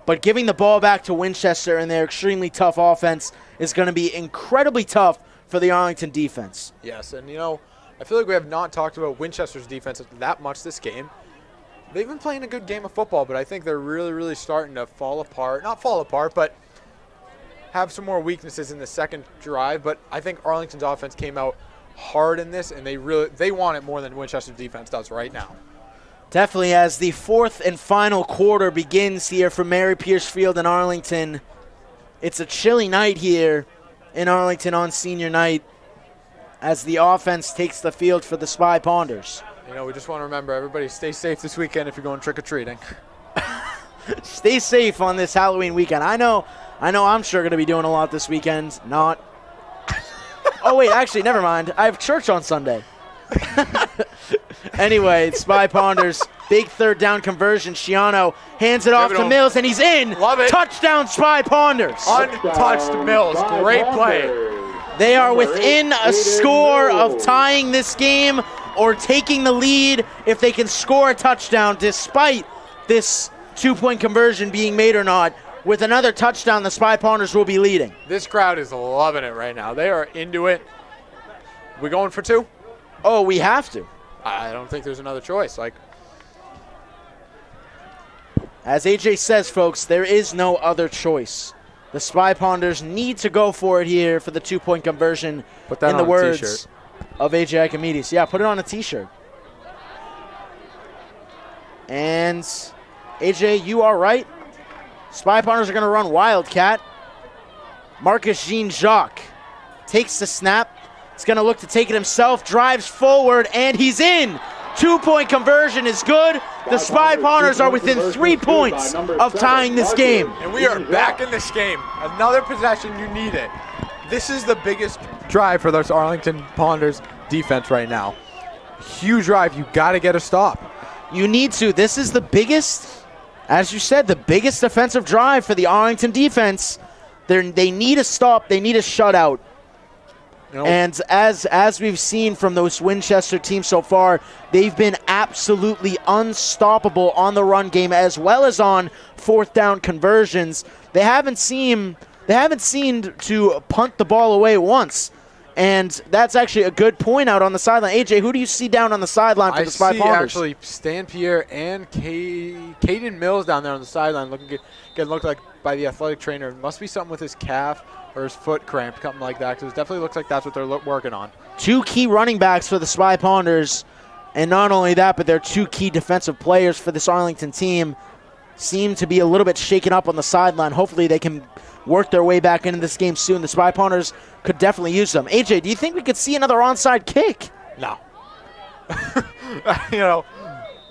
S3: But giving the ball back to Winchester and their extremely tough offense is going to be incredibly tough for the Arlington defense.
S4: Yes, and you know, I feel like we have not talked about Winchester's defense that much this game. They've been playing a good game of football, but I think they're really, really starting to fall apart. Not fall apart, but have some more weaknesses in the second drive. But I think Arlington's offense came out hard in this, and they want it more than Winchester's defense does right now.
S3: Definitely, as the fourth and final quarter begins here for Mary Pierce Field in Arlington. It's a chilly night here in Arlington on senior night as the offense takes the field for the Spy Ponders.
S4: You know, we just want to remember, everybody stay safe this weekend if you're going trick-or-treating.
S3: Stay safe on this Halloween weekend. I know I'm sure going to be doing a lot this weekend. Not. Oh, wait, actually, never mind. I have church on Sunday. Anyway, Spy Ponders, big third down conversion. Shiano hands it off to Mills, and he's in.
S4: Love it.
S3: Touchdown, Spy Ponders.
S4: Untouched Mills. Great play.
S3: They are within a score of tying this game or taking the lead if they can score a touchdown, despite this 2-point conversion being made or not. With another touchdown, the Spy Ponders will be leading.
S4: This crowd is loving it right now. They are into it. We going for 2?
S3: Oh, we have to.
S4: I don't think there's another choice.
S3: As AJ says, folks, there is no other choice. The Spy Ponders need to go for it here for the 2-point conversion.
S4: Put that
S3: in
S4: on
S3: the
S4: a
S3: words
S4: t-shirt
S3: of AJ ACMi. Yeah, put it on a t-shirt. And AJ, you are right. Spy Ponders are going to run Wildcat. Marcus Jean-Jacques takes the snap. He's going to look to take it himself, drives forward, and he's in. 2-point conversion is good. The Spy Ponders are within 3 points of tying this game.
S4: And we are back in this game. Another possession, you need it. This is the biggest drive for those Arlington Ponders defense right now. Huge drive. You got to get a stop.
S3: You need to. This is the biggest, as you said, the biggest defensive drive for the Arlington defense. They need a stop. They need a shutout.
S4: You know,
S3: and as we've seen from those Winchester teams so far, they've been absolutely unstoppable on the run game as well as on fourth down conversions. They haven't seemed to punt the ball away once. And that's actually a good point out on the sideline. AJ, who do you see down on the sideline for the Spy Ponders?
S4: I see actually Stan Pierre and Caden Mills down there on the sideline looked like by the athletic trainer. It must be something with his calf or his foot cramped, something like that, because it definitely looks like that's what they're working on. 2 key running backs for the Spy Ponders, and not only that, but they're 2 key defensive players for this Arlington team. Seem to be a little bit shaken up on the sideline. Hopefully they can work their way back into this game soon. The Spy Ponders could definitely use them. AJ, do you think we could see another onside kick? No.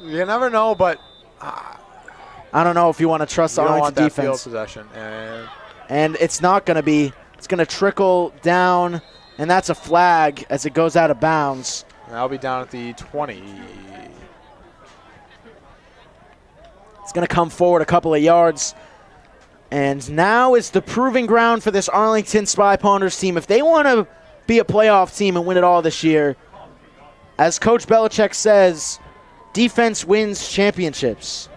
S4: You never know, but
S3: I don't know if you want to trust the Arlington defense.
S4: Field possession.
S3: And it's not going to be. It's going to trickle down, and that's a flag as it goes out of bounds.
S4: That'll be down at the 20.
S3: It's going to come forward a couple of yards. And now is the proving ground for this Arlington Spy Ponders team. If they want to be a playoff team and win it all this year, as Coach Belichick says, defense wins championships.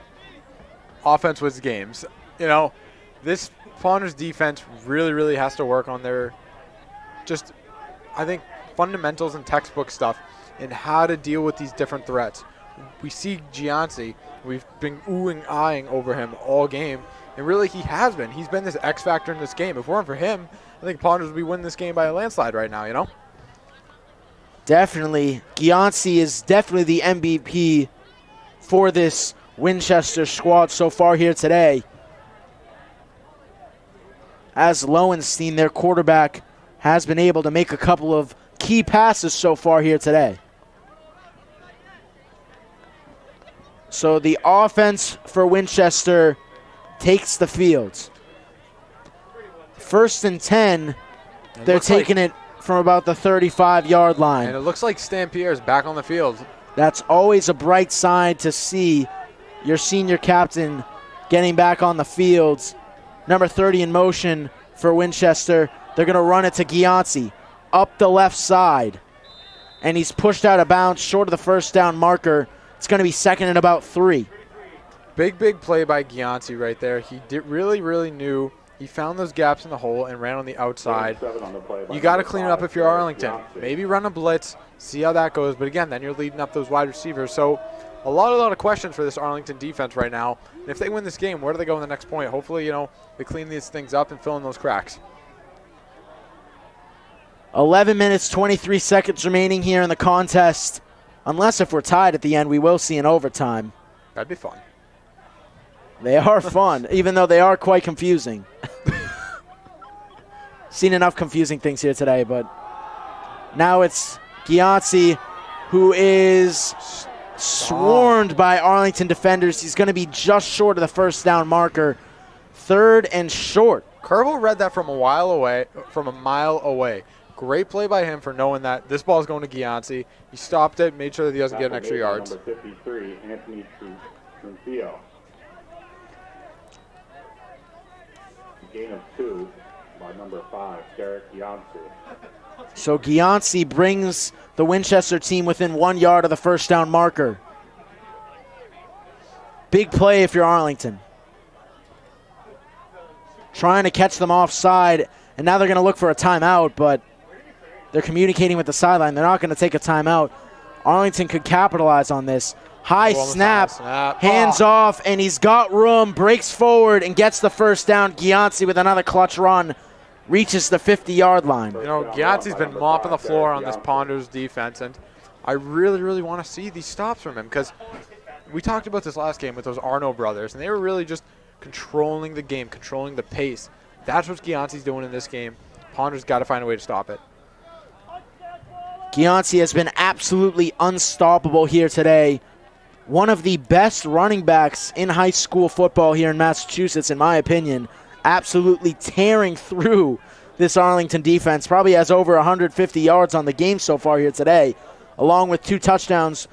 S4: Offense wins games. You know, this Ponders defense really, really has to work on their I think, fundamentals and textbook stuff and how to deal with these different threats. We see Gianci. We've been oohing, eyeing over him all game. And really, he has been. He's been this X factor in this game. If it weren't for him, I think Ponders would be winning this game by a landslide right now, you know?
S3: Definitely. Gianci is definitely the MVP for this Winchester squad so far here today. As Lowenstein, their quarterback, has been able to make a couple of key passes so far here today. So the offense for Winchester takes the field. 1st and 10, they're taking it from about the 35-yard line.
S4: And it looks like Stan Pierre is back on the field.
S3: That's always a bright side to see your senior captain getting back on the field. Number 30 in motion for Winchester. They're going to run it to Gianci up the left side. And he's pushed out of bounds short of the first down marker. It's going to be second and about 3.
S4: Big play by Gianci right there. He really knew. He found those gaps in the hole and ran on the outside. You got to clean it up if you're Arlington. Maybe run a blitz, see how that goes. But again, then you're leading up those wide receivers. So a lot of questions for this Arlington defense right now. And if they win this game, where do they go in the next point? Hopefully, they clean these things up and fill in those cracks.
S3: 11 minutes, 23 seconds remaining here in the contest. Unless if we're tied at the end, we will see an overtime.
S4: That'd be fun.
S3: They are fun, even though they are quite confusing. Seen enough confusing things here today, but now it's Gianci, who is swarmed by Arlington defenders. He's going to be just short of the first down marker. 3rd and short.
S4: Kerbal read that from a mile away. Great play by him for knowing that this ball is going to Gianci. He stopped it, made sure that he doesn't get an extra yards.
S1: Number 53, Anthony Truncio. Gain of 2 by number 5, Derek Gianci.
S3: So Gianci brings the Winchester team within 1 yard of the first down marker. Big play if you're Arlington. Trying to catch them offside, and now they're going to look for a timeout, but they're communicating with the sideline. They're not going to take a timeout. Arlington could capitalize on this. High snap, hands off, and he's got room, breaks forward, and gets the first down. Gianci with another clutch run, reaches the 50-yard line.
S4: Gianci's been mopping the floor on this Ponders defense, and I really want to see these stops from him because we talked about this last game with those Arno brothers, and they were really just controlling the game, controlling the pace. That's what Gianci's doing in this game. Ponders got to find a way to stop it.
S3: Gianci has been absolutely unstoppable here today. One of the best running backs in high school football here in Massachusetts, in my opinion. Absolutely tearing through this Arlington defense. Probably has over 150 yards on the game so far here today, along with 2 touchdowns,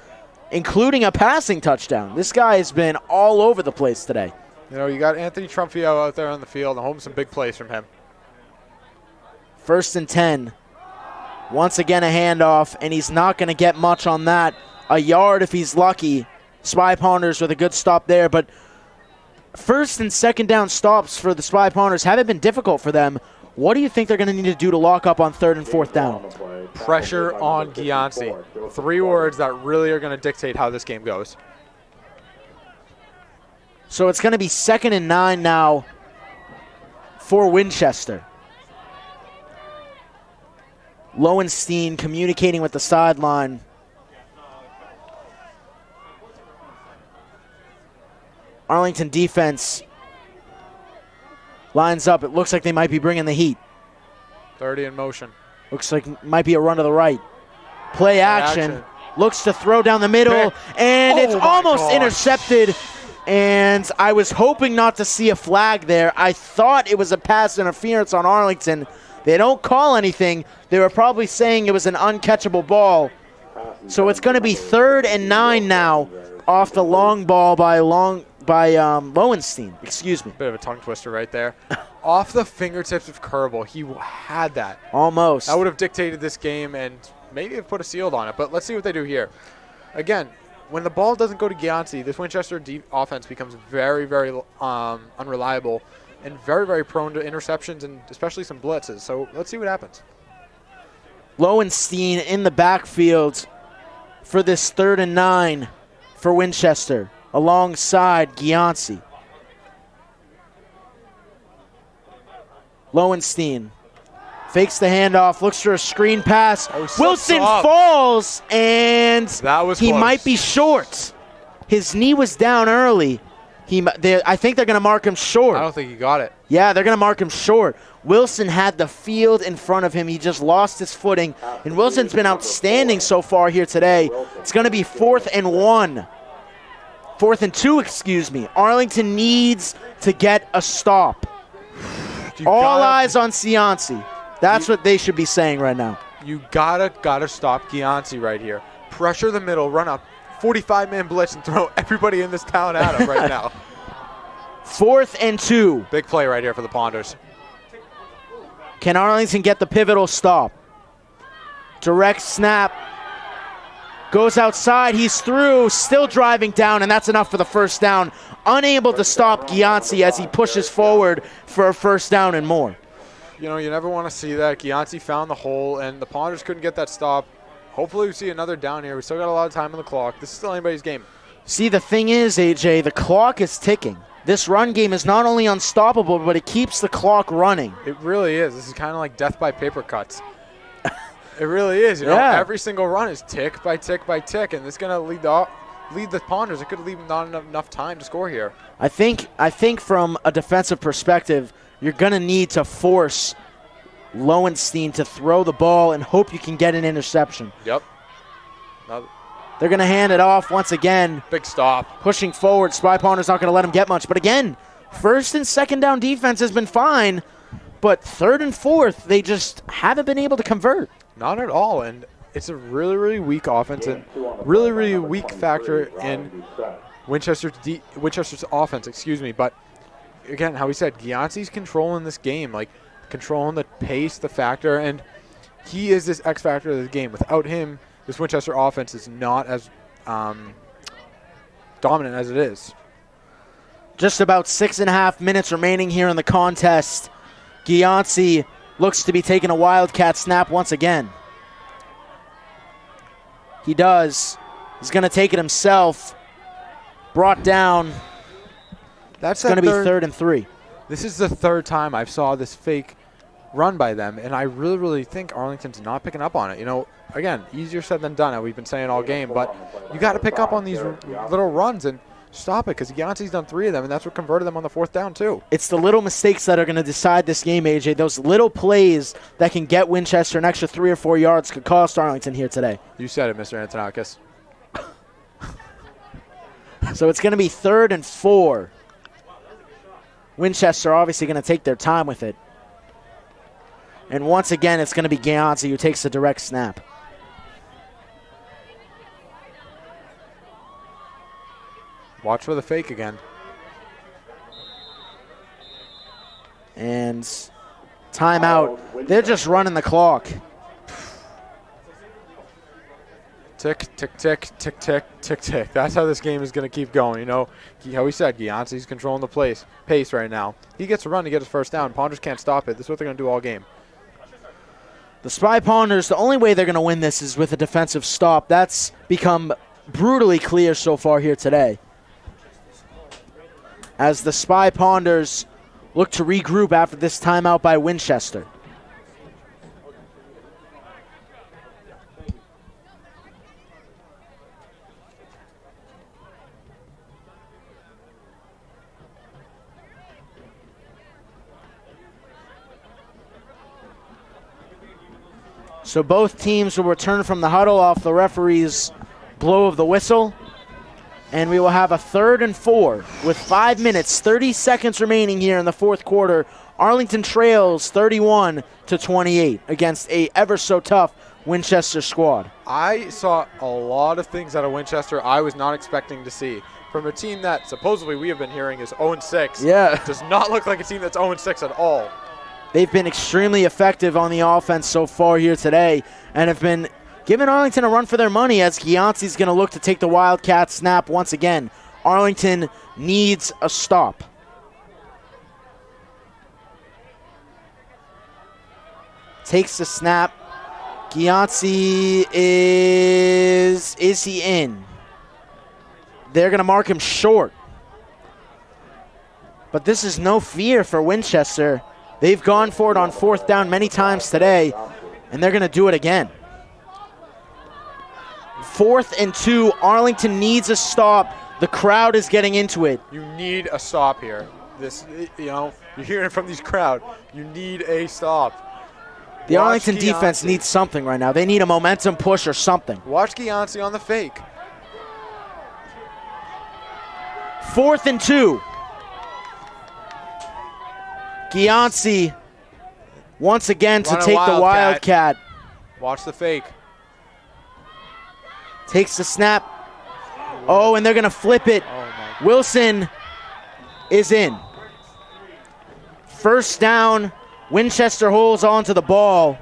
S3: including a passing touchdown. This guy has been all over the place today.
S4: You got Anthony Truncio out there on the field and home some big plays from him.
S3: 1st and 10. Once again a handoff, and he's not going to get much on that. A yard if he's lucky. Spy Ponders with a good stop there, but 1st and 2nd down stops for the Spy Ponders haven't been difficult for them. What do you think they're going to need to do to lock up on 3rd and 4th down?
S4: Pressure on Gianci. 3 words that really are going to dictate how this game goes.
S3: So it's going to be 2nd and 9 now for Winchester. Lowenstein communicating with the sideline. Arlington defense lines up. It looks like they might be bringing the heat.
S4: 30 in motion.
S3: Looks like it might be a run to the right. Play action. Looks to throw down the middle, and it's almost intercepted. And I was hoping not to see a flag there. I thought it was a pass interference on Arlington. They don't call anything. They were probably saying it was an uncatchable ball. So it's going to be 3rd and 9 now off the long ball by Lowenstein. Excuse me.
S4: Bit of a tongue twister right there. Off the fingertips of Kerbal. He had that.
S3: Almost.
S4: That would have dictated this game and maybe have put a seal on it. But let's see what they do here. Again, when the ball doesn't go to Gianci, this Winchester offense becomes very unreliable and very prone to interceptions and especially some blitzes. So let's see what happens.
S3: Lowenstein in the backfield for this 3rd and 9 for Winchester alongside Gianci. Lowenstein fakes the handoff, looks for a screen pass. Wilson falls, and he might be short. His knee was down early. I think they're going to mark him short.
S4: I don't think he got it.
S3: Yeah, they're going to mark him short. Wilson had the field in front of him. He just lost his footing. And Wilson's been outstanding so far here today. It's going to be 4th and 1. 4th and 2, excuse me. Arlington needs to get a stop. All eyes on Gianci. That's what they should be saying right now.
S4: You gotta stop Gianci right here. Pressure the middle, run up 45-man blitz and throw everybody in this town at him right now.
S3: 4th and 2.
S4: Big play right here for the Ponders.
S3: Can Arlington get the pivotal stop? Direct snap. Goes outside. He's through. Still driving down, and that's enough for the first down. Unable to stop Gianci as he pushes forward for a first down and more.
S4: You know, you never want to see that. Gianci found the hole, and the Ponders couldn't get that stop. Hopefully we see another down here. We still got a lot of time on the clock. This is still anybody's game.
S3: See, the thing is, AJ, the clock is ticking. This run game is not only unstoppable, but it keeps the clock running.
S4: It really is. This is kind of like death by paper cuts. It really is. You know, every single run is tick by tick by tick, and it's going to lead the Ponders. It could leave not enough time to score here.
S3: I think from a defensive perspective, you're going to need to force Lowenstein to throw the ball and hope you can get an interception.
S4: Yep.
S3: They're going to hand it off once again.
S4: Big stop.
S3: Pushing forward. Spy Ponder's not going to let him get much. But again, 1st and 2nd down defense has been fine. But 3rd and 4th, they just haven't been able to convert.
S4: Not at all. And it's a really, really weak offense and really, really weak factor in Winchester's offense, excuse me. But again, how we said, Gianci's controlling this game, like controlling the pace, the factor, and he is this X factor of the game. Without him, this Winchester offense is not as dominant as it is.
S3: Just about 6.5 minutes remaining here in the contest. Gianci looks to be taking a Wildcat snap once again. He does. He's going to take it himself. Brought down.
S4: That's
S3: going to be 3rd and 3.
S4: This is the 3rd time I've saw this fake run by them, and I really, really think Arlington's not picking up on it. You know, again, easier said than done, we've been saying all game, but you got to pick up on these little runs and stop it, because Gianci's done 3 of them, and that's what converted them on the 4th down, too.
S3: It's the little mistakes that are going to decide this game, AJ. Those little plays that can get Winchester an extra 3 or 4 yards could cost Arlington here today.
S4: You said it, Mr. Antonakis.
S3: So it's going to be 3rd and 4. Winchester obviously going to take their time with it. And once again, it's going to be Gianci who takes the direct snap.
S4: Watch for the fake again.
S3: And timeout. They're just running the clock.
S4: Tick, tick, tick, tick, tick, tick, tick. That's how this game is going to keep going. You know, how we said, Gianci's controlling the pace right now. He gets a run to get his first down. Ponders can't stop it. This is what they're going to do all game.
S3: The Spy Ponders, the only way they're going to win this is with a defensive stop. That's become brutally clear so far here today. As the Spy Ponders look to regroup after this timeout by Winchester. So both teams will return from the huddle off the referee's blow of the whistle. And we will have a 3rd and 4 with 5 minutes, 30 seconds remaining here in the 4th quarter. Arlington trails 31-28 against a ever so tough Winchester squad.
S4: I saw a lot of things out of Winchester I was not expecting to see. From a team that supposedly we have been hearing is 0-6.
S3: Yeah.
S4: Does not look like a team that's 0-6 at all.
S3: They've been extremely effective on the offense so far here today and have been giving Arlington a run for their money as Gianci's going to look to take the Wildcat snap once again. Arlington needs a stop. Takes the snap. Gianci is he in? They're going to mark him short. But this is no fear for Winchester. They've gone for it on 4th down many times today, and they're going to do it again. 4th and 2, Arlington needs a stop. The crowd is getting into it.
S4: You need a stop here. This, you know, you're hearing it from these crowd. You need a stop.
S3: The Arlington defense needs something right now. They need a momentum push or something.
S4: Watch Gianci on the fake.
S3: 4th and 2. Gianci once again to take the Wildcat.
S4: Watch the fake.
S3: Takes the snap. Oh, and they're going to flip it. Wilson is in. First down, Winchester holds onto the ball,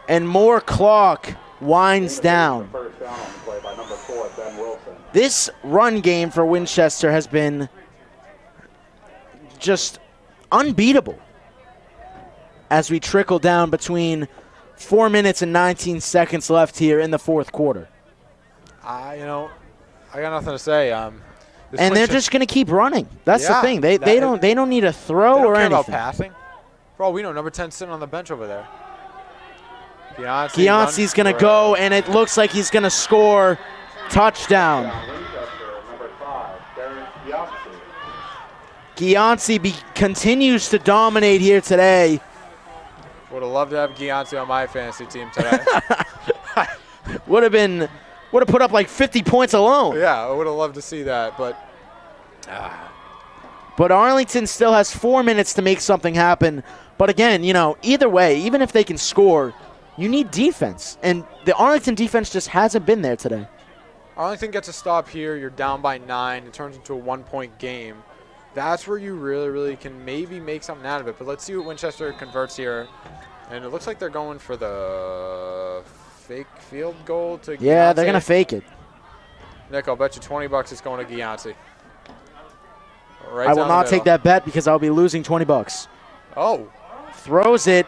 S3: and more clock winds down.
S1: First down on the play by number 4, Ben Wilson.
S3: This run game for Winchester has been just unbeatable as we trickle down between 4 minutes and 19 seconds left here in the fourth quarter.
S4: I got nothing to say.
S3: And they're just going to keep running. That's the thing. They don't need a throw
S4: they don't
S3: or
S4: care
S3: anything.
S4: about passing. For all we know, number 10 sitting on the bench over there.
S3: Gianci's going to go, and it looks like he's going to score touchdown.
S1: Number 5, Derek
S3: Gianci continues to dominate here today.
S4: Would have loved to have Gianci on my fantasy team today.
S3: Would have put up like 50 points alone.
S4: Yeah, I would have loved to see that, but
S3: But Arlington still has 4 minutes to make something happen. But again, either way, even if they can score, you need defense. And the Arlington defense just hasn't been there today.
S4: Arlington gets a stop here. You're down by 9. It turns into a 1-point game. That's where you really, really can maybe make something out of it. But let's see what Winchester converts here. And it looks like they're going for the fake field goal to
S3: Yeah,
S4: Gianci.
S3: they're going to fake it.
S4: Nick, I'll bet you $20 it's going to Gianci. Right
S3: I will
S4: down the
S3: not take
S4: middle.
S3: that bet because I'll be losing $20.
S4: Oh,
S3: Throws it,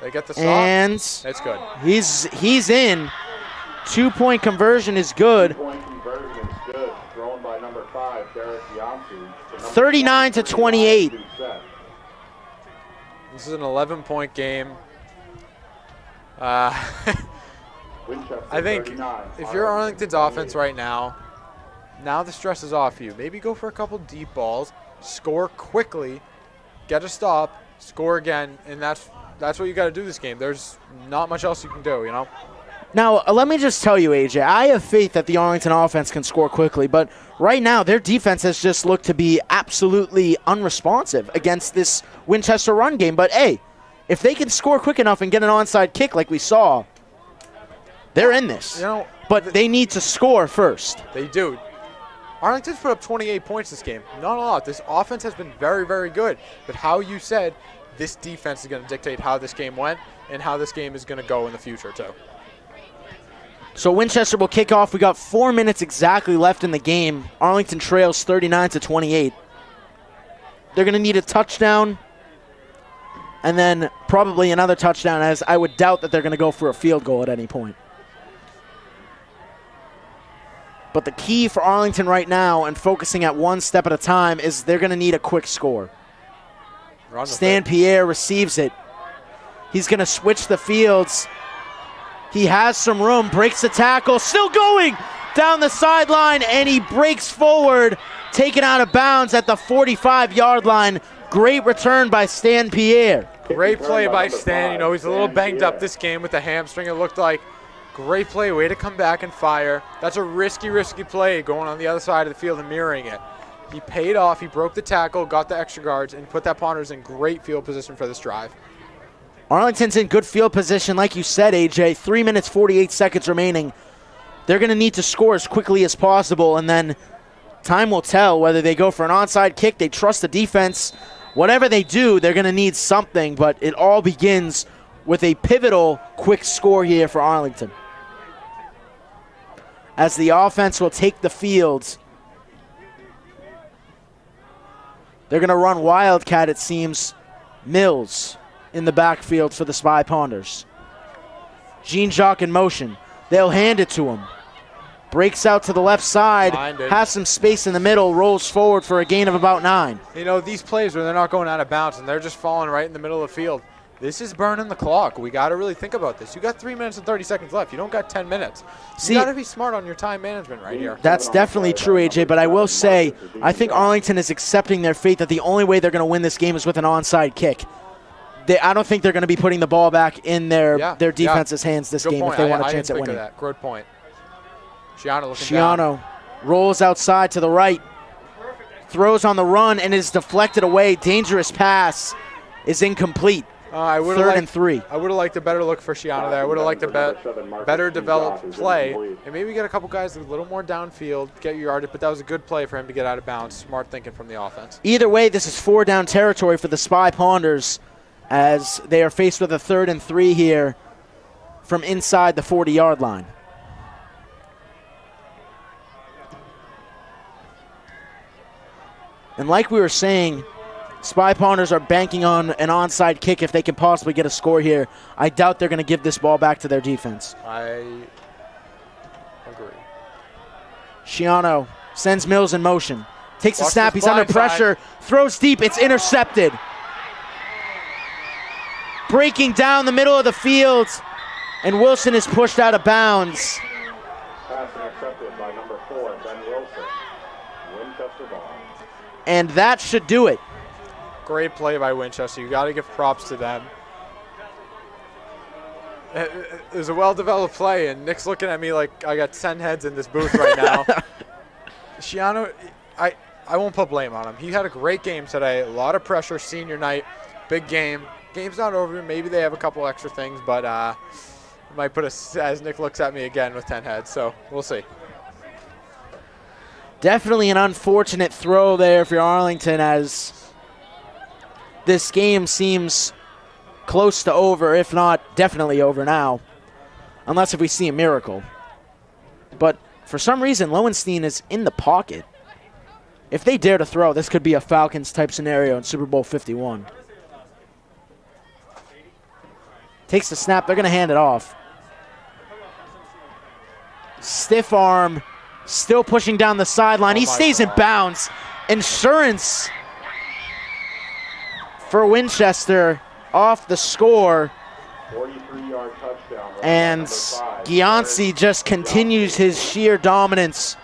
S4: they get the stop.
S3: and
S4: It's good.
S3: he's in. 2-point conversion is good.
S1: 2-point conversion is good. Thrown by number 5, Derek Gianci.
S3: 39 to 28.
S4: This is an 11-point game.
S1: Winchester,
S4: I think
S1: 39,
S4: if you're Arlington's offense right now the stress is off you. Maybe go for a couple deep balls, score quickly, get a stop, score again, and that's what you got to do this game. There's not much else you can do,
S3: Now, let me just tell you, AJ, I have faith that the Arlington offense can score quickly, but right now their defense has just looked to be absolutely unresponsive against this Winchester run game. But, hey, if they can score quick enough and get an onside kick like we saw, they're in this. But they need to score first.
S4: They do. Arlington's put up 28 points this game. Not a lot. This offense has been very, very good. But how you said, this defense is going to dictate how this game went and how this game is going to go in the future, too.
S3: So Winchester will kick off. We got 4 minutes exactly left in the game. Arlington trails 39 to 28. They're going to need a touchdown and then probably another touchdown, as I would doubt that they're going to go for a field goal at any point. But the key for Arlington right now, and focusing at one step at a time, is they're going to need a quick score. Stan Pierre receives it. He's going to switch the fields. He has some room, breaks the tackle, still going down the sideline, and he breaks forward, taken out of bounds at the 45-yard line. Great return by Stan Pierre.
S4: Great play by Stan. He's a little banged up this game with the hamstring, it looked like. Great play, way to come back and fire. That's a risky play going on the other side of the field and mirroring it. He paid off, he broke the tackle, got the extra guards, and put that Ponders in great field position for this drive.
S3: Arlington's in good field position, like you said, AJ. 3 minutes, 48 seconds remaining. They're going to need to score as quickly as possible, and then time will tell whether they go for an onside kick, they trust the defense. Whatever they do, they're going to need something, but it all begins with a pivotal quick score here for Arlington, as the offense will take the field. They're going to run Wildcat, it seems. Mills in the backfield for the Spy Ponders. Jean-Jacques in motion. They'll hand it to him. Breaks out to the left side, has some space in the middle, rolls forward for a gain of about 9.
S4: These plays where they're not going out of bounds and they're just falling right in the middle of the field, this is burning the clock. We got to really think about this. You got 3 minutes and 30 seconds left. You don't got 10 minutes. You got to be smart on your time management right here.
S3: That's definitely true, AJ, but I will say I think Arlington is accepting their fate that the only way they're going to win this game is with an onside kick. I don't think they're going to be putting the ball back in their defense's hands this game if they want a chance at winning.
S4: Good point. Schiano looking
S3: down. Rolls outside to the right. Throws on the run and is deflected away. Dangerous pass is incomplete.
S4: I would
S3: Third
S4: have
S3: and 3.
S4: I would have liked a better look for Shiano there. I would have liked a better developed play, and maybe get a couple guys a little more downfield, get your yardage. But that was a good play for him to get out of bounds. Smart thinking from the offense.
S3: Either way, this is 4 down territory for the Spy Ponders as they are faced with a 3rd and 3 here from inside the 40-yard line. And like we were saying, Spy Ponders are banking on an onside kick if they can possibly get a score here. I doubt they're going to give this ball back to their defense.
S4: I agree.
S3: Shiano sends Mills in motion. Takes a
S4: Watch
S3: snap.
S4: this
S3: He's under
S4: blind
S3: pressure. Throws deep. It's intercepted. Breaking down the middle of the field. And Wilson is pushed out of bounds.
S1: Pass intercepted by number 4, Ben Wilson. Winchester ball.
S3: And that should do it.
S4: Great play by Winchester. You got to give props to them. It was a well-developed play, and Nick's looking at me like I got 10 heads in this booth right now. Shiano, I won't put blame on him. He had a great game today. A lot of pressure, senior night, big game. Game's not over. Maybe they have a couple extra things, but might put us, as Nick looks at me again with 10 heads, so we'll see.
S3: Definitely an unfortunate throw there for Arlington as this game seems close to over, if not definitely over now, unless if we see a miracle. But for some reason, Lowenstein is in the pocket. If they dare to throw, this could be a Falcons-type scenario in Super Bowl 51. Takes the snap. They're going to hand it off. Stiff arm, still pushing down the sideline. He stays in bounds. Insurance for Winchester off the score.
S1: 43-yard touchdown.
S3: And Gianci just continues his sheer dominance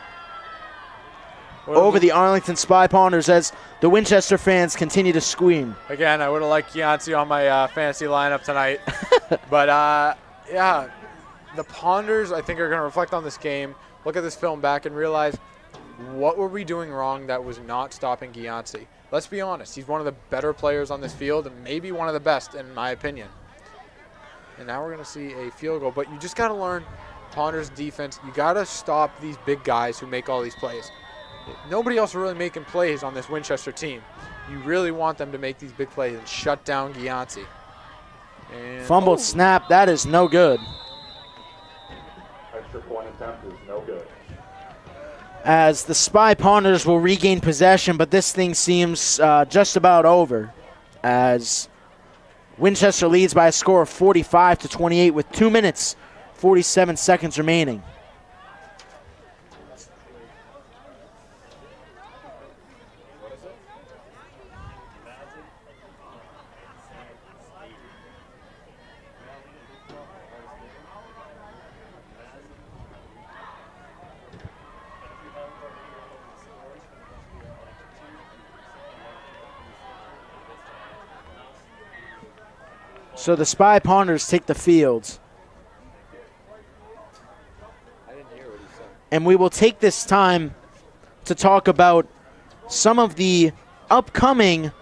S3: over the Arlington Spy Ponders as the Winchester fans continue to scream.
S4: Again, I would have liked Gianci on my fantasy lineup tonight. But, yeah, the Ponders, I think, are going to reflect on this game, look at this film back, and realize what were we doing wrong that was not stopping Gianci. Let's be honest. He's one of the better players on this field and maybe one of the best, in my opinion. And now we're going to see a field goal. But you just got to learn Ponders' defense. You got to stop these big guys who make all these plays. Nobody else is really making plays on this Winchester team. You really want them to make these big plays and shut down Gianci.
S3: Fumbled snap. That is no good.
S1: Extra point attempt is no good.
S3: As the Spy Ponders will regain possession, but this thing seems just about over as Winchester leads by a score of 45-28 with 2 minutes, 47 seconds remaining. So the Spy Ponders take the field. And we will take this time to talk about some of the upcoming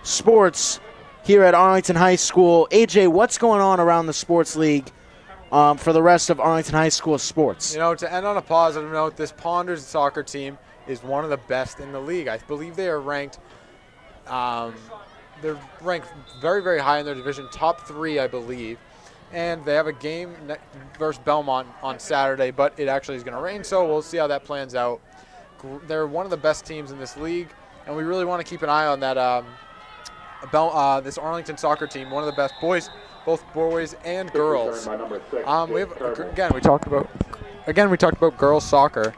S3: sports here at Arlington High School. AJ, what's going on around the sports league for the rest of Arlington High School sports?
S4: You know, to end on a positive note, this Ponders soccer team is one of the best in the league. I believe they are ranked they're ranked very, very high in their division, top 3, I believe. And they have a game versus Belmont on Saturday, but it actually is going to rain, so we'll see how that plans out. They're one of the best teams in this league, and we really want to keep an eye on that this Arlington soccer team, one of the best boys, both boys and girls. We talked about girls soccer,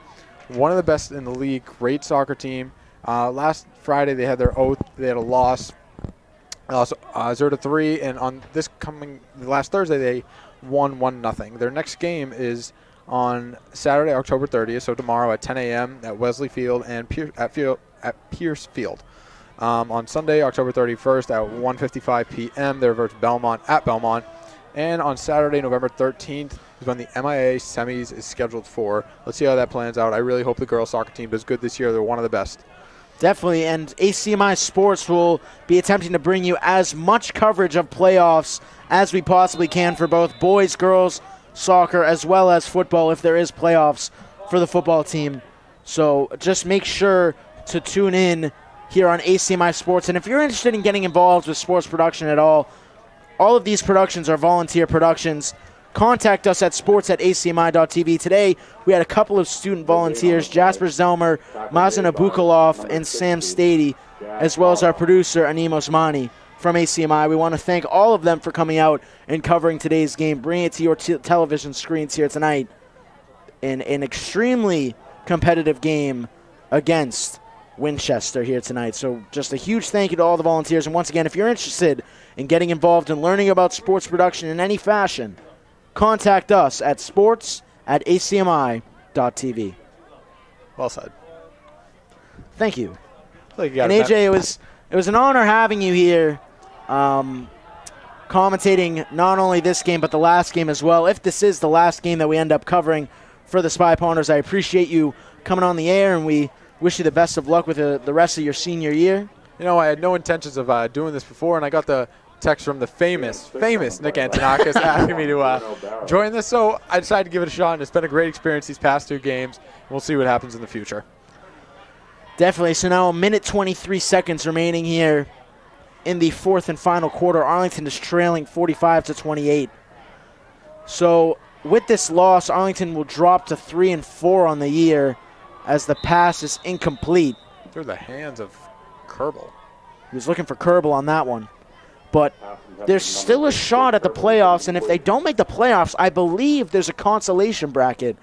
S4: one of the best in the league, great soccer team. Last Friday they had their oath, they had a loss. 0-3, and on last Thursday they won 1-0. Their next game is on Saturday, October 30th, so tomorrow at 10 a.m. at Wesley Field and at Pierce Field. On Sunday, October 31st at 1:55 p.m. they're versus Belmont at Belmont, and on Saturday, November 13th is when the MIA semis is scheduled for. Let's see how that plans out. I really hope the girls soccer team does good this year. They're one of the best.
S3: Definitely, and ACMi Sports will be attempting to bring you as much coverage of playoffs as we possibly can for both boys, girls, soccer, as well as football if there is playoffs for the football team. So just make sure to tune in here on ACMi Sports. And if you're interested in getting involved with sports production at all of these productions are volunteer productions. Contact us at sports@acmi.tv. Today, we had a couple of student volunteers, Jasper Zelmer, Mazen Abukalov, and Sam Stady, as well as our producer, Anim Osmani from ACMi. We want to thank all of them for coming out and covering today's game, bringing it to your television screens here tonight in an extremely competitive game against Winchester here tonight. So just a huge thank you to all the volunteers. And once again, if you're interested in getting involved in learning about sports production in any fashion, contact us at sports@acmi.tv.
S4: Well said.
S3: Thank you.
S4: Like you
S3: And AJ, it was an honor having you here, commentating not only this game but the last game as well. If this is the last game that we end up covering for the Spy Ponders, I appreciate you coming on the air, and we wish you the best of luck with the rest of your senior year.
S4: You know, I had no intentions of doing this before, and I got the text from the famous Nick Antonakis asking me to join this, so I decided to give it a shot, and it's been a great experience these past 2 games. We'll see what happens in the future.
S3: Definitely. So now 1:23 remaining here in the 4th and final quarter. Arlington is trailing 45-28. So with this loss, Arlington will drop to 3-4 on the year as the pass is incomplete.
S4: Through the hands of Kerbal.
S3: He was looking for Kerbal on that one. But there's still a shot at the playoffs, and if they don't make the playoffs, I believe there's a consolation bracket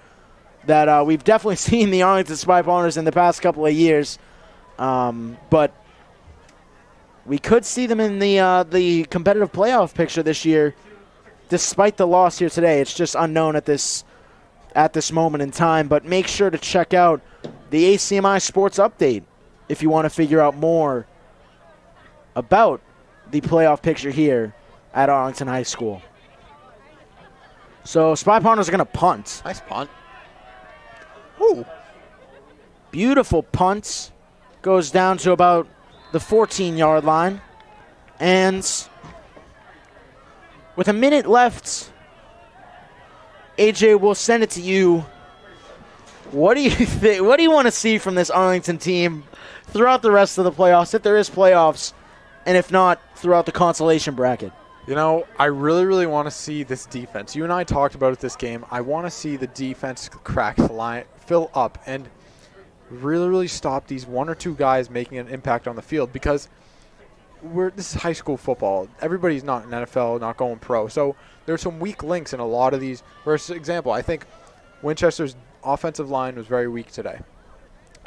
S3: that we've definitely seen the Arlington Spy Ponders in the past couple of years. But we could see them in the competitive playoff picture this year, despite the loss here today. It's just unknown at this moment in time. But make sure to check out the ACMi Sports Update if you want to figure out more about the playoff picture here at Arlington High School. So Spy Ponders are going to punt.
S4: Nice punt. Ooh.
S3: Beautiful punt. Goes down to about the 14-yard line. And with a minute left, AJ, we'll send it to you. What do you think? What do you want to see from this Arlington team throughout the rest of the playoffs, if there is playoffs, and if not, throughout the consolation bracket?
S4: You know, I really, really want to see this defense. You and I talked about it this game. I want to see the defense crack the line, fill up, and really, really stop these 1 or 2 guys making an impact on the field, because this is high school football. Everybody's not in NFL, not going pro. So there's some weak links in a lot of these. For example, I think Winchester's offensive line was very weak today.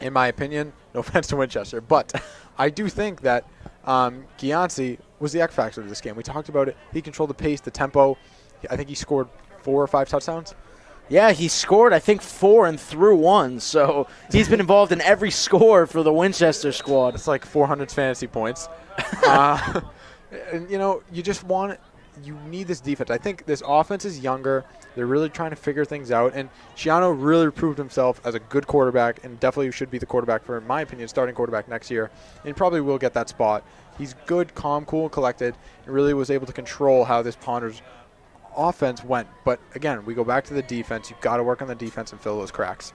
S4: In my opinion, no offense to Winchester, but I do think that Gianci was the X factor of this game. We talked about it. He controlled the pace, the tempo. I think he scored 4 or 5 touchdowns.
S3: Yeah, he scored, I think, 4 and threw 1. So he's been involved in every score for the Winchester squad.
S4: It's like 400 fantasy points. And, you know, you need this defense. I think this offense is younger. They're really trying to figure things out. And Shiano really proved himself as a good quarterback, and definitely should be the quarterback for, in my opinion, starting quarterback next year. And probably will get that spot. He's good, calm, cool, and collected, and really was able to control how this Ponders offense went. But, again, we go back to the defense. You've got to work on the defense and fill those cracks.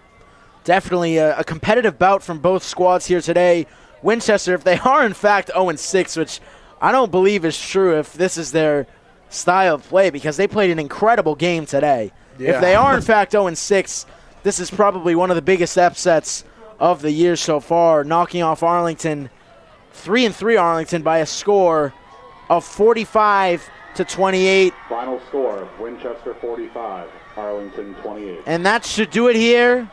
S4: Definitely
S3: a competitive bout from both squads here today. Winchester, if they are, in fact, 0-6, which I don't believe is true if this is their style of play, because they played an incredible game today. Yeah. If they are, in fact, 0-6, this is probably one of the biggest upsets of the year so far, knocking off Arlington, 3-3 Arlington, by a score of 45-28.
S1: Final score, Winchester 45, Arlington 28.
S3: And that should do it here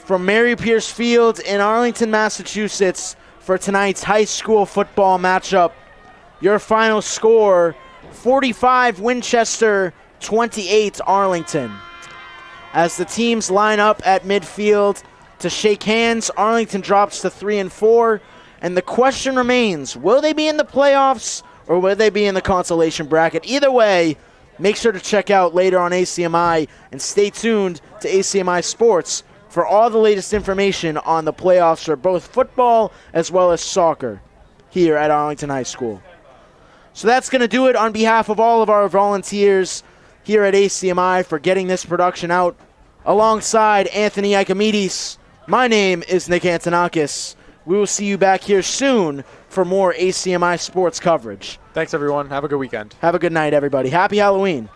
S3: from Mary Pierce Field in Arlington, Massachusetts for tonight's high school football matchup. Your final score, 45 Winchester, 28 Arlington. As the teams line up at midfield to shake hands, Arlington drops to 3-4, and the question remains, will they be in the playoffs or will they be in the consolation bracket? Either way, make sure to check out later on ACMi and stay tuned to ACMi Sports for all the latest information on the playoffs for both football as well as soccer here at Arlington High School. So that's going to do it on behalf of all of our volunteers here at ACMi for getting this production out. Alongside Anthony Icamides, my name is Nick Antonakis. We will see you back here soon for more ACMi sports coverage.
S4: Thanks, everyone. Have a good weekend.
S3: Have a good night, everybody. Happy Halloween.